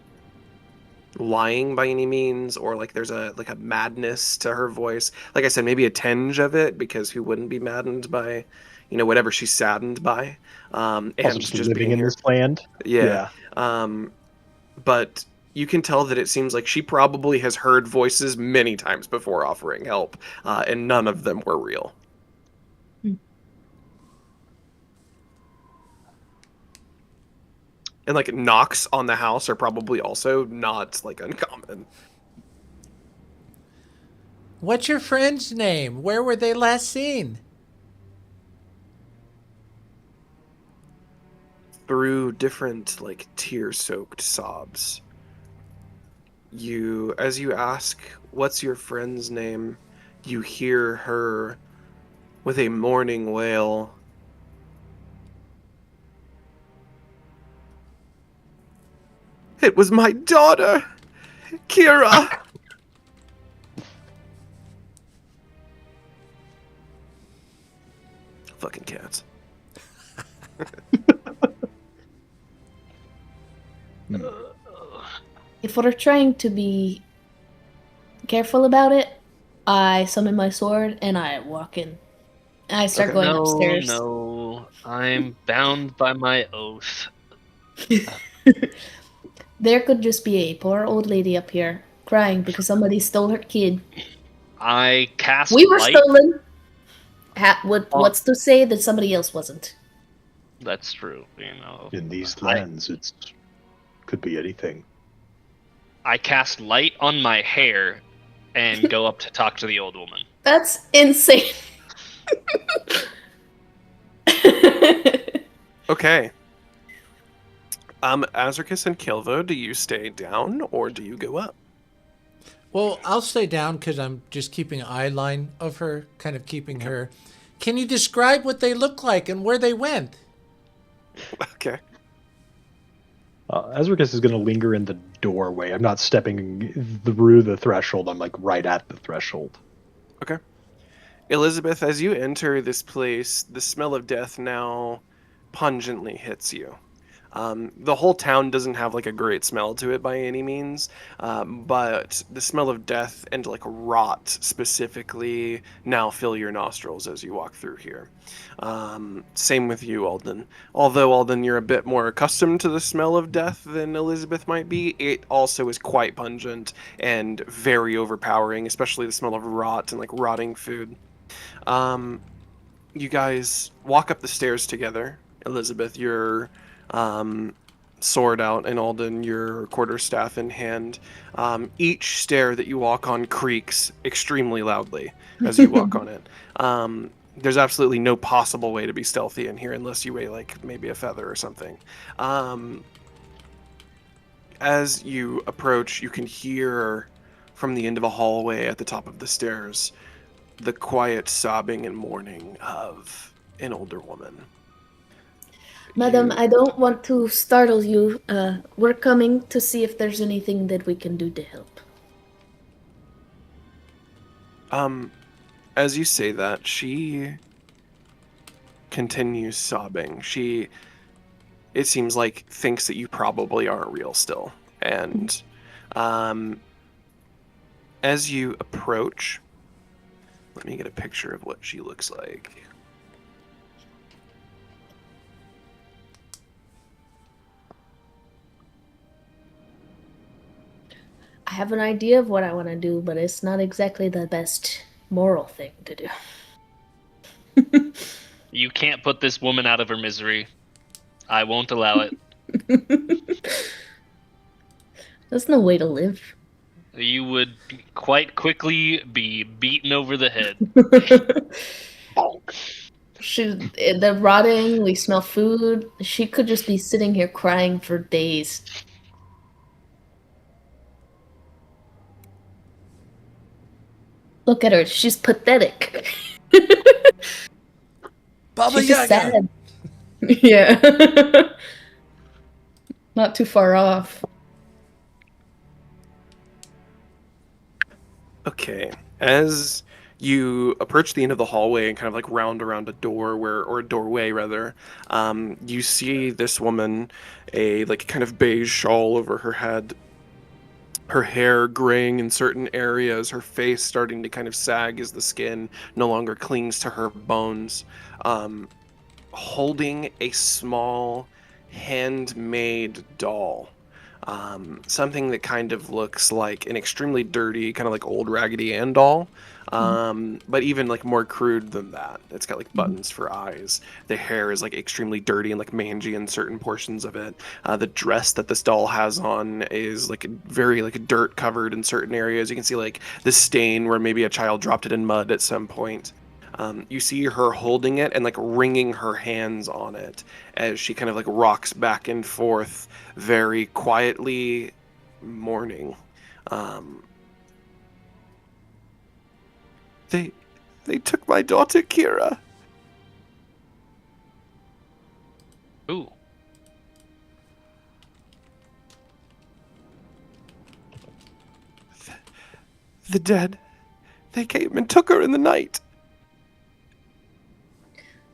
Speaker 4: lying by any means, or like there's a madness to her voice. Like I said, maybe a tinge of it, because who wouldn't be maddened by, whatever she's saddened by,
Speaker 2: Also,
Speaker 4: and
Speaker 2: just
Speaker 4: just
Speaker 2: living
Speaker 4: being
Speaker 2: in
Speaker 4: here.
Speaker 2: this land.
Speaker 4: Yeah. But you can tell that it seems like she probably has heard voices many times before offering help, and none of them were real. And like knocks on the house are probably also not like uncommon.
Speaker 7: What's your friend's name? Where were they last seen?
Speaker 4: Through different like tear-soaked sobs, as you ask, "What's your friend's name?" you hear her with a mourning wail. "It was my daughter, Kira." Fucking cats.
Speaker 3: If we're trying to be careful about it, I summon my sword and I walk in. I start
Speaker 4: Okay.
Speaker 3: going
Speaker 1: No,
Speaker 3: upstairs.
Speaker 1: no, I'm bound by my oath.
Speaker 3: There could just be a poor old lady up here crying because somebody stole her kid.
Speaker 1: I cast
Speaker 3: We were
Speaker 1: light.
Speaker 3: stolen. What's to say that somebody else wasn't?
Speaker 1: That's true,
Speaker 2: In these lands, it's could be anything.
Speaker 1: I cast light on my hair and go up to talk to the old woman.
Speaker 3: That's insane.
Speaker 4: Okay. Azricus and Caelvo, do you stay down or do you go up?
Speaker 7: Well, I'll stay down because I'm just keeping an eye line of her, kind of keeping her. Can you describe what they look like and where they went?
Speaker 4: Okay.
Speaker 2: Azricus is going to linger in the doorway. I'm not stepping through the threshold. I'm like right at the threshold.
Speaker 4: Okay. Elizabeth, as you enter this place, the smell of death now pungently hits you. The whole town doesn't have like a great smell to it by any means, but the smell of death and like rot specifically now fill your nostrils as you walk through here. Same with you, Alden. Although, Alden, you're a bit more accustomed to the smell of death than Elizabeth might be, it also is quite pungent and very overpowering, especially the smell of rot and like rotting food. You guys walk up the stairs together. Elizabeth, your sword out, and Alden, your quarterstaff in hand. Each stair that you walk on creaks extremely loudly as you walk on it. There's absolutely no possible way to be stealthy in here unless you weigh like maybe a feather or something. As you approach, you can hear from the end of a hallway at the top of the stairs the quiet sobbing and mourning of an older woman.
Speaker 3: Madam, I don't want to startle you. We're coming to see if there's anything that we can do to help.
Speaker 4: As you say that, she continues sobbing. It seems like, thinks that you probably aren't real still. And as you approach, let me get a picture of what she looks like.
Speaker 3: I have an idea of what I want to do, but it's not exactly the best moral thing to do.
Speaker 1: You can't put this woman out of her misery. I won't allow it.
Speaker 3: That's no way to live.
Speaker 1: You would quite quickly be beaten over the head.
Speaker 3: They're rotting, we smell food. She could just be sitting here crying for days. Look at her, she's pathetic.
Speaker 7: Baba
Speaker 3: She's just
Speaker 7: Yaga.
Speaker 3: sad. Yeah. Not too far off.
Speaker 4: Okay. As you approach the end of the hallway and kind of like round around a door or a doorway rather, you see this woman, a like kind of beige shawl over her head, her hair graying in certain areas, her face starting to kind of sag as the skin no longer clings to her bones, holding a small handmade doll. Something that kind of looks like an extremely dirty, kind of like old Raggedy Ann doll, but even like more crude than that. It's got like buttons for eyes. The hair is like extremely dirty and like mangy in certain portions of it. The dress that this doll has on is like very like dirt covered in certain areas. You can see like the stain where maybe a child dropped it in mud at some point. You see her holding it and like wringing her hands on it as she kind of like rocks back and forth, very quietly mourning. They took my daughter Kira.
Speaker 1: Ooh.
Speaker 4: The dead. They came and took her in the night.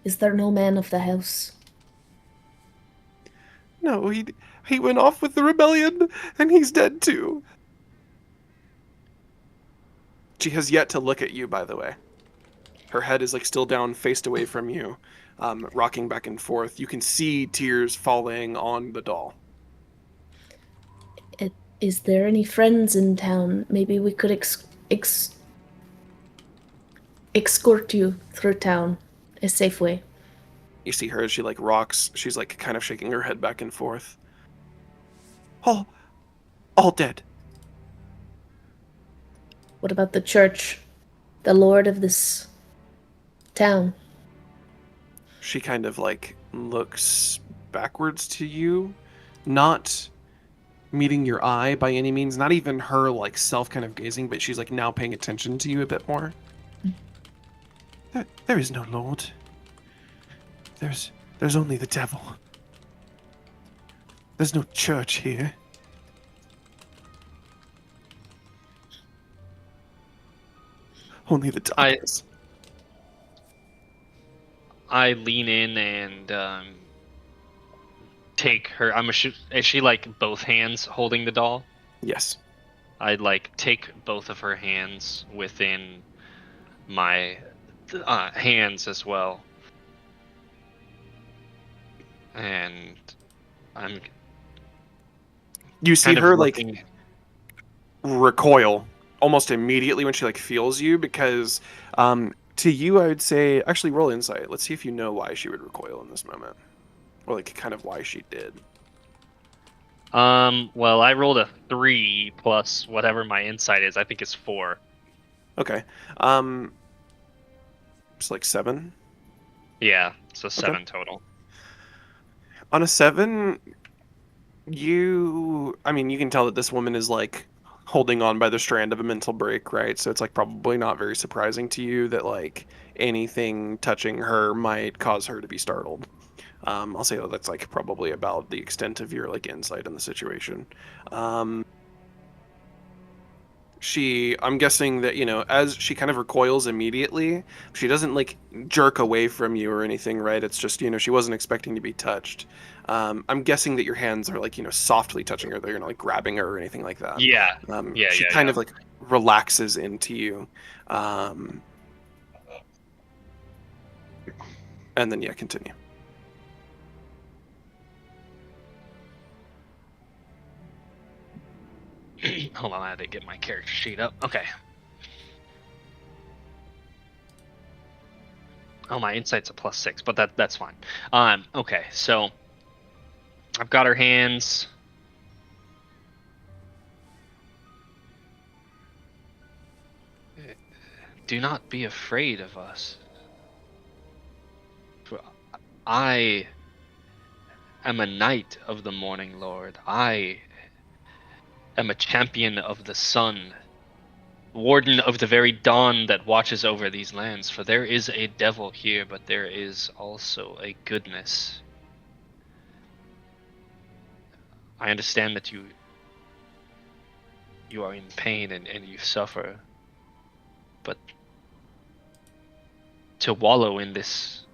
Speaker 3: Is there no man of the house?
Speaker 4: No, he went off with the rebellion, and he's dead too. She has yet to look at you, by the way. Her head is like still down, faced away from you, rocking back and forth. You can see tears falling on the doll.
Speaker 3: Is there any friends in town? Maybe we could escort you through town a safe way.
Speaker 4: You see her as she like rocks. She's like kind of shaking her head back and forth. All dead.
Speaker 3: What about the church? The lord of this town?
Speaker 4: She kind of like looks backwards to you, not meeting your eye by any means, not even her like self kind of gazing, but she's like now paying attention to you a bit more. There is no lord. There's only the devil. There's no church here. Only the darkness.
Speaker 1: I lean in and take her. Is she like both hands holding the doll?
Speaker 4: Yes.
Speaker 1: I'd like take both of her hands within my hands as well, and
Speaker 4: you see her like recoil almost immediately when she like feels you, because to you I would say actually roll insight. Let's see if you know why she would recoil in this moment, or like kind of why she did.
Speaker 1: Well, I rolled a 3 plus whatever my insight is. I think it's 4.
Speaker 4: Okay. It's like 7.
Speaker 1: Yeah, so 7
Speaker 4: Okay.
Speaker 1: total.
Speaker 4: On a 7, you can tell that this woman is like holding on by the strand of a mental break, right? So it's like probably not very surprising to you that like anything touching her might cause her to be startled. I'll say that that's like probably about the extent of your like insight in the situation. I'm guessing that, as she kind of recoils immediately, she doesn't like jerk away from you or anything, right? It's just, she wasn't expecting to be touched. I'm guessing that your hands are like, softly touching her. They're not like grabbing her or anything like that.
Speaker 1: Yeah.
Speaker 4: She kind of like relaxes into you. And then, continue.
Speaker 1: Hold on, I had to get my character sheet up. Okay. Oh, my insight's a +6, but that's fine. Okay, so I've got her hands. Do not be afraid of us. For I am a knight of the Morning Lord. I am a champion of the sun, warden of the very dawn that watches over these lands. For there is a devil here, but there is also a goodness. I understand that you are in pain and you suffer, but to wallow in this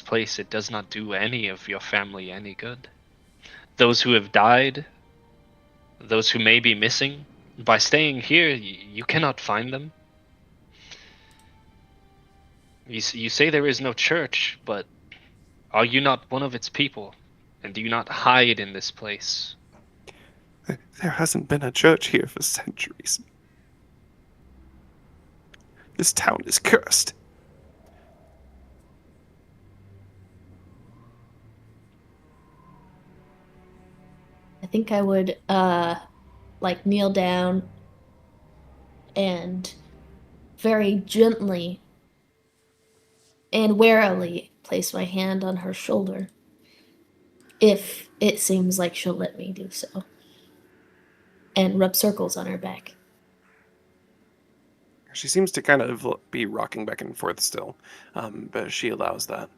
Speaker 1: place, it does not do any of your family any good. Those who have died, those who may be missing, By staying here, you cannot find them. You say there is no church, but are you not one of its people? And do you not hide in this place?
Speaker 4: There hasn't been a church here for centuries. This town is cursed.
Speaker 3: I think I would like kneel down and very gently and warily place my hand on her shoulder, if it seems like she'll let me do so, and rub circles on her back.
Speaker 4: She seems to kind of be rocking back and forth still, but she allows that.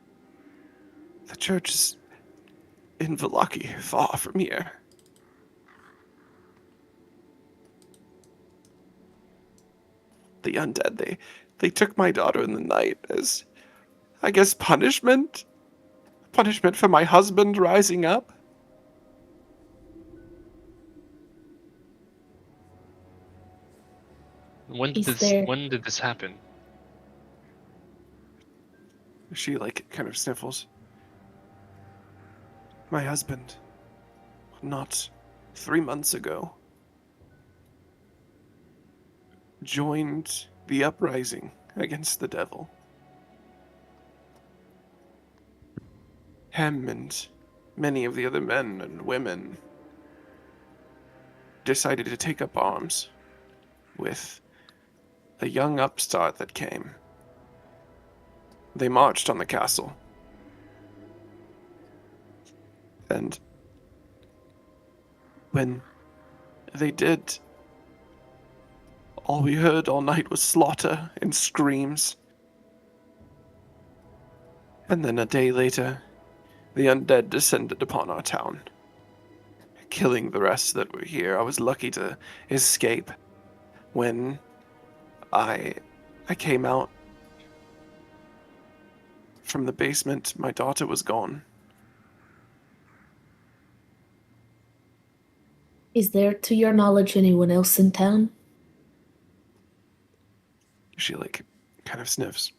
Speaker 4: The church is in Vallaki, far from here. The undead, they took my daughter in the night as, I guess, punishment? Punishment for my husband rising up?
Speaker 1: When did this happen?
Speaker 4: She, like, kind of sniffles. My husband, not 3 months ago, joined the uprising against the devil. Him and many of the other men and women decided to take up arms with a young upstart that came. They marched on the castle. And when they did, all we heard all night was slaughter and screams. And then a day later, the undead descended upon our town, killing the rest that were here. I was lucky to escape. When I came out from the basement, my daughter was gone.
Speaker 3: Is there, to your knowledge, anyone else in town?
Speaker 4: She, like, kind of sniffs.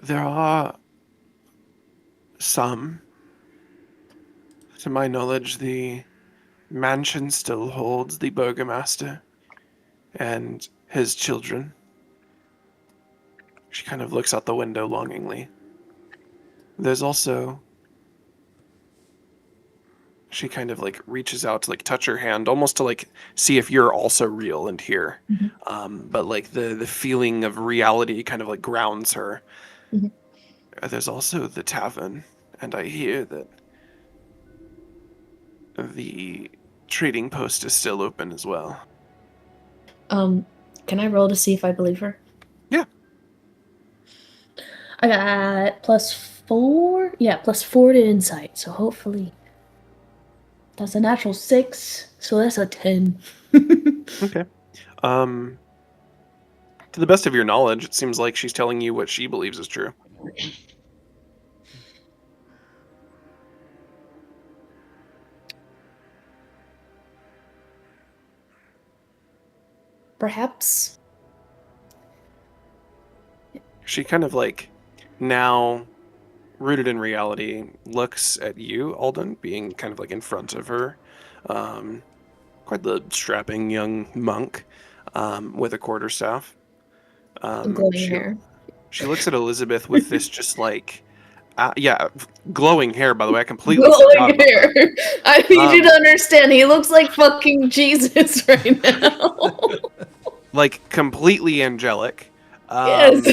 Speaker 4: There are some. To my knowledge, the mansion still holds the burgomaster and his children. She kind of looks out the window longingly. There's also... She kind of, like, reaches out to, like, touch her hand, almost to, like, see if you're also real and here.
Speaker 3: Mm-hmm.
Speaker 4: But, like, the feeling of reality kind of, like, grounds her.
Speaker 3: Mm-hmm.
Speaker 4: There's also the tavern, and I hear that the trading post is still open as well.
Speaker 3: Can I roll to see if I believe her?
Speaker 4: Yeah.
Speaker 3: I got +4. Yeah, +4 to insight, so hopefully... That's a natural 6, so that's a 10.
Speaker 4: Okay. To the best of your knowledge, it seems like she's telling you what she believes is true.
Speaker 3: Perhaps.
Speaker 4: She kind of, like, now, rooted in reality, looks at you, Alden, being kind of, like, in front of her. Quite the strapping young monk with a quarterstaff.
Speaker 3: Glowing hair.
Speaker 4: She looks at Elizabeth with this just, like... yeah, glowing hair, by the way. I completely forgot
Speaker 3: Glowing
Speaker 4: about
Speaker 3: hair.
Speaker 4: that.
Speaker 3: I need you to understand, he looks like fucking Jesus right now.
Speaker 4: Like, completely angelic.
Speaker 3: Yes.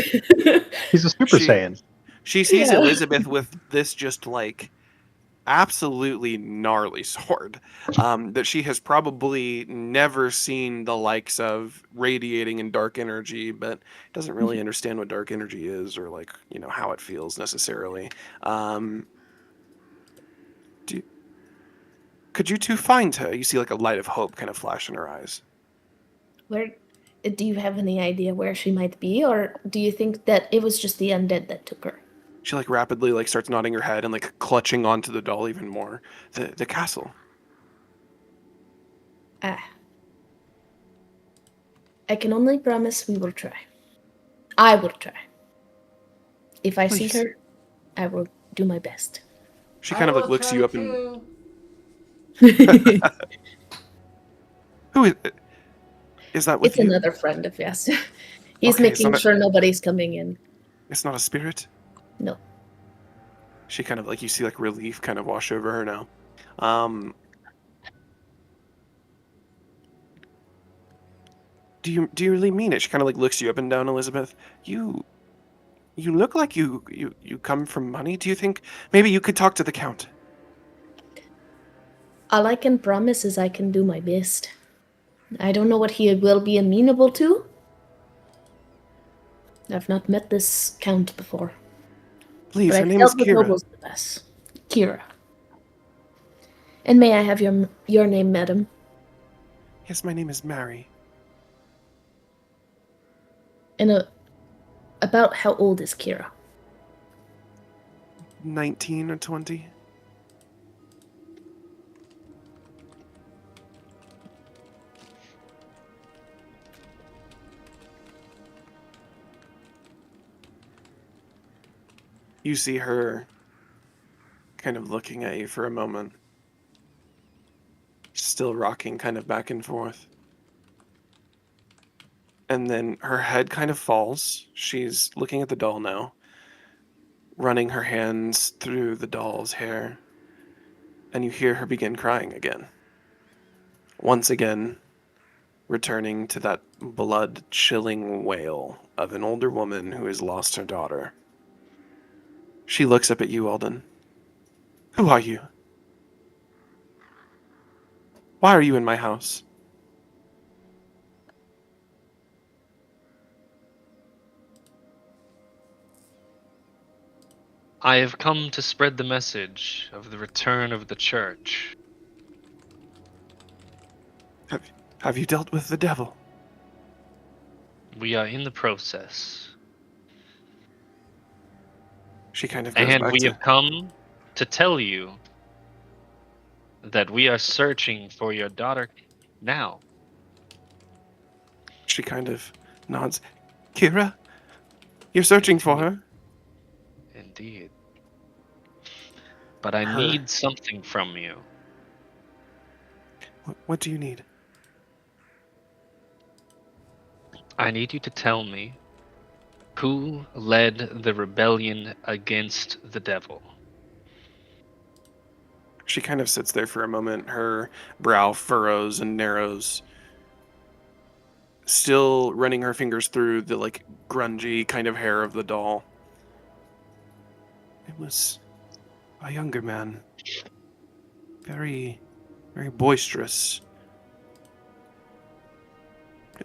Speaker 2: He's a Super Saiyan.
Speaker 4: She sees Elizabeth with this just, like, absolutely gnarly sword that she has probably never seen the likes of, radiating in dark energy, but doesn't really understand what dark energy is or, like, you know, how it feels necessarily. Could you two find her? You see, like, a light of hope kind of flash in her eyes.
Speaker 3: Where do you have any idea where she might be, or do you think that it was just the undead that took her?
Speaker 4: She, like, rapidly, like, starts nodding her head and, like, clutching onto the doll even more. The castle.
Speaker 3: Ah. I can only promise we will try. I will try. If I see
Speaker 4: Please.
Speaker 3: her, I will do my best.
Speaker 4: She kind of like looks you up and who is that with
Speaker 3: It's
Speaker 4: you?
Speaker 3: another friend of yours. He's
Speaker 4: Okay,
Speaker 3: making sure nobody's coming in.
Speaker 4: It's not a spirit?
Speaker 3: No.
Speaker 4: She kind of like, you see like relief kind of wash over her now. Do you really mean it? She kind of like looks you up and down, Elizabeth. You look like you come from money. Do you think maybe you could talk to the Count?
Speaker 3: All I can promise is I can do my best. I don't know what he will be amenable to. I've not met this count before.
Speaker 4: Please,
Speaker 3: But
Speaker 4: her
Speaker 3: I've
Speaker 4: name is
Speaker 3: dealt with
Speaker 4: Kira.
Speaker 3: nobles the best. Kira. And may I have your name, madam?
Speaker 4: Yes, my name is Mary.
Speaker 3: And about how old is Kira?
Speaker 4: 19 or 20. You see her kind of looking at you for a moment, still rocking kind of back and forth. And then her head kind of falls. She's looking at the doll now, running her hands through the doll's hair. And you hear her begin crying again. Once again, returning to that blood-chilling wail of an older woman who has lost her daughter. She looks up at you, Alden. Who are you? Why are you in my house?
Speaker 1: I have come to spread the message of the return of the church.
Speaker 4: Have you dealt with the devil?
Speaker 1: We are in the process.
Speaker 4: She kind of goes
Speaker 1: And
Speaker 4: back
Speaker 1: we
Speaker 4: to...
Speaker 1: have come to tell you that we are searching for your daughter now.
Speaker 4: She kind of nods. Kira? You're searching for her?
Speaker 1: Indeed. But I
Speaker 4: Her.
Speaker 1: need something from you.
Speaker 4: What do you need?
Speaker 1: I need you to tell me who led the rebellion against the devil.
Speaker 4: She kind of sits there for a moment. Her brow furrows and narrows. Still running her fingers through the like grungy kind of hair of the doll. It was a younger man. Very, very boisterous.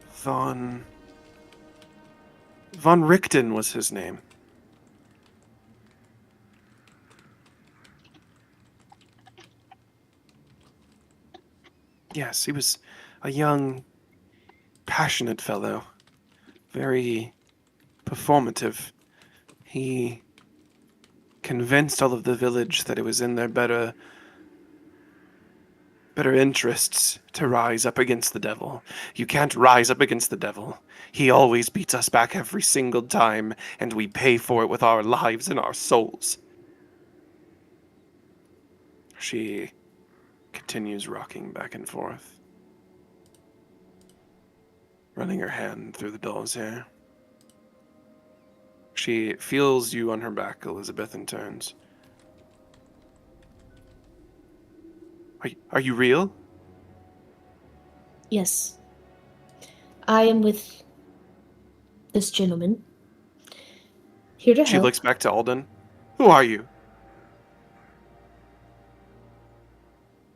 Speaker 4: Von Richten was his name. Yes, he was a young, passionate fellow. Very performative. He convinced all of the village that it was in their better interests to rise up against the devil. You can't rise up against the devil. He always beats us back every single time, and we pay for it with our lives and our souls. She continues rocking back and forth, running her hand through the doll's hair. She feels you on her back, Elizabeth, and turns. Are you real?
Speaker 3: Yes. I am with this gentleman. Here to
Speaker 4: She
Speaker 3: help.
Speaker 4: looks back to Alden. Who are you?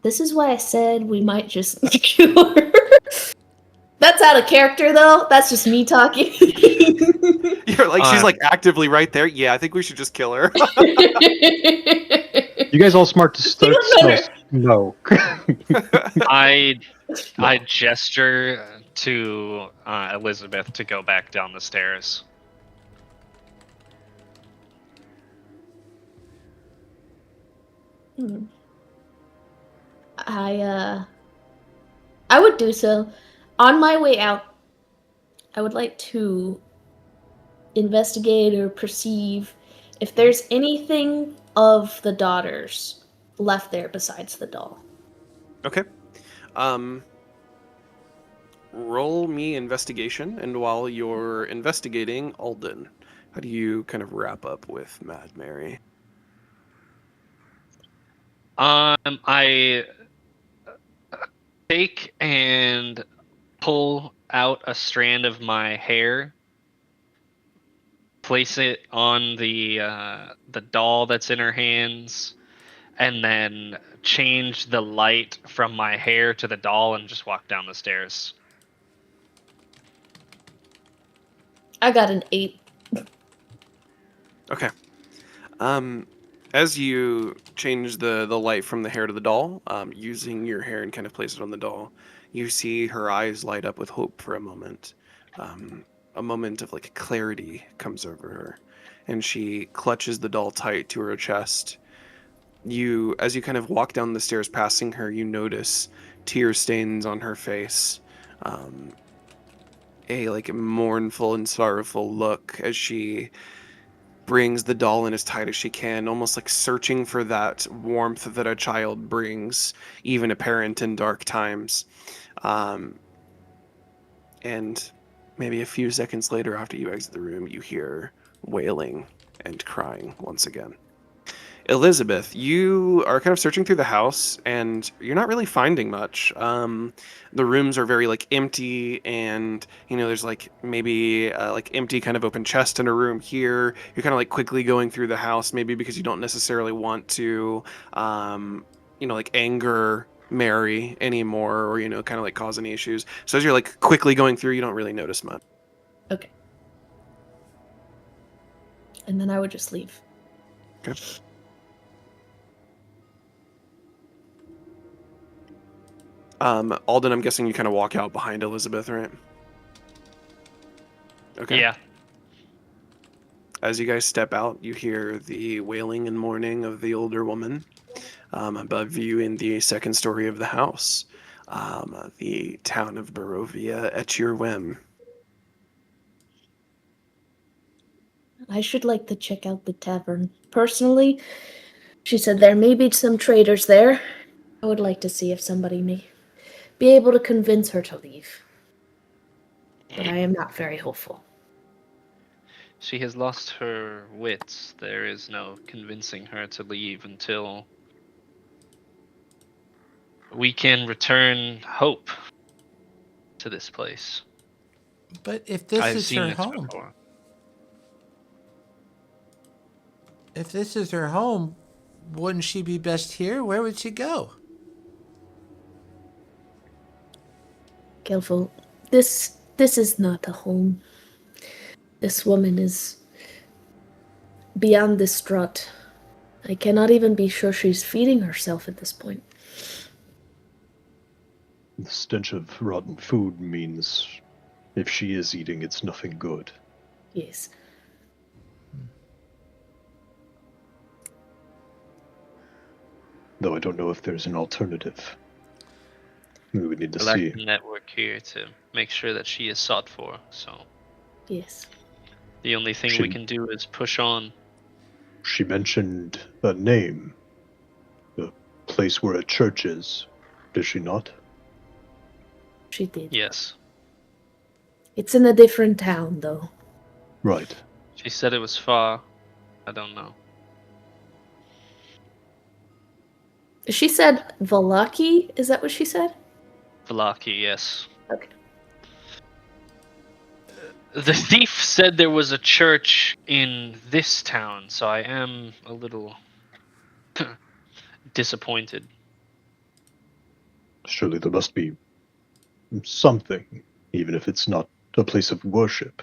Speaker 3: This is why I said we might just kill her. That's out of character, though. That's just me talking.
Speaker 4: You're like, she's like actively right there. Yeah, I think we should just kill her.
Speaker 2: You guys all smart to start smell smoke.
Speaker 1: I gesture to Elizabeth to go back down the stairs.
Speaker 3: I I would do so. On my way out, I would like to investigate or perceive if there's anything of the daughters left there besides the doll.
Speaker 4: Okay. Roll me investigation, and while you're investigating, Alden, how do you kind of wrap up with Mad Mary?
Speaker 1: I take and pull out a strand of my hair, place it on the doll that's in her hands, and then change the light from my hair to the doll and just walk down the stairs.
Speaker 3: I got an 8.
Speaker 4: Okay. As you change the light from the hair to the doll, using your hair and kind of place it on the doll, you see her eyes light up with hope for a moment. A moment of like clarity comes over her, and she clutches the doll tight to her chest. As you kind of walk down the stairs passing her, you notice tear stains on her face. A like mournful and sorrowful look as she brings the doll in as tight as she can, almost like searching for that warmth that a child brings, even a parent in dark times. And maybe a few seconds later, after you exit the room, you hear wailing and crying once again. Elizabeth, you are kind of searching through the house, and you're not really finding much. The rooms are very like empty, and there's like maybe like empty kind of open chest in a room here. You're kind of like quickly going through the house, maybe because you don't necessarily want to, like anger Mary anymore, or kind of like cause any issues. So as you're like quickly going through, you don't really notice much.
Speaker 3: Okay. And then I would just leave.
Speaker 4: Okay. Alden, I'm guessing you kind of walk out behind Elizabeth, right? Okay.
Speaker 1: Yeah.
Speaker 4: As you guys step out, you hear the wailing and mourning of the older woman above you in the second story of the house. The town of Barovia at your whim.
Speaker 3: I should like to check out the tavern. Personally, she said there may be some traders there. I would like to see if somebody may be able to convince her to leave. But I am not very hopeful.
Speaker 1: She has lost her wits. There is no convincing her to leave until we can return hope to this place.
Speaker 7: But if this
Speaker 1: I've
Speaker 7: is
Speaker 1: seen
Speaker 7: her
Speaker 1: this
Speaker 7: home,
Speaker 1: before.
Speaker 7: if this is her home, wouldn't she be best here? Where would she go?
Speaker 3: Caelvo, this is not a home. This woman is beyond distraught. I cannot even be sure she's feeding herself at this point.
Speaker 2: The stench of rotten food means if she is eating, it's nothing good.
Speaker 3: Yes.
Speaker 2: Though I don't know if there's an alternative. We would need to
Speaker 1: I like
Speaker 2: see.
Speaker 1: the network here to make sure that she is sought for, so
Speaker 3: Yes.
Speaker 1: the only thing we can do is push on.
Speaker 2: She mentioned a name. The place where a church is. Did she not?
Speaker 3: She did.
Speaker 1: Yes.
Speaker 3: It's in a different town, though.
Speaker 2: Right.
Speaker 1: She said it was far. I don't know.
Speaker 3: She said Valaki? Is that what she said?
Speaker 1: Valaki, yes.
Speaker 3: Okay.
Speaker 1: The thief said there was a church in this town, so I am a little disappointed.
Speaker 2: Surely there must be something, even if it's not a place of worship.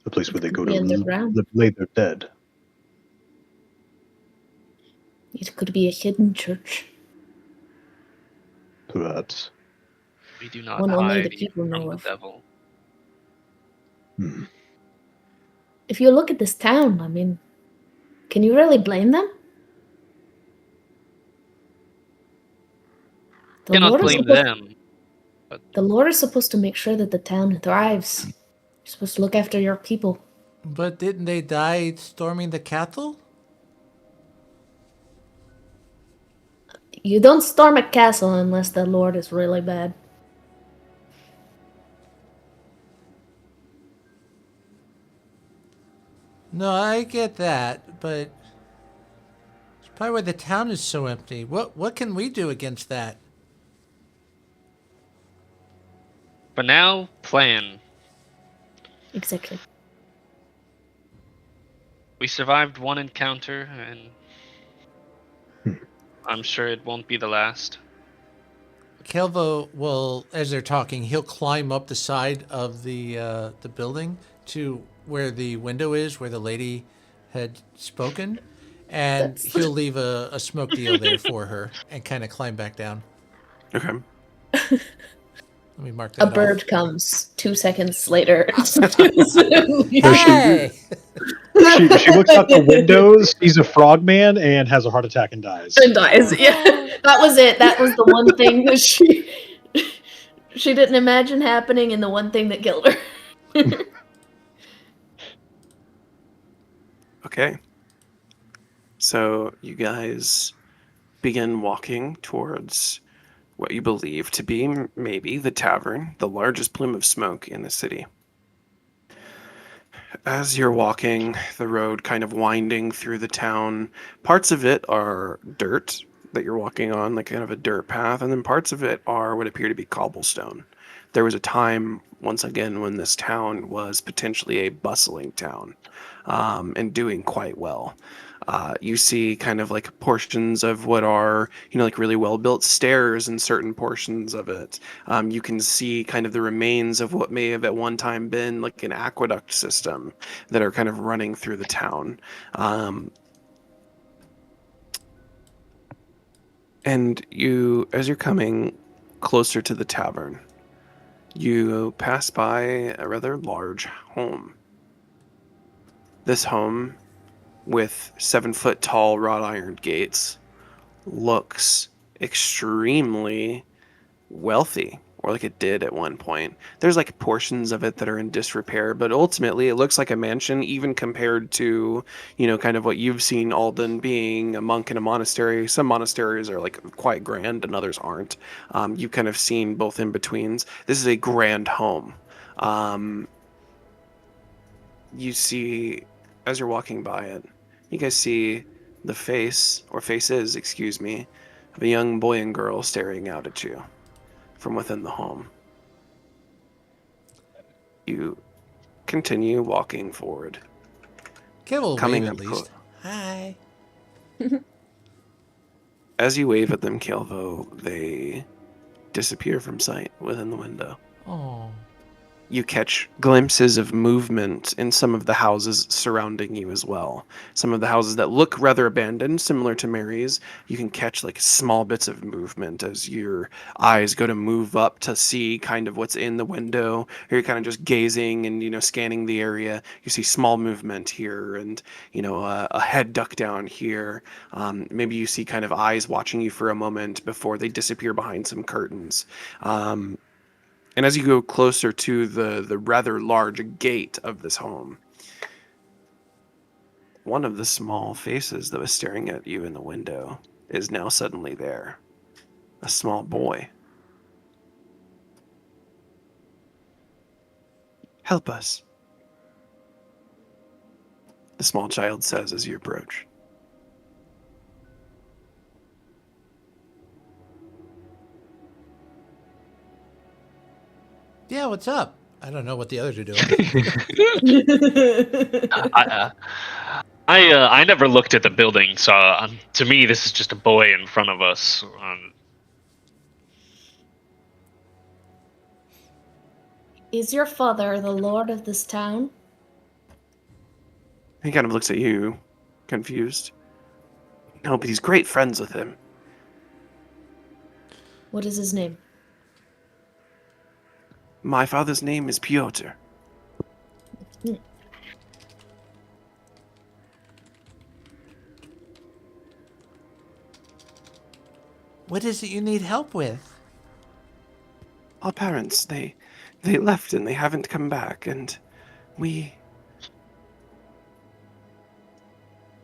Speaker 2: A place where they go to lay their dead.
Speaker 3: It could be a hidden church.
Speaker 2: Perhaps.
Speaker 1: We do not
Speaker 3: One only the
Speaker 1: hide
Speaker 3: people know
Speaker 1: from the
Speaker 3: of.
Speaker 1: devil.
Speaker 3: If you look at this town, I mean, can you really blame them? The
Speaker 1: Cannot
Speaker 3: Lord is
Speaker 1: blame
Speaker 3: supposed-
Speaker 1: them.
Speaker 3: The Lord is supposed to make sure that the town thrives. You're supposed to look after your people.
Speaker 7: But didn't they die storming the castle?
Speaker 3: You don't storm a castle unless the Lord is really bad.
Speaker 7: No, I get that, but it's probably why the town is so empty. What can we do against that?
Speaker 1: For now, plan.
Speaker 3: Exactly.
Speaker 1: We survived one encounter, and I'm sure it won't be the last.
Speaker 7: Caelvo will, as they're talking, he'll climb up the side of the building to where the window is, where the lady had spoken, and he'll leave a smoke deal there for her and kind of climb back down.
Speaker 4: Okay.
Speaker 7: Let me mark that
Speaker 3: A
Speaker 7: off.
Speaker 3: bird comes 2 seconds later.
Speaker 7: Hey!
Speaker 2: She looks out the windows, sees a frogman, and has a heart attack and dies.
Speaker 3: And dies. Yeah, that was it. That was the one thing that she didn't imagine happening, and the one thing that killed her.
Speaker 4: Okay. So you guys begin walking towards what you believe to be maybe the tavern, the largest plume of smoke in the city. As you're walking the road, kind of winding through the town, parts of it are dirt that you're walking on, like kind of a dirt path, and then parts of it are what appear to be cobblestone. There was a time, once again, when this town was potentially a bustling town, and doing quite well. You see kind of like portions of what are, like really well-built stairs in certain portions of it. You can see kind of the remains of what may have at one time been like an aqueduct system that are kind of running through the town. And as you're coming closer to the tavern, you pass by a rather large home. This home, with 7-foot tall wrought iron gates, looks extremely wealthy, or like it did at one point. There's like portions of it that are in disrepair, but ultimately it looks like a mansion, even compared to, kind of what you've seen Alden being a monk in a monastery. Some monasteries are like quite grand and others aren't. You've kind of seen both in betweens. This is a grand home. You see, as you're walking by it, you guys see the faces, of a young boy and girl staring out at you from within the home. You continue walking forward.
Speaker 7: Caelvo
Speaker 4: Coming
Speaker 7: wave
Speaker 4: up
Speaker 7: at least. Hi.
Speaker 4: As you wave at them, Caelvo, they disappear from sight within the window.
Speaker 7: Oh.
Speaker 4: You catch glimpses of movement in some of the houses surrounding you as well. Some of the houses that look rather abandoned, similar to Mary's, you can catch like small bits of movement as your eyes go to move up to see kind of what's in the window. Or you're kind of just gazing and, scanning the area. You see small movement here and, a head duck down here. Maybe you see kind of eyes watching you for a moment before they disappear behind some curtains. And as you go closer to the rather large gate of this home, one of the small faces that was staring at you in the window is now suddenly there. A small boy. "Help us," the small child says as you approach.
Speaker 7: Yeah, what's up? I don't know what the others are doing.
Speaker 1: I never looked at the building, so to me this is just a boy in front of us.
Speaker 3: Is your father the lord of this town?
Speaker 4: He kind of looks at you, confused. No, but he's great friends with him.
Speaker 3: What is his name?
Speaker 4: My father's name is Piotr.
Speaker 7: What is it you need help with?
Speaker 4: Our parents, they left and they haven't come back, and we're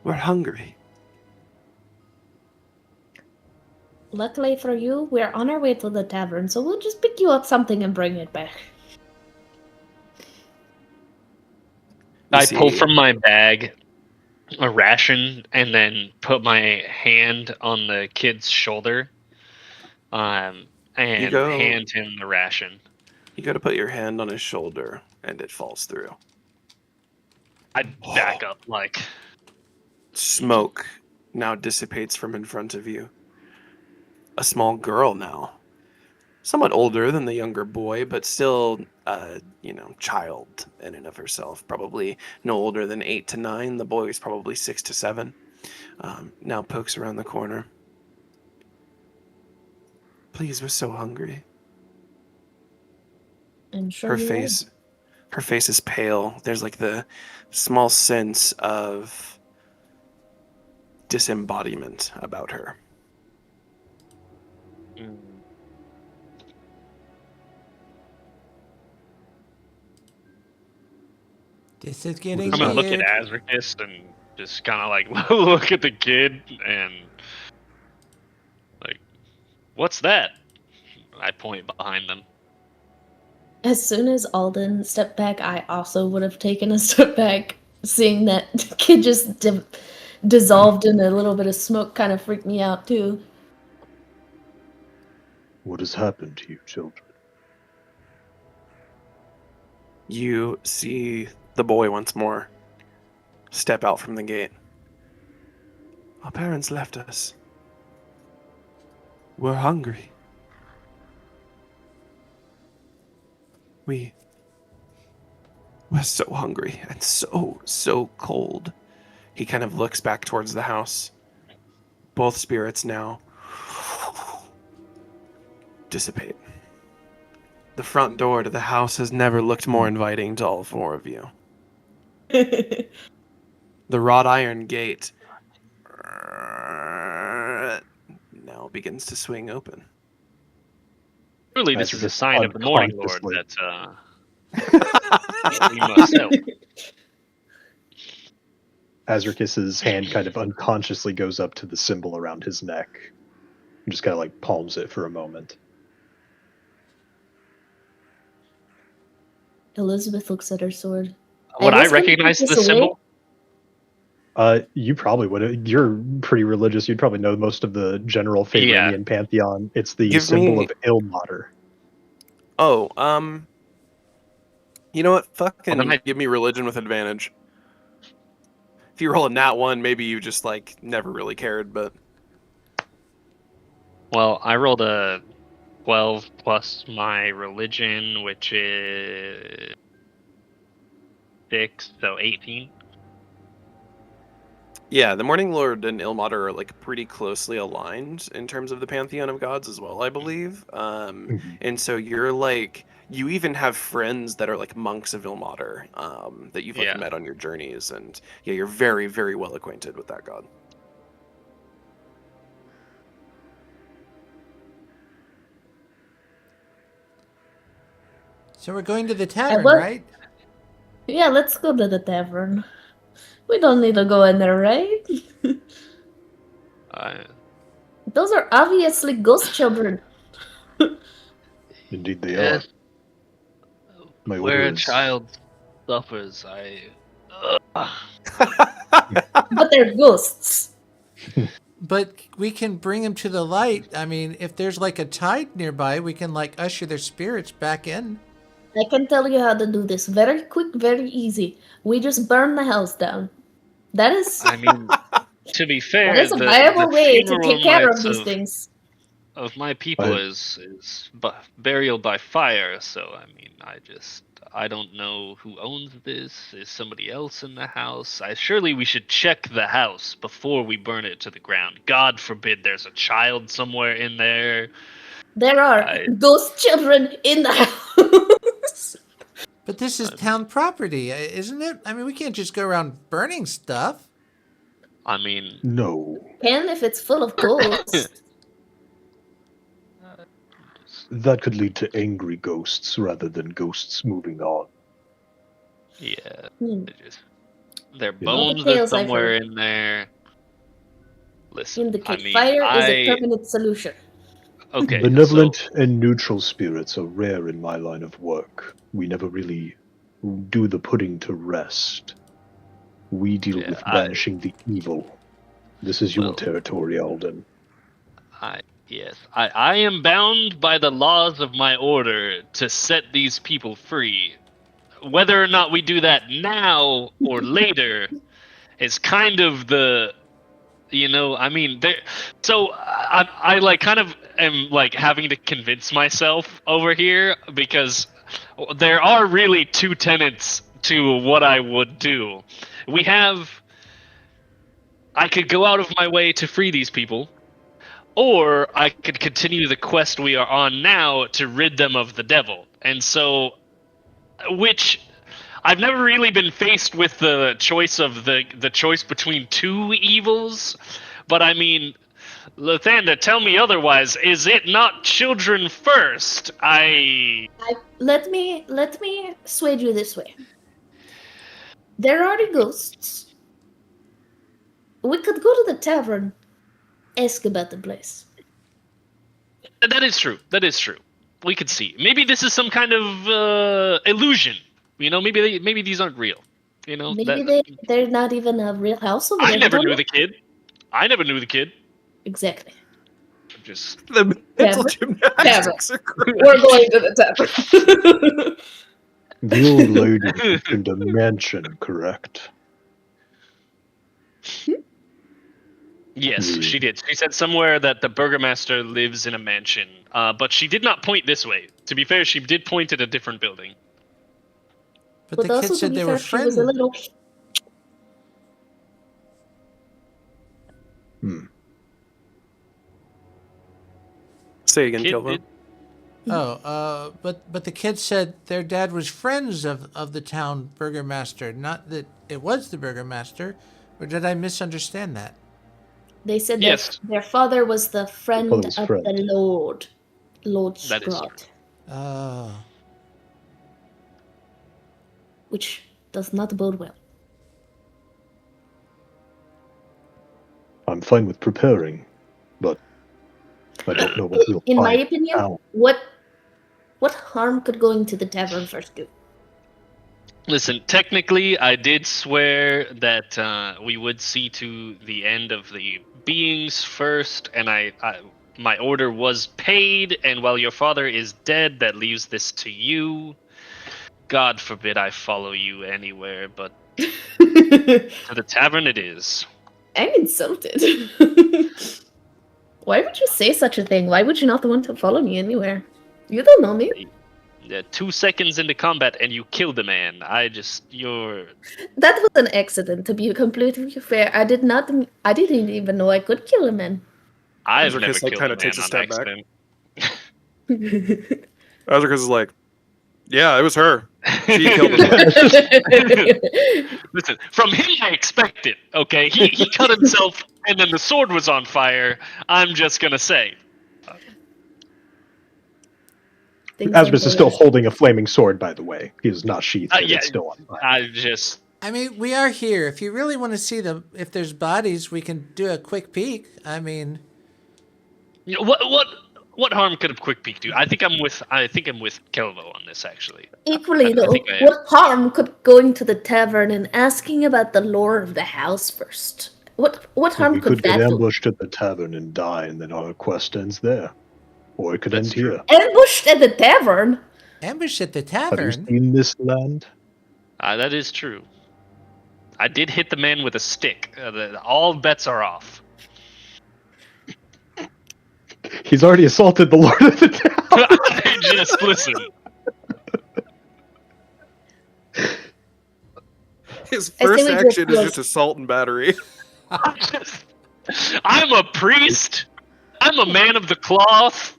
Speaker 4: hungry.
Speaker 3: Luckily for you, we're on our way to the tavern, so we'll just pick you up something and bring it back.
Speaker 1: I pull from my bag a ration and then put my hand on the kid's shoulder, and hand him the ration.
Speaker 4: You go to put your hand on his shoulder, and it falls through.
Speaker 1: I back up like...
Speaker 4: Smoke now dissipates from in front of you. A small girl now. Somewhat older than the younger boy, but still, child in and of herself. Probably no older than 8 to 9. The boy is probably 6 to 7. Now pokes around the corner. Please, we're so hungry.
Speaker 3: I'm sure
Speaker 4: Her face is pale. There's like the small sense of disembodiment about her.
Speaker 7: This is getting
Speaker 1: I'm gonna look at Azricus and just kind of like look at the kid and like, what's that? I point behind them.
Speaker 3: As soon as Alden stepped back, I also would have taken a step back. Seeing that kid just dissolved in a little bit of smoke kind of freaked me out too.
Speaker 2: What has happened to you, children?
Speaker 4: You see the boy once more step out from the gate. Our parents left us. We're hungry. We're so hungry and so cold. He kind of looks back towards the house. Both spirits now dissipate. The front door to the house has never looked more inviting to all 4 of you. The wrought iron gate now begins to swing open.
Speaker 1: Surely this is a sign of the Morning Lord that we must help.
Speaker 2: Azricus's hand kind of unconsciously goes up to the symbol around his neck and just kind of like palms it for a moment.
Speaker 3: Elizabeth looks at her sword.
Speaker 1: Would I recognize the symbol?
Speaker 2: You probably would. You're pretty religious. You'd probably know most of the general Faeronian pantheon. It's the symbol of Ilmater.
Speaker 4: Oh, you know what? Fucking give me religion with advantage. If you roll a nat 1, maybe you just like never really cared, but...
Speaker 1: Well, I rolled a 12 plus my religion, which is 6, so 18.
Speaker 4: Yeah, the Morning Lord and Ilmater are like pretty closely aligned in terms of the pantheon of gods as well, I believe. And so you're like, you even have friends that are like monks of Ilmater that you've like met on your journeys, and yeah, you're very, very well acquainted with that god.
Speaker 7: So we're going to the tavern, right?
Speaker 3: Yeah, let's go to the tavern. We don't need to go in there, right? Those are obviously ghost children.
Speaker 2: Indeed they are.
Speaker 1: Where a child suffers,
Speaker 3: But they're ghosts.
Speaker 7: But we can bring them to the light. I mean, if there's like a tide nearby, we can like usher their spirits back in.
Speaker 3: I can tell you how to do this. Very quick, very easy. We just burn the house down. That is...
Speaker 1: I mean, to be fair...
Speaker 3: That is a viable way to take care of these things.
Speaker 1: Of my people is burial by fire, so I mean, I don't know who owns this. Is somebody else in the house? Surely we should check the house before we burn it to the ground. God forbid there's a child somewhere in there.
Speaker 3: There are ghost children in the house.
Speaker 7: But this is town property, isn't it? I mean, we can't just go around burning stuff.
Speaker 1: I mean...
Speaker 2: No.
Speaker 3: Can if it's full of ghosts.
Speaker 2: that could lead to angry ghosts rather than ghosts moving on.
Speaker 1: Yeah.
Speaker 3: Hmm.
Speaker 1: Their
Speaker 2: You know,
Speaker 1: bones
Speaker 3: the
Speaker 1: are
Speaker 3: tales I've
Speaker 1: somewhere
Speaker 3: heard.
Speaker 1: in there. Listen,
Speaker 3: Indicate
Speaker 1: I mean,
Speaker 3: fire is a permanent solution.
Speaker 1: Okay,
Speaker 2: benevolent and neutral spirits are rare in my line of work. We never really do the putting to rest. We deal
Speaker 1: Yeah,
Speaker 2: with banishing the evil. This is your
Speaker 1: Well-
Speaker 2: territory, Alden.
Speaker 1: I am bound by the laws of my order to set these people free. Whether or not we do that now or later is kind of the, I mean, so I like kind of am like having to convince myself over here because there are really two tenets to what I would do. I could go out of my way to free these people, or I could continue the quest we are on now to rid them of the devil. And so, which I've never really been faced with the choice of the choice between two evils, but I mean, Lathander, tell me otherwise. Is it not children first?
Speaker 3: Let me sway you this way. There are the ghosts. We could go to the tavern, ask about the place.
Speaker 1: That is true. That is true. We could see. Maybe this is some kind of illusion. Maybe these aren't real.
Speaker 3: Maybe they're not even a real house over there.
Speaker 1: I never knew the kid.
Speaker 3: Exactly.
Speaker 1: Just
Speaker 4: The mental
Speaker 3: Tavern.
Speaker 4: gymnastics are great.
Speaker 3: We're going to the tavern.
Speaker 2: The old lady mentioned a mansion, correct?
Speaker 1: Yes,
Speaker 2: Hmm.
Speaker 1: she did. She said somewhere that the burgomaster lives in a mansion, but she did not point this way. To be fair, she did point at a different building.
Speaker 7: But the
Speaker 3: also,
Speaker 7: kid
Speaker 3: to
Speaker 7: said
Speaker 3: be
Speaker 7: they
Speaker 3: fair,
Speaker 7: were
Speaker 3: she was
Speaker 7: friends.
Speaker 3: a little.
Speaker 4: Say again,
Speaker 1: Kid
Speaker 4: Caelvo.
Speaker 1: did-
Speaker 7: But the kid said their dad was friends of the town burgomaster, not that it was the burgomaster. Or did I misunderstand that?
Speaker 3: They said
Speaker 1: Yes.
Speaker 3: their father was the friend
Speaker 2: father's
Speaker 3: of
Speaker 2: friend.
Speaker 3: the Lord
Speaker 1: That is
Speaker 3: Strahd,
Speaker 7: Oh.
Speaker 3: which does not bode well.
Speaker 2: I'm fine with preparing, but I don't know what we'll
Speaker 3: In my
Speaker 2: find
Speaker 3: opinion,
Speaker 2: out.
Speaker 3: what harm could going to the tavern first do?
Speaker 1: Listen, technically, I did swear that we would see to the end of the beings first, and my order was paid. And while your father is dead, that leaves this to you. God forbid I follow you anywhere, but to the tavern it is.
Speaker 3: I'm insulted. Why would you say such a thing? Why would you not want to follow me anywhere? You don't know me.
Speaker 1: 2 seconds into combat and you killed a man.
Speaker 3: That was an accident, to be completely fair. I didn't even know I could kill a man.
Speaker 1: I've
Speaker 4: Azricus,
Speaker 1: never
Speaker 4: like,
Speaker 1: killed
Speaker 4: kinda
Speaker 1: a man
Speaker 4: takes a
Speaker 1: on
Speaker 4: step back.
Speaker 1: accident.
Speaker 4: Azricus is like, yeah, it was her. She killed him.
Speaker 1: Listen, from him I expect it. Okay, he cut himself, and then the sword was on fire. I'm just gonna say.
Speaker 2: Azricus is still holding a flaming sword, by the way. He is not sheathed.
Speaker 1: Yeah,
Speaker 2: It's still on fire.
Speaker 7: I mean, we are here. If you really want to see them, if there's bodies, we can do a quick peek. I mean,
Speaker 1: What harm could a quick peek do? I think I'm with Caelvo on this actually.
Speaker 3: Equally,
Speaker 1: I
Speaker 3: though,
Speaker 1: think I am.
Speaker 3: what harm could going to the tavern and asking about the lore of the house first? What harm
Speaker 2: We
Speaker 3: could
Speaker 2: could get
Speaker 3: that do?
Speaker 2: ambushed at the tavern and die, and then our quest ends there. Or it could
Speaker 1: That's
Speaker 2: end
Speaker 1: true.
Speaker 2: here.
Speaker 3: Ambushed at the tavern?
Speaker 7: ambush at the
Speaker 2: Have you
Speaker 7: tavern.
Speaker 2: seen this land?
Speaker 1: That is true. I did hit the man with a stick. All bets are off.
Speaker 2: He's already assaulted the Lord of the Town.
Speaker 1: Just listen.
Speaker 4: His
Speaker 3: I say
Speaker 4: first
Speaker 3: we
Speaker 4: action
Speaker 3: just
Speaker 4: is
Speaker 3: close.
Speaker 4: just assault and battery.
Speaker 1: I'm a priest. I'm a man of the cloth.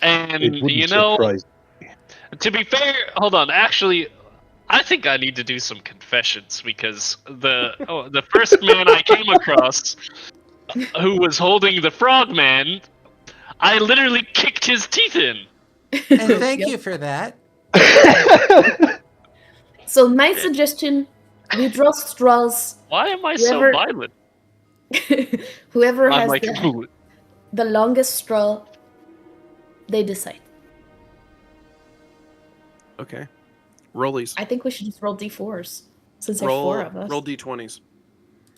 Speaker 1: And
Speaker 2: It wouldn't surprise me.
Speaker 1: to be fair, hold on. Actually, I think I need to do some confessions because the first man I came across who was holding the frogman, I literally kicked his teeth in.
Speaker 7: And thank
Speaker 3: Yep.
Speaker 7: you for that.
Speaker 3: So my suggestion, we draw straws.
Speaker 1: Why am I so
Speaker 3: Whoever-
Speaker 1: violent?
Speaker 3: Whoever
Speaker 1: I'm
Speaker 3: has
Speaker 1: like,
Speaker 3: the longest straw, they decide.
Speaker 4: Okay. Rollies.
Speaker 3: I think we should just roll d4s since there's four of us.
Speaker 4: Roll d20s.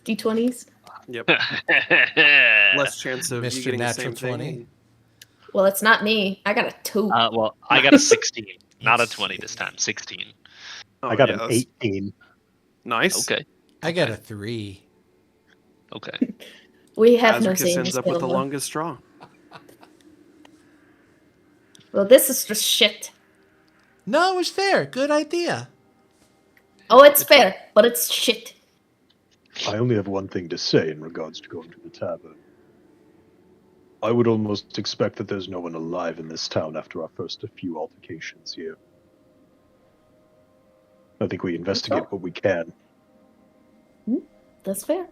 Speaker 3: D20s.
Speaker 4: Yep. Less chance of you
Speaker 7: Mr.
Speaker 4: getting the
Speaker 7: Natural
Speaker 4: same
Speaker 7: 20.
Speaker 4: thing.
Speaker 3: Well, it's not me. I got a 2.
Speaker 1: well, I got a 16, not a 20 this time. 16.
Speaker 4: Oh,
Speaker 2: I got
Speaker 4: yeah,
Speaker 2: an
Speaker 4: that's
Speaker 2: 18.
Speaker 4: Nice.
Speaker 1: Okay.
Speaker 7: I got a 3.
Speaker 1: Okay.
Speaker 3: We have no
Speaker 4: Azricus
Speaker 3: say in
Speaker 4: ends
Speaker 3: this
Speaker 4: up with the
Speaker 3: Caelvo.
Speaker 4: longest straw.
Speaker 3: Well, this is just shit.
Speaker 7: No, it was fair. Good idea.
Speaker 3: Oh, it's fair, but it's shit.
Speaker 2: I only have one thing to say in regards to going to the tavern. I would almost expect that there's no one alive in this town after our first few altercations here. I think we investigate what we can.
Speaker 3: That's fair.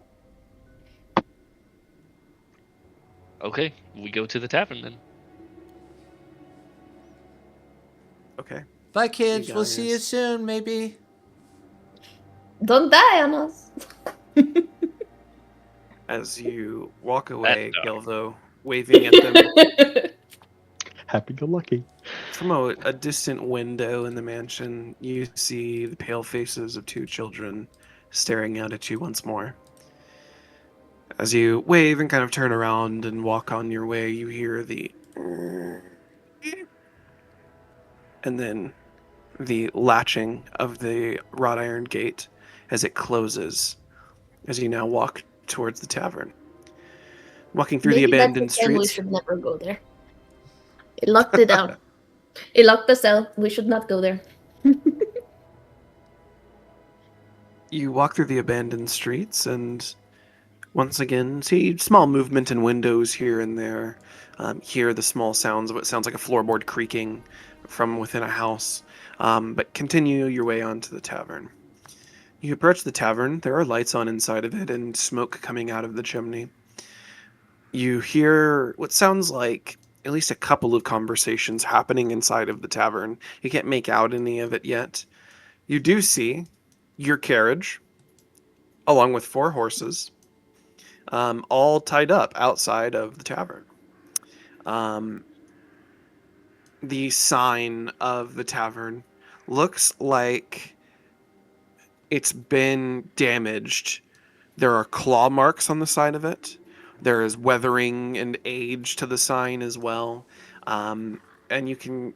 Speaker 1: Okay, we go to the tavern then.
Speaker 4: Okay.
Speaker 7: Bye, kids.
Speaker 4: You
Speaker 7: We'll see you
Speaker 4: guys-
Speaker 7: soon, maybe.
Speaker 3: Don't die on us.
Speaker 4: As you walk away,
Speaker 1: That
Speaker 4: Caelvo, waving at them
Speaker 2: Happy-go-lucky.
Speaker 4: from a distant window in the mansion, you see the pale faces of 2 children staring out at you once more. As you wave and kind of turn around and walk on your way, you hear the and then the latching of the wrought iron gate as it closes as you now walk towards the tavern. Walking through
Speaker 3: Maybe
Speaker 4: the abandoned
Speaker 3: that's the time we
Speaker 4: streets.
Speaker 3: should never go there. It locked it down. It locked us out. We should not go there.
Speaker 4: You walk through the abandoned streets and once again see small movement in windows here and there. Hear the small sounds of what sounds like a floorboard creaking from within a house. But continue your way onto the tavern. You approach the tavern. There are lights on inside of it and smoke coming out of the chimney. You hear what sounds like at least a couple of conversations happening inside of the tavern. You can't make out any of it yet. You do see your carriage, along with 4 horses, all tied up outside of the tavern. The sign of the tavern looks like it's been damaged. There are claw marks on the side of it. There is weathering and age to the sign as well. And you can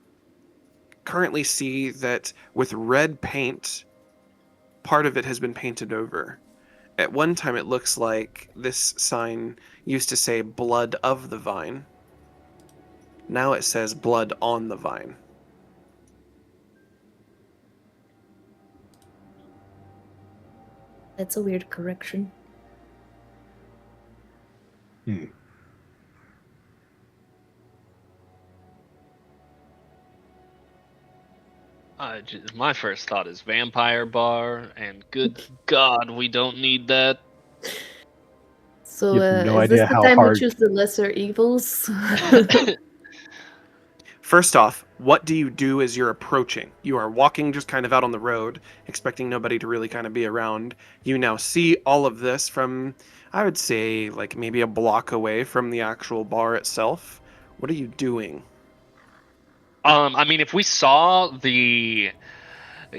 Speaker 4: currently see that with red paint, part of it has been painted over. At one time, it looks like this sign used to say Blood of the Vine. Now it says Blood on the Vine.
Speaker 3: That's a weird correction.
Speaker 1: My first thought is vampire bar, and good God, we don't need that.
Speaker 3: So,
Speaker 2: You have no
Speaker 3: is this
Speaker 2: idea
Speaker 3: the
Speaker 2: how
Speaker 3: time
Speaker 2: hard-
Speaker 3: we choose the lesser evils?
Speaker 4: First off, what do you do as you're approaching? You are walking just kind of out on the road, expecting nobody to really kind of be around. You now see all of this from, I would say, like maybe a block away from the actual bar itself. What are you doing?
Speaker 1: I mean, if we saw the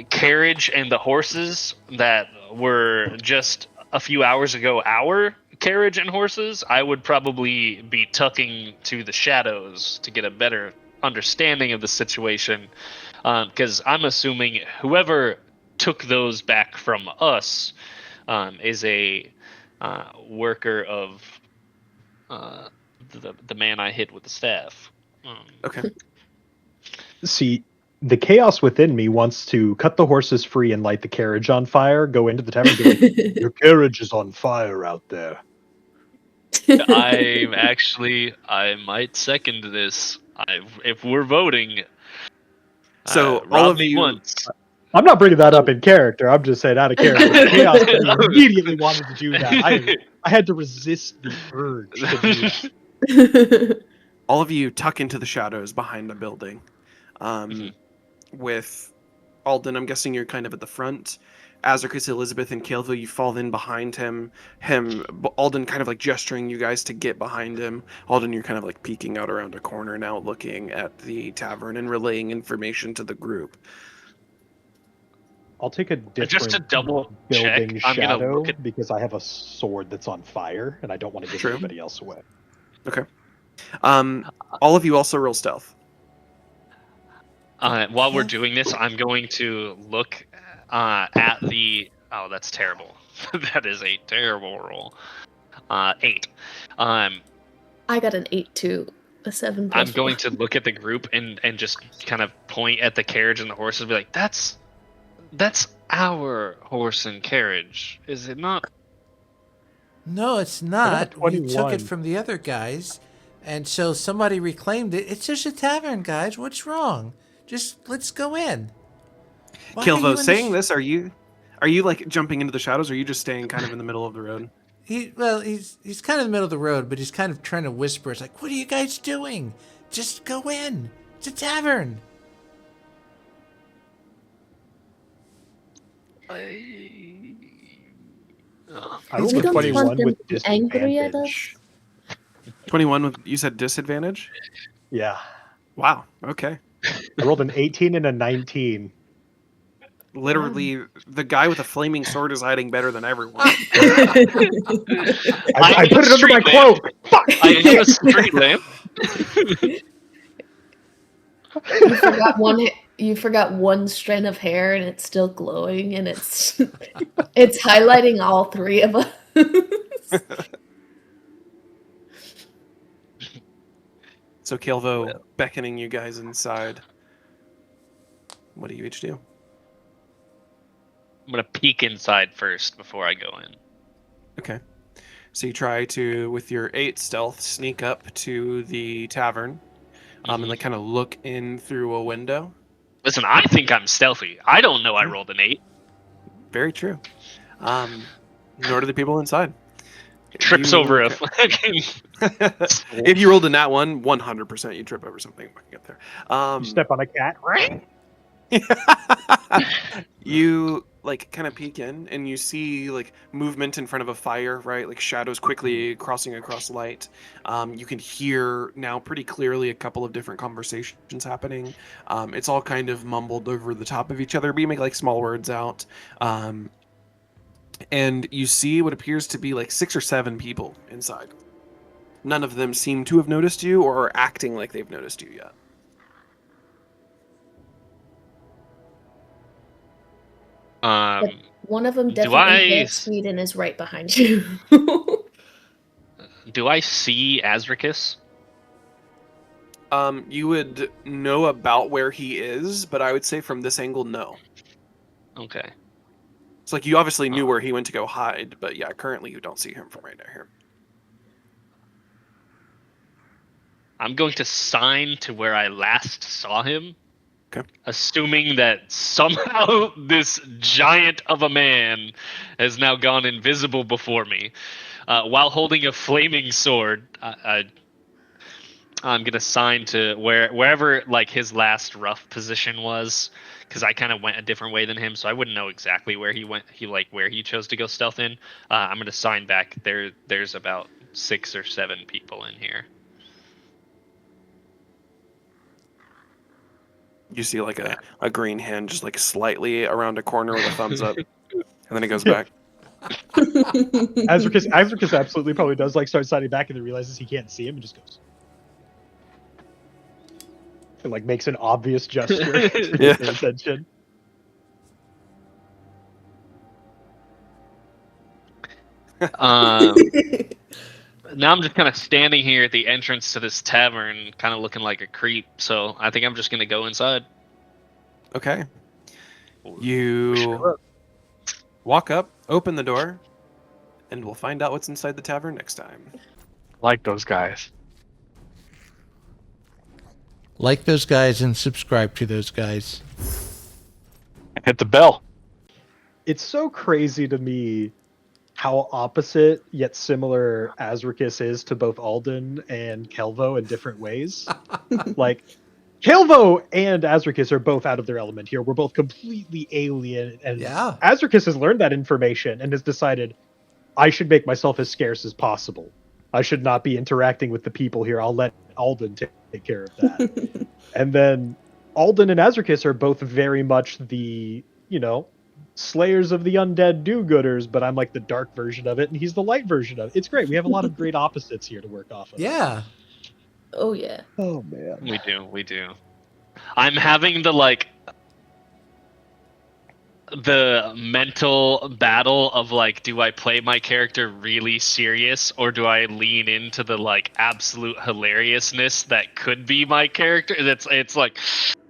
Speaker 1: carriage and the horses that were just a few hours ago our carriage and horses, I would probably be tucking to the shadows to get a better understanding of the situation, because I'm assuming whoever took those back from us is a worker of the man I hit with the staff.
Speaker 4: Okay.
Speaker 2: See, the chaos within me wants to cut the horses free and light the carriage on fire, go into the tavern and be like, your carriage is on fire out there.
Speaker 1: I might second this. If we're voting,
Speaker 4: So
Speaker 1: rob
Speaker 4: all of
Speaker 1: me
Speaker 4: you,
Speaker 1: once.
Speaker 2: I'm not bringing that up in character. I'm just saying out of character. The chaos in me immediately wanted to do that. I had to resist the urge to do that.
Speaker 4: all of you tuck into the shadows behind the building. With Alden, I'm guessing you're kind of at the front. Azricus, Elizabeth, and Caelvo, you fall in behind him. Alden kind of like gesturing you guys to get behind him. Alden, you're kind of like peeking out around a corner now, looking at the tavern and relaying information to the group.
Speaker 2: I'll take a different
Speaker 1: Just to double
Speaker 2: building
Speaker 1: check, I'm gonna
Speaker 2: shadow
Speaker 1: look at.
Speaker 2: because I have a sword that's on fire and I don't want to give
Speaker 4: True.
Speaker 2: anybody else away.
Speaker 4: Okay. All of you also roll stealth.
Speaker 1: While we're doing this, I'm going to look at the. Oh, that's terrible. That is a terrible roll. 8.
Speaker 3: I got an 8 too. A 7.
Speaker 1: I'm going to look at the group and just kind of point at the carriage and the horses and be like, that's our horse and carriage, is it not?
Speaker 7: No, it's not. We took
Speaker 2: 21.
Speaker 7: it from the other guys, and so somebody reclaimed it. It's just a tavern, guys. What's wrong? Just let's go in. Why are you
Speaker 4: Caelvo,
Speaker 7: in
Speaker 4: saying this, are you like jumping into the shadows, or are you just staying kind of in the middle of the road?
Speaker 7: He's kind of in the middle of the road, but he's kind of trying to whisper. It's like, what are you guys doing? Just go in. It's a tavern.
Speaker 2: I
Speaker 3: We
Speaker 2: rolled a
Speaker 3: don't
Speaker 2: 21
Speaker 3: want them
Speaker 2: with
Speaker 3: to be angry at
Speaker 2: disadvantage.
Speaker 4: 21 with, you said disadvantage?
Speaker 2: Yeah.
Speaker 4: Wow, okay.
Speaker 2: I rolled an 18 and a 19.
Speaker 4: Literally, the guy with a flaming sword is hiding better than everyone.
Speaker 2: I put it under my cloak! Fuck!
Speaker 1: I have a street lamp.
Speaker 3: You forgot one strand of hair and it's still glowing and it's highlighting all 3 of us.
Speaker 4: So Caelvo beckoning you guys inside. What do you each do?
Speaker 1: I'm gonna peek inside first before I go in.
Speaker 4: Okay. So you try to, with your 8 stealth, sneak up to the tavern, and like kind of look in through a window.
Speaker 1: Listen, I think I'm stealthy. I don't know I rolled an 8.
Speaker 4: Very true. Nor do the people inside.
Speaker 1: Trips over a fucking.
Speaker 4: If you rolled a nat 1, 100% you trip over something walking up there.
Speaker 2: You step on a cat.
Speaker 4: You like kind of peek in and you see like movement in front of a fire, right? Like shadows quickly crossing across light. You can hear now pretty clearly a couple of different conversations happening. It's all kind of mumbled over the top of each other, but you make like small words out. And you see what appears to be like 6 or 7 people inside. None of them seem to have noticed you or are acting like they've noticed you yet.
Speaker 3: But one of them definitely can't speed and is right behind you.
Speaker 1: Do I see Azricus?
Speaker 4: You would know about where he is, but I would say from this angle, no.
Speaker 1: Okay.
Speaker 4: It's like you obviously knew where he went to go hide, but yeah, currently you don't see him from right now here.
Speaker 1: I'm going to sign to where I last saw him.
Speaker 4: Okay.
Speaker 1: Assuming that somehow this giant of a man has now gone invisible before me. While holding a flaming sword, I'm going to sign to wherever like his last rough position was, because I kind of went a different way than him, so I wouldn't know exactly where he went. Where he chose to go stealth in. I'm going to sign back. There's about 6 or 7 people in here.
Speaker 4: You see like a green hand just like slightly around a corner with a thumbs up, and then it goes back.
Speaker 2: Azricus absolutely probably does like start sliding back and then realizes he can't see him and just goes. And like makes an obvious gesture to get their attention.
Speaker 1: Now I'm just kind of standing here at the entrance to this tavern, kind of looking like a creep. So I think I'm just gonna go inside.
Speaker 4: Okay. You walk up, open the door, and we'll find out what's inside the tavern next time.
Speaker 6: Like those guys.
Speaker 7: Like those guys and subscribe to those guys.
Speaker 6: Hit the bell.
Speaker 2: It's so crazy to me how opposite yet similar Azricus is to both Alden and Caelvo in different ways. Like, Caelvo and Azricus are both out of their element here. We're both completely alien, and
Speaker 7: Yeah.
Speaker 2: Azricus has learned that information and has decided, I should make myself as scarce as possible. I should not be interacting with the people here. I'll let Alden take care of that. And then Alden and Azricus are both very much the, slayers of the undead do-gooders, but I'm like the dark version of it, and he's the light version of it. It's great. We have a lot of great opposites here to work off of.
Speaker 7: Yeah.
Speaker 3: Oh yeah.
Speaker 2: Oh, man.
Speaker 1: We do. I'm having the mental battle of like, do I play my character really serious or do I lean into the like absolute hilariousness that could be my character? It's like